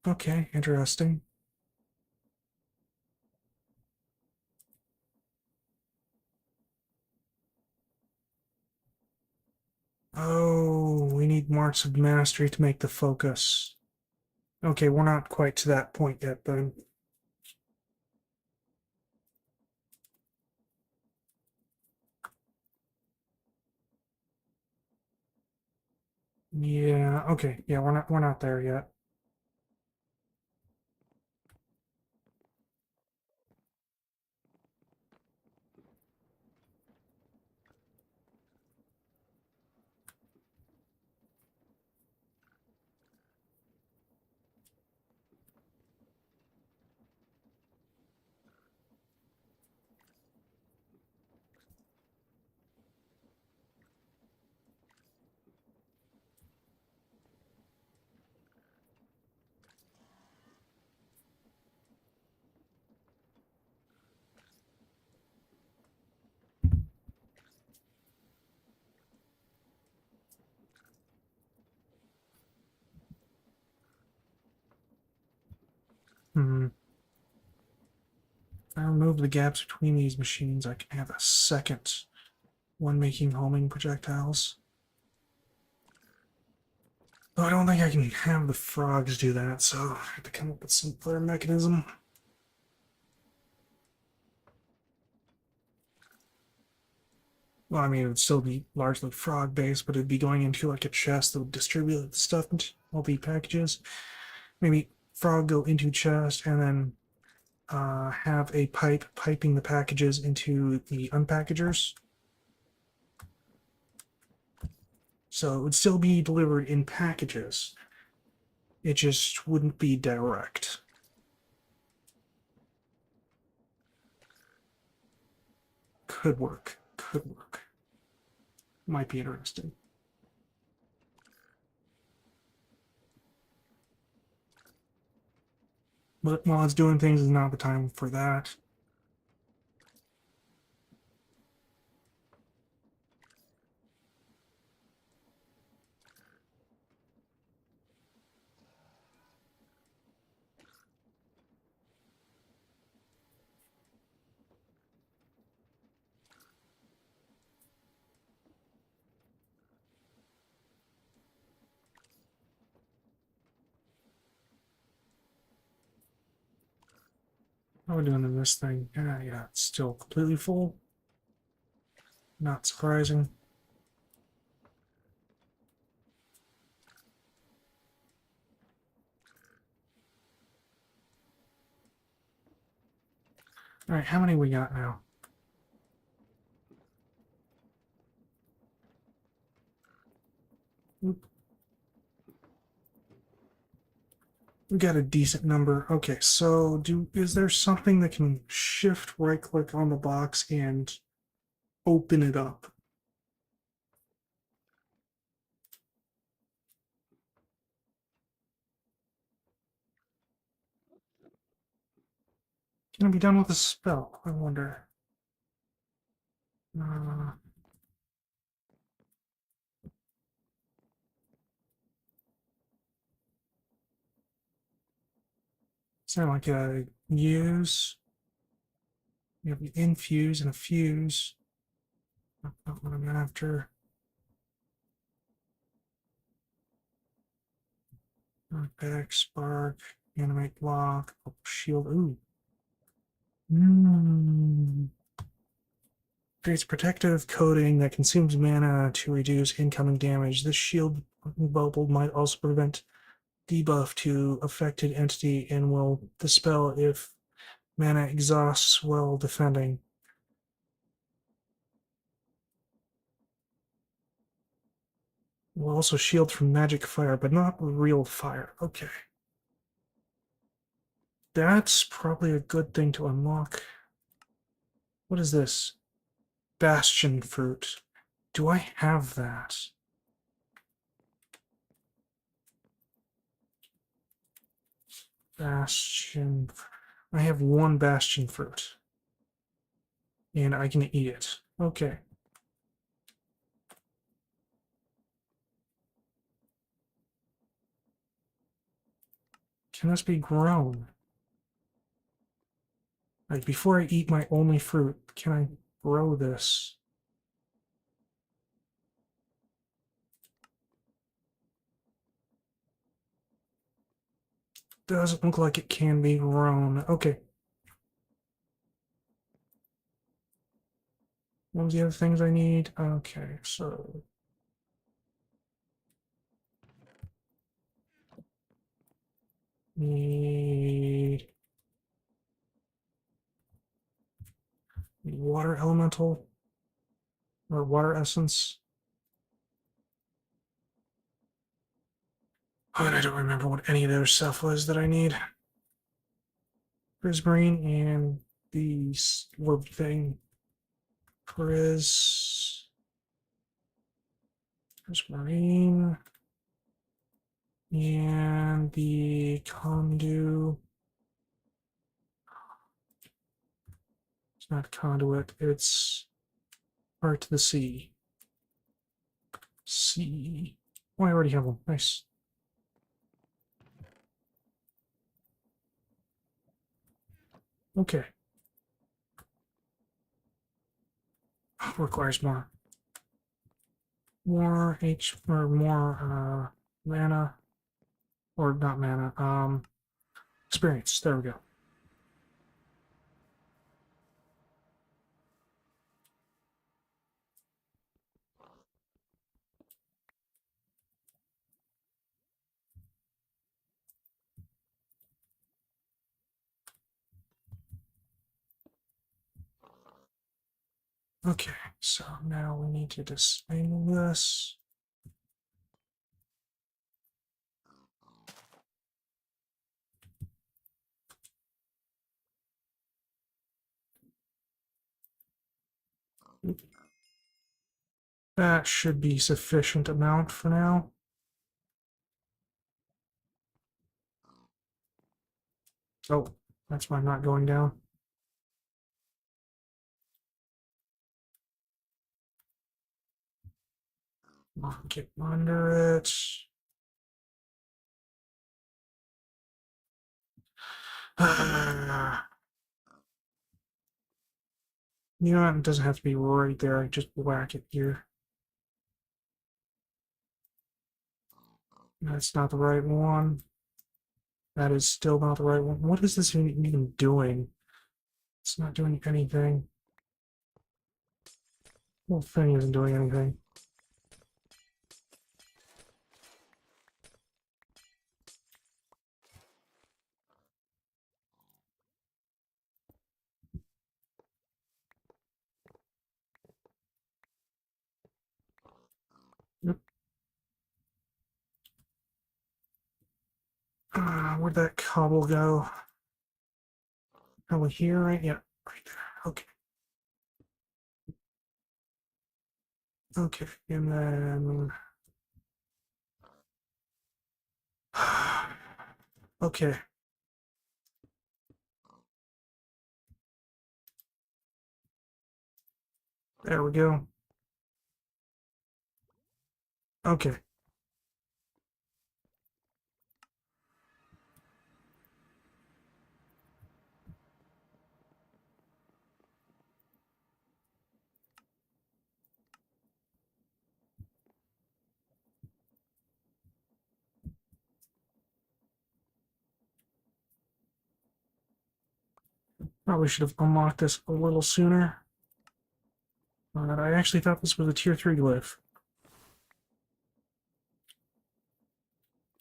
okay, interesting. Oh, we need marks of mastery to make the focus. Okay, we're not quite to that point yet, then. Yeah, okay. Yeah, we're not there yet. Hmm. If I remove the gaps between these machines, I can have a second one making homing projectiles. Though I don't think I can have the frogs do that, so I have to come up with some other mechanism. Well, I mean, it would still be largely frog based, but it'd be going into like a chest that would distribute the stuff into all the packages. Maybe frog go into chest and then have a pipe piping the packages into the unpackagers. So it would still be delivered in packages. It just wouldn't be direct. Could work. Could work. Might be interesting. But while it's doing things, is not the time for that. How are we doing in this thing? Yeah, it's still completely full. Not surprising. All right, how many we got now? We got a decent number. Okay, so is there something that can shift right click on the box and open it up? Can it be done with a spell? I wonder. Uh, Sound like a use. You have an infuse and a fuse. Not what I'm after. Back, spark, animate block, shield. Ooh. Mm. Creates protective coating that consumes mana to reduce incoming damage. This shield bubble might also prevent debuff to affected entity and will dispel if mana exhausts while defending. Will also shield from magic fire, but not real fire. Okay. That's probably a good thing to unlock. What is this? Bastion fruit. Do I have that? Bastion. I have one bastion fruit. And I can eat it. Okay. Can this be grown? Like, before I eat my only fruit, can I grow this? doesn't look like it can be grown. Okay. What was the other things I need? Okay, so need water elemental or water essence. Oh, and I don't remember what any of those stuff was that I need. Prismarine and the orb thing. Prismarine and the conduit. It's not conduit, it's part to the sea. Sea. Oh, I already have one. Nice. Okay. Requires more H or more mana, or not mana, experience. There we go. Okay, so now we need to disable this. That should be sufficient amount for now. Oh, that's why I'm not going down. Get under it. You know what? It doesn't have to be right there. I just whack it here. That's not the right one. That is still not the right one. What is this even doing? It's not doing anything. The whole thing isn't doing anything. Yep. Where'd that cobble go? Probably here, right? Yeah, right there. Okay. Okay, and then... Okay. There we go. Okay. Probably should have unlocked this a little sooner. I actually thought this was a tier 3 glyph.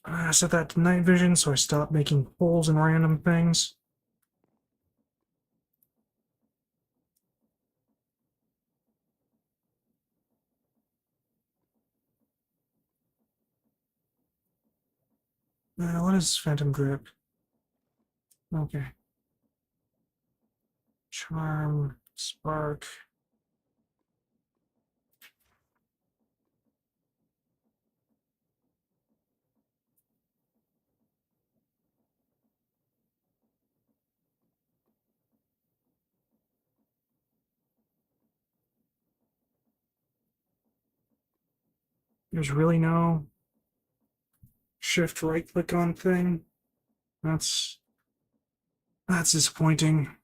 I set that to night vision, so I stopped making holes in random things. What is Phantom Grip? Okay. Charm, Spark. There's really no shift right click on thing. That's disappointing.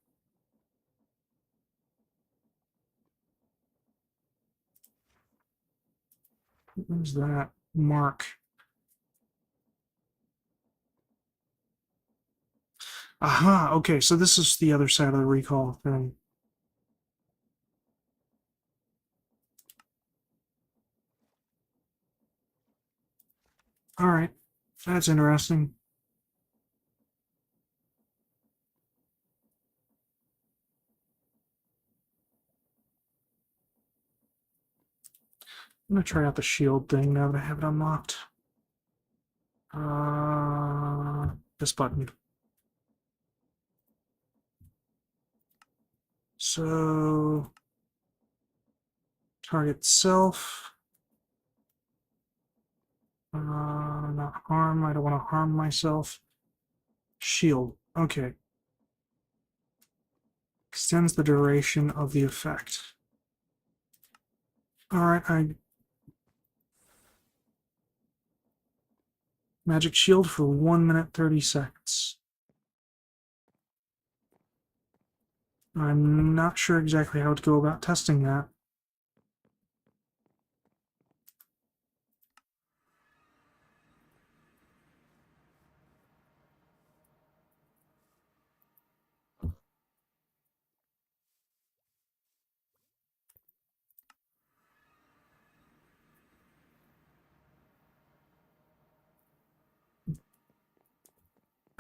What's that? Mark. Aha, okay, so this is the other side of the recall thing. Alright, that's interesting. I'm gonna try out the shield thing now that I have it unlocked. This button. So, target self. Not harm. I don't want to harm myself. Shield. Okay. Extends the duration of the effect. Alright, magic shield for 1 minute 30 seconds. I'm not sure exactly how to go about testing that.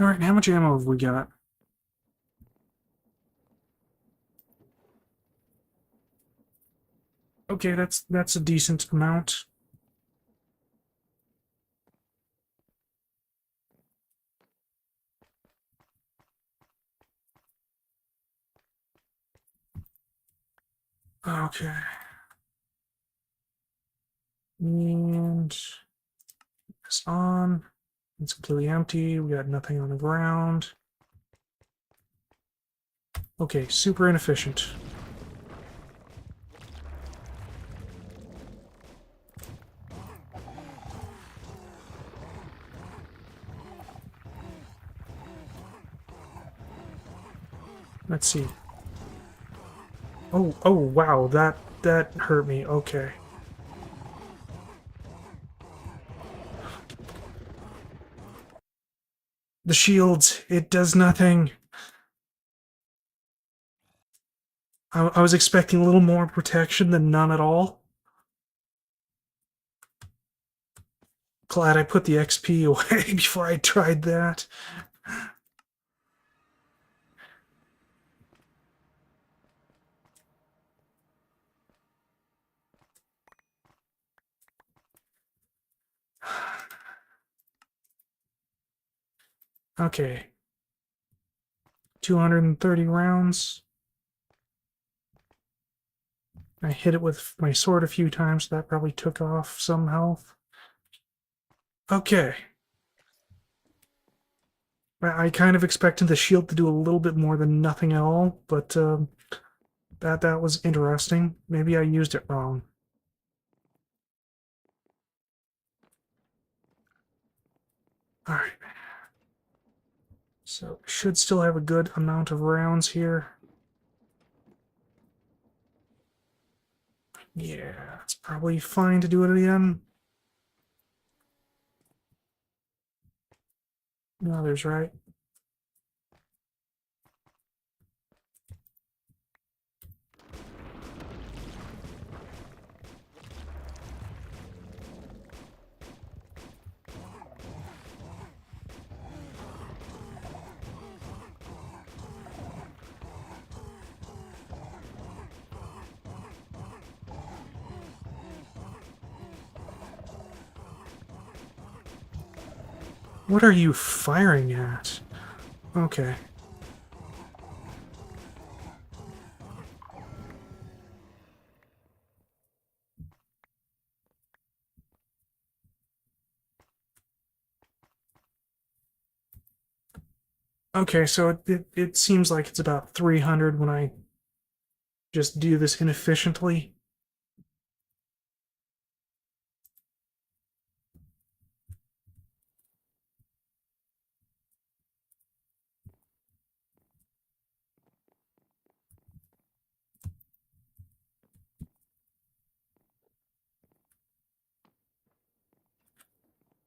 Alright, how much ammo have we got? Okay, that's a decent amount. Okay. And it's on. It's completely empty. We got nothing on the ground. Okay, super inefficient. Let's see. Oh, wow, that hurt me. Okay. The shields, it does nothing. I was expecting a little more protection than none at all. Glad I put the XP away before I tried that. Okay. 230 rounds. I hit it with my sword a few times, so that probably took off some health. Okay. I kind of expected the shield to do a little bit more than nothing at all, but that was interesting. Maybe I used it wrong. Alright. So, should still have a good amount of rounds here. Yeah, it's probably fine to do it again. No, there's right. What are you firing at? Okay. Okay, so it seems like it's about 300 when I just do this inefficiently.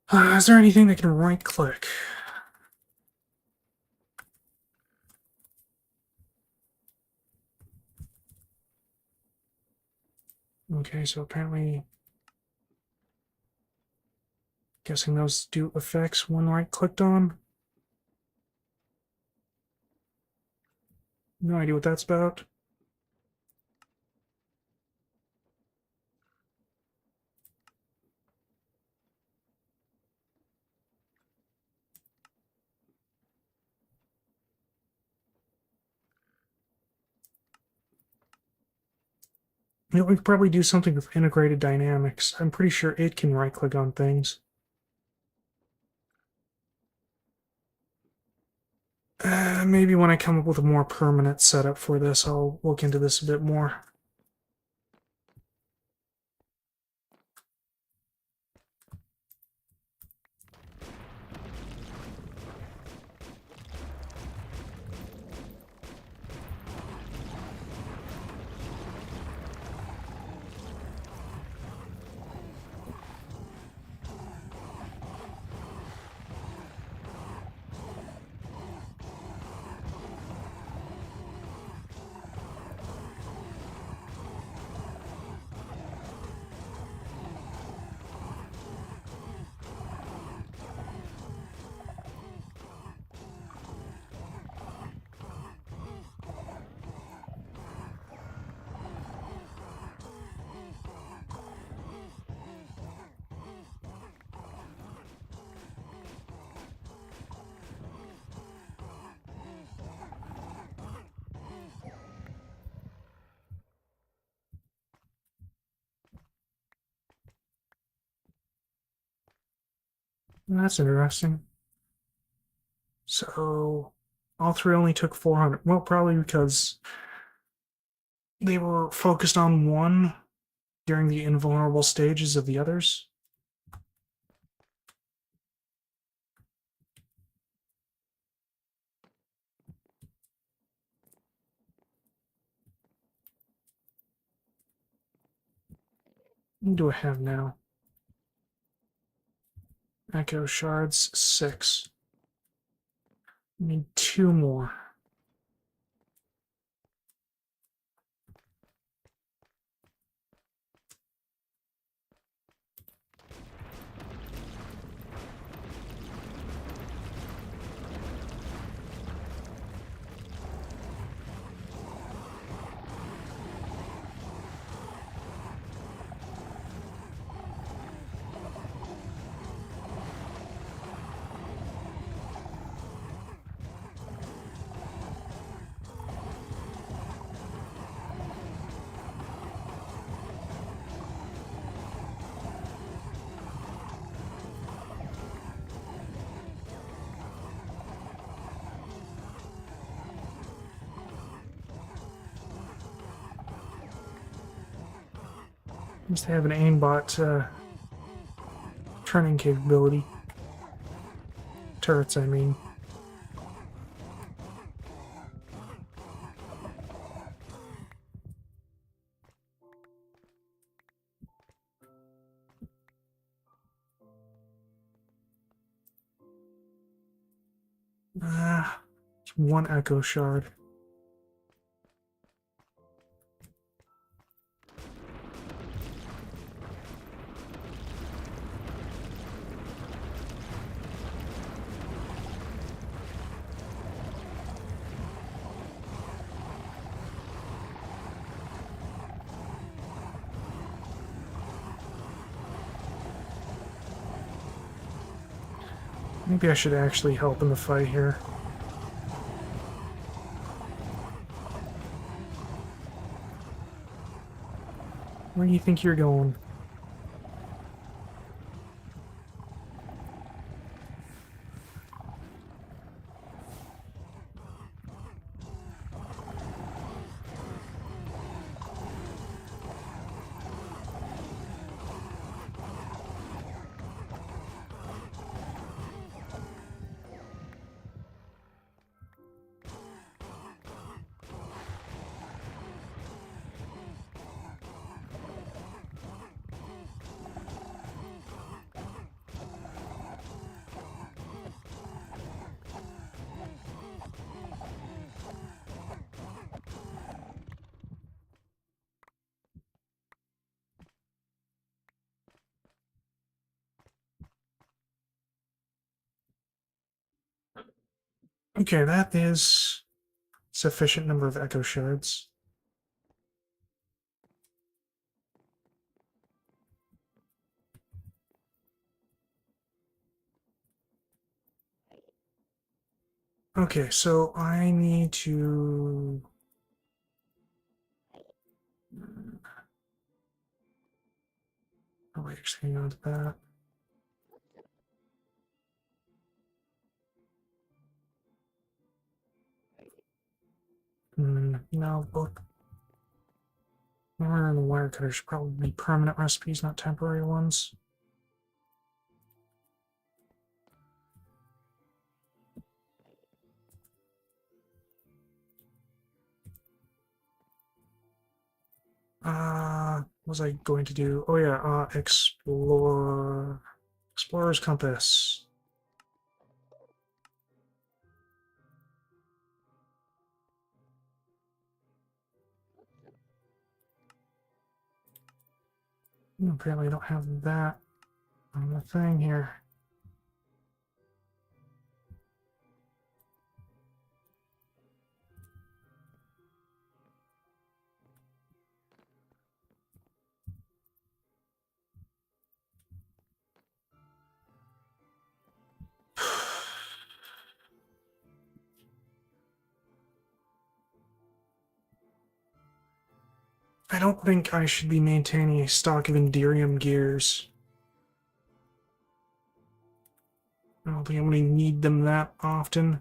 Is there anything that can right click? Okay, so apparently, guessing those do effects when right-clicked on. No idea what that's about. You know, we could probably do something with integrated dynamics. I'm pretty sure it can right-click on things. Maybe when I come up with a more permanent setup for this, I'll look into this a bit more. That's interesting. So, all three only took 400. Well, probably because they were focused on one during the invulnerable stages of the others. What do I have now? Echo shards, 6. I need 2 more. Must have an aimbot turning capability. Turrets, I mean. It's 1 echo shard. Maybe I should actually help in the fight here. Where do you think you're going? Okay, that is sufficient number of echo shards. Okay, so I need to... Oh, wait, actually, hang on to that. No, both iron and wire cutters should probably be permanent recipes, not temporary ones. What was I going to do? Oh yeah, Explorer's Compass. Apparently I don't have that on the thing here. I don't think I should be maintaining a stock of Enderium gears. I don't think I'm going to need them that often.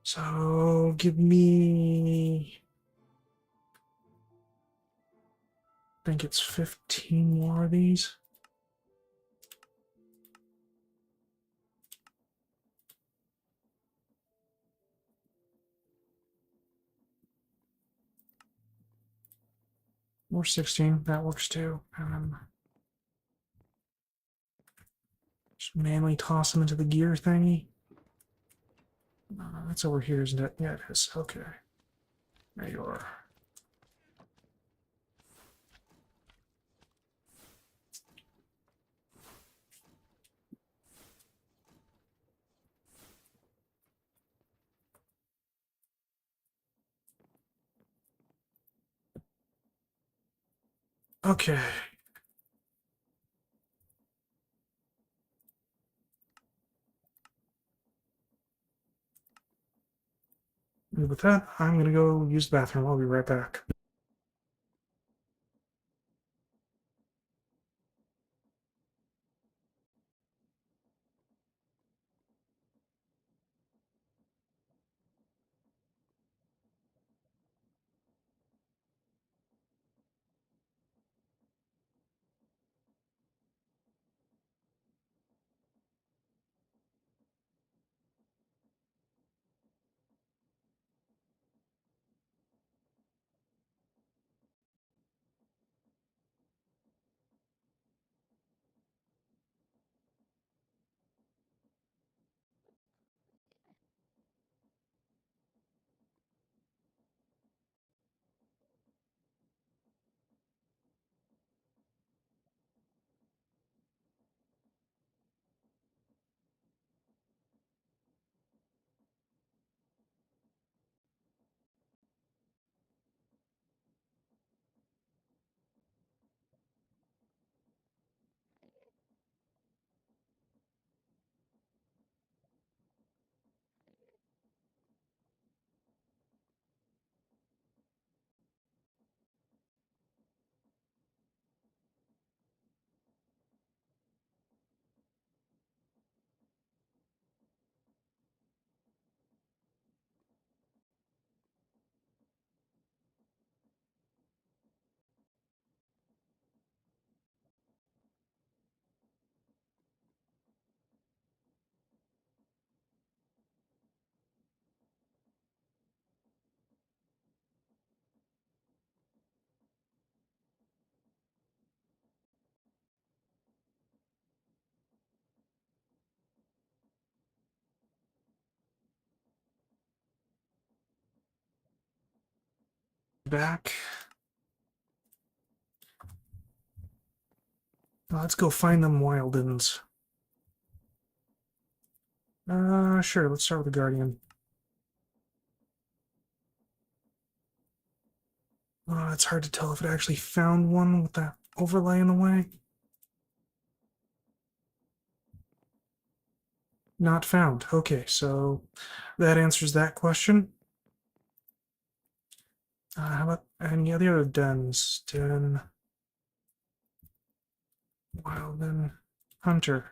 So give me... I think it's 15 more of these. Or 16, that works too. Just manually toss them into the gear thingy. That's over here, isn't it? Yeah, it is. Okay. There you are. Okay. And with that, I'm going to go use the bathroom. I'll be right back. Back. Let's go find them wildens. Sure, let's start with the Guardian. It's hard to tell if it actually found one with that overlay in the way. Not found. Okay, so that answers that question. How about any other dens? Den, wild den, hunter.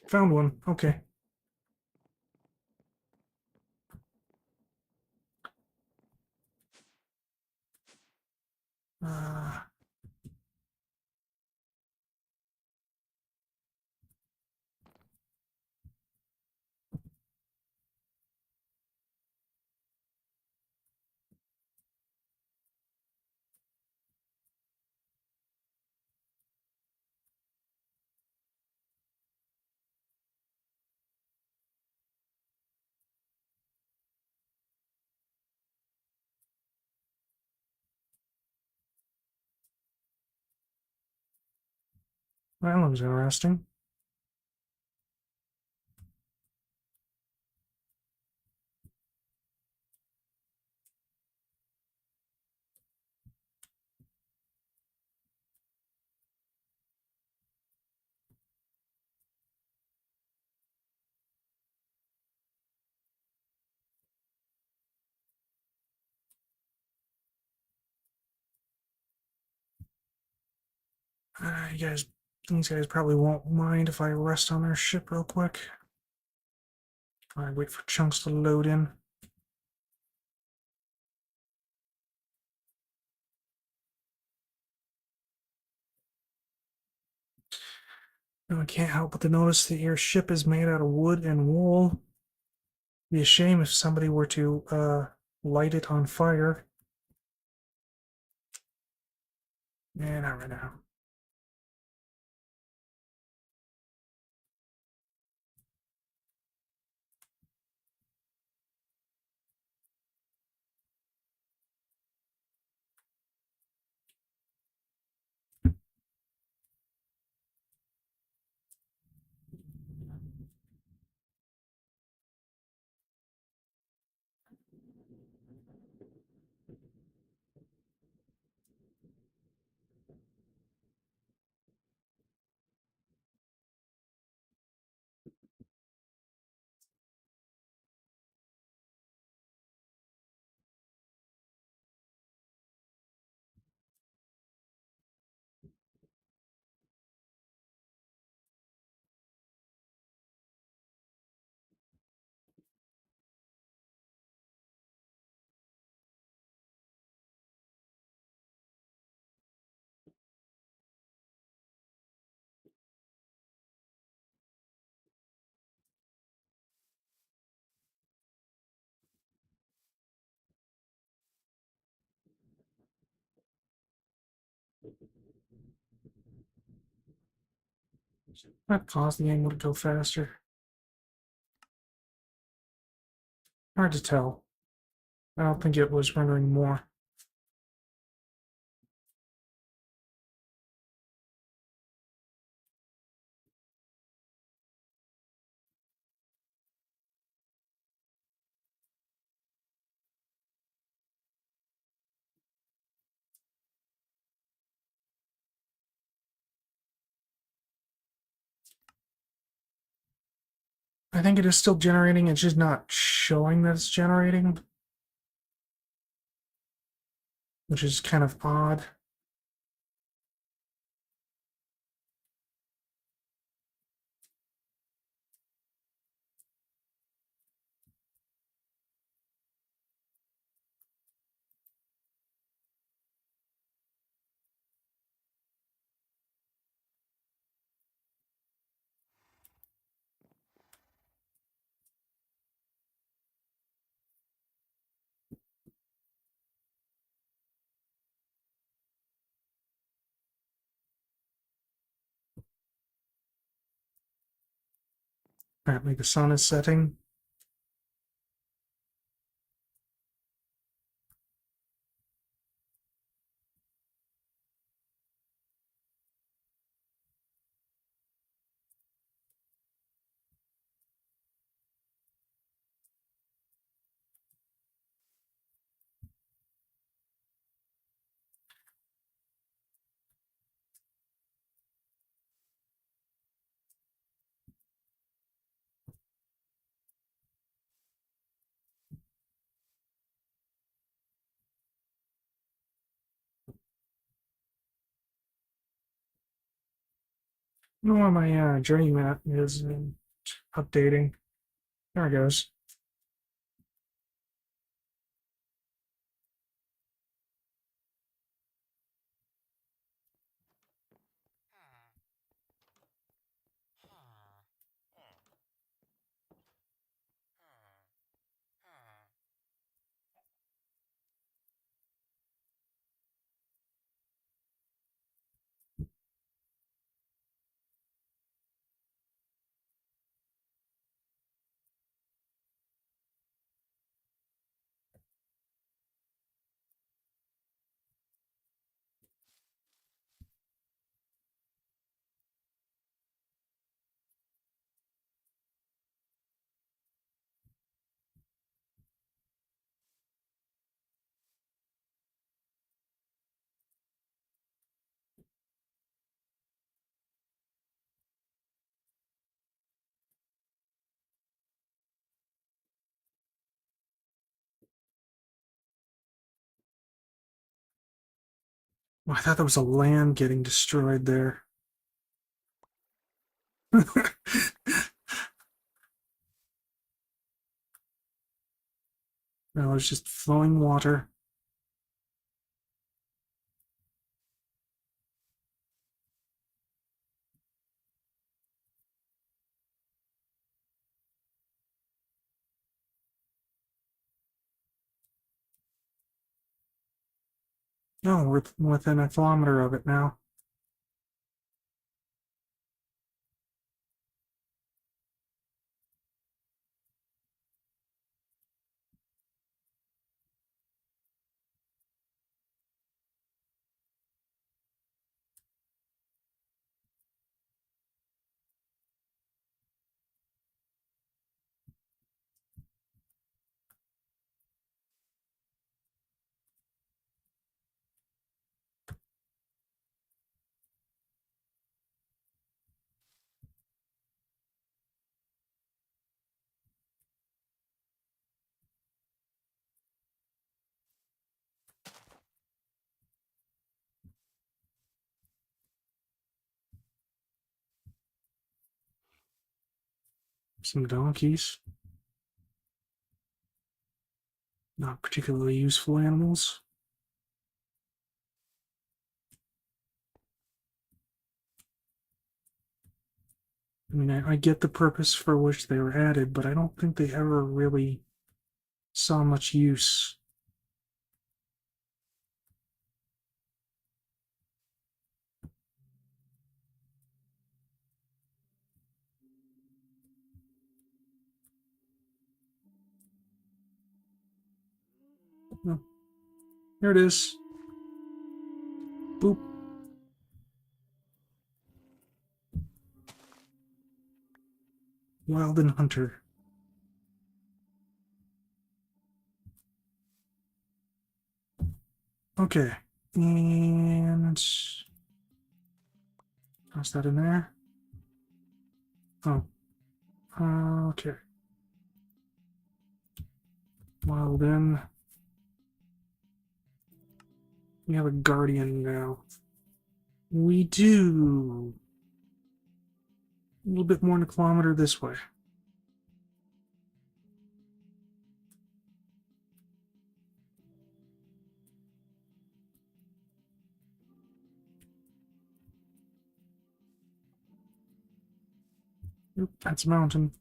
Found one. Okay. Uh, that looks interesting. You guys, these guys probably won't mind if I rest on their ship real quick. I wait for chunks to load in. Now I can't help but to notice that your ship is made out of wood and wool. It'd be a shame if somebody were to light it on fire. Yeah, not right now. That caused the angle to go faster. Hard to tell. I don't think it was rendering more. I think it is still generating, it's just not showing that it's generating, which is kind of odd. Apparently the sun is setting. I don't know why my journey map is updating. There it goes. Oh, I thought there was a land getting destroyed there. No, it's just flowing water. No, we're within a kilometer of it now. Some donkeys. Not particularly useful animals. I mean, I get the purpose for which they were added, but I don't think they ever really saw much use. Oh, there it is. Boop. Wild and Hunter. Okay. And toss that in there. Oh. Okay. Well then, we have a guardian now. We do. A little bit more than a kilometer this way. Oop, that's a mountain.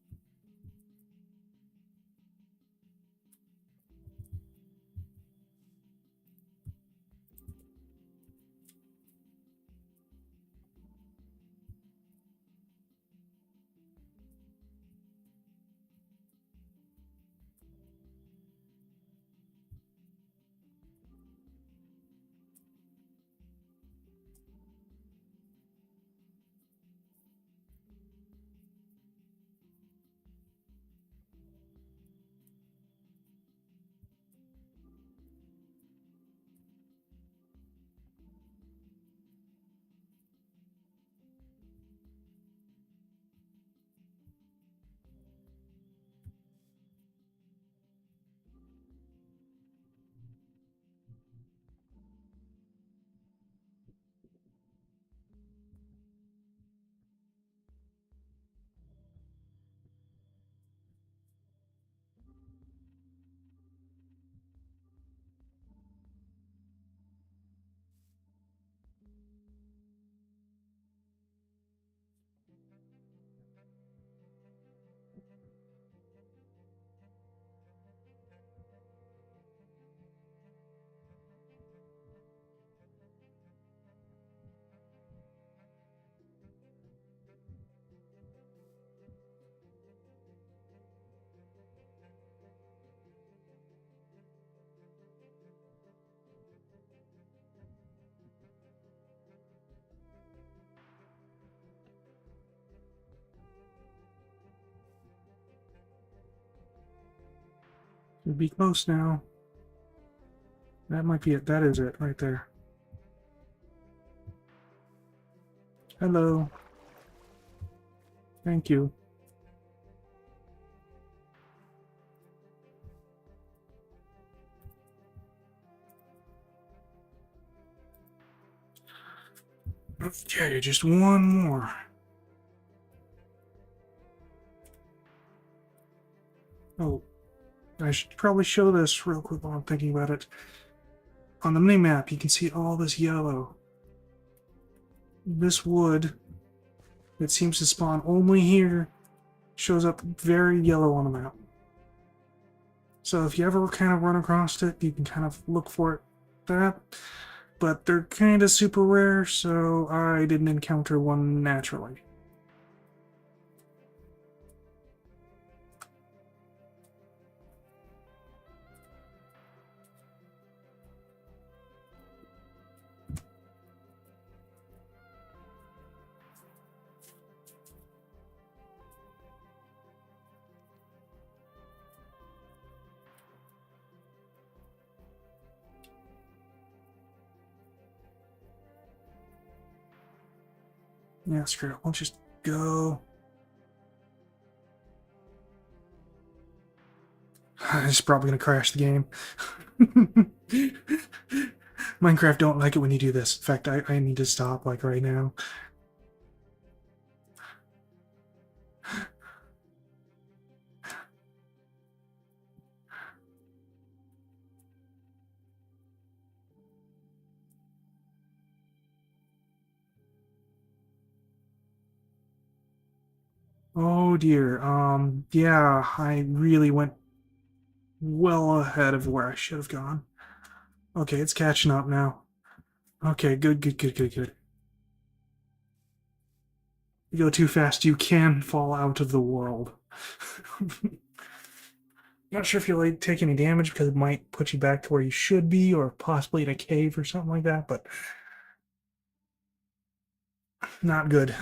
We'd be close now. That might be it. That is it right there. Hello. Thank you. Okay, just one more. Oh, I should probably show this real quick while I'm thinking about it. On the mini-map, you can see all this yellow. This wood that seems to spawn only here shows up very yellow on the map. So if you ever kind of run across it, you can kind of look for it. That, but they're kind of super rare, so I didn't encounter one naturally. Yeah, screw it. We'll just go. This is probably going to crash the game. Minecraft don't like it when you do this. In fact, I need to stop like right now. Oh dear. Yeah, I really went well ahead of where I should have gone. Okay, it's catching up now. Okay, good, good, good, good, good. You go too fast, you can fall out of the world. Not sure if you'll take any damage because it might put you back to where you should be, or possibly in a cave or something like that, but not good.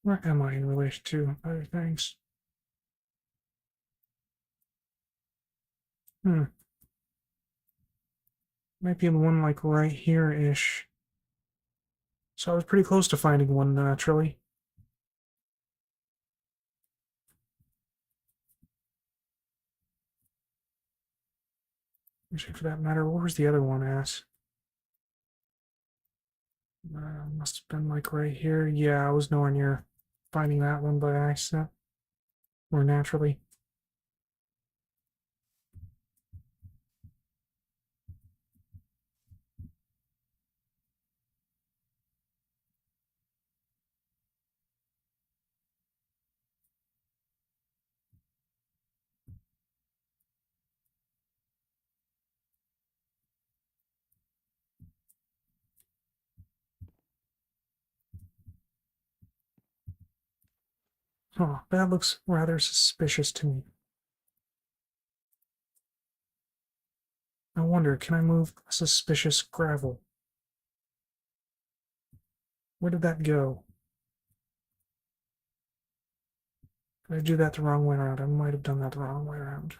Where am I in relation to other things? Hmm. Might be the one like right here-ish. So I was pretty close to finding one naturally. Actually, for that matter, where was the other one at? Must have been like right here. Yeah, I was nowhere near finding that one by accident or naturally. Oh, that looks rather suspicious to me. I wonder, can I move suspicious gravel? Where did that go? Did I do that the wrong way around? I might have done that the wrong way around.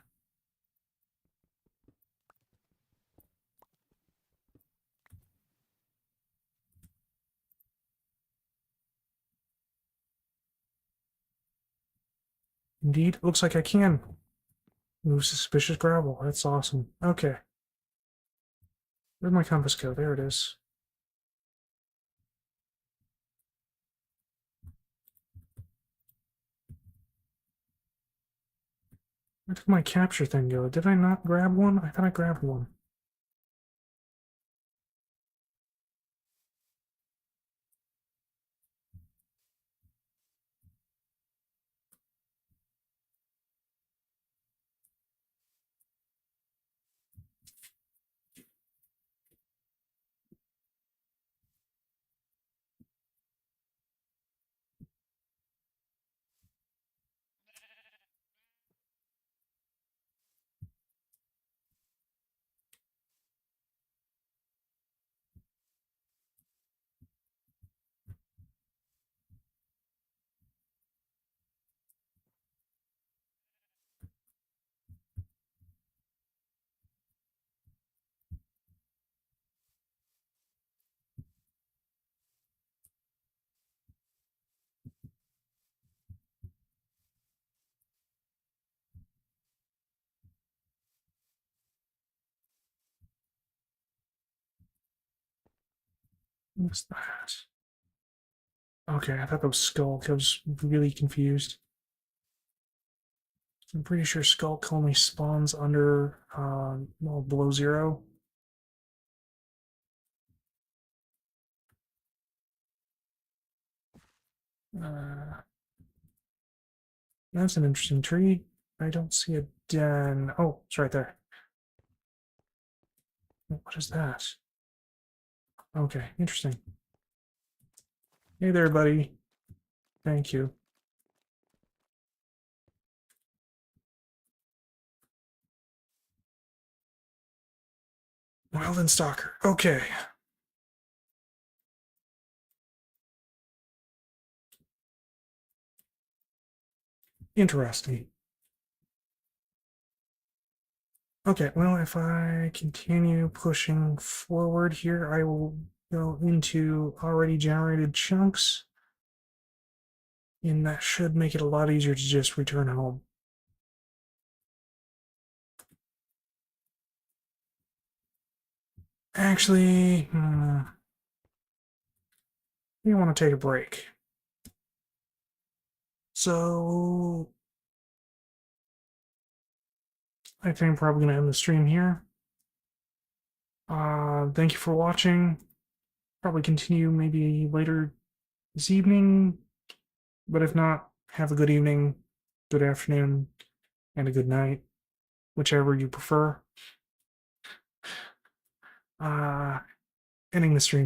Indeed, looks like I can move suspicious gravel. That's awesome. Okay. Where'd my compass go? There it is. Where did my capture thing go? Did I not grab one? I thought I grabbed one. What's that? Okay, I thought that was Skulk. I was really confused. I'm pretty sure Skulk only spawns under, well, below 0. Uh, that's an interesting tree. I don't see a den. Oh, it's right there. What is that? Okay, interesting. Hey there, buddy. Thank you. Wildland Stalker. Okay. Interesting. Okay, well, if I continue pushing forward here, I will go into already generated chunks, and that should make it a lot easier to just return home. Actually, we want to take a break. So, I think I'm probably going to end the stream here. Thank you for watching. Probably continue maybe later this evening, but if not, have a good evening, good afternoon, and a good night, whichever you prefer. Uh, Ending the stream.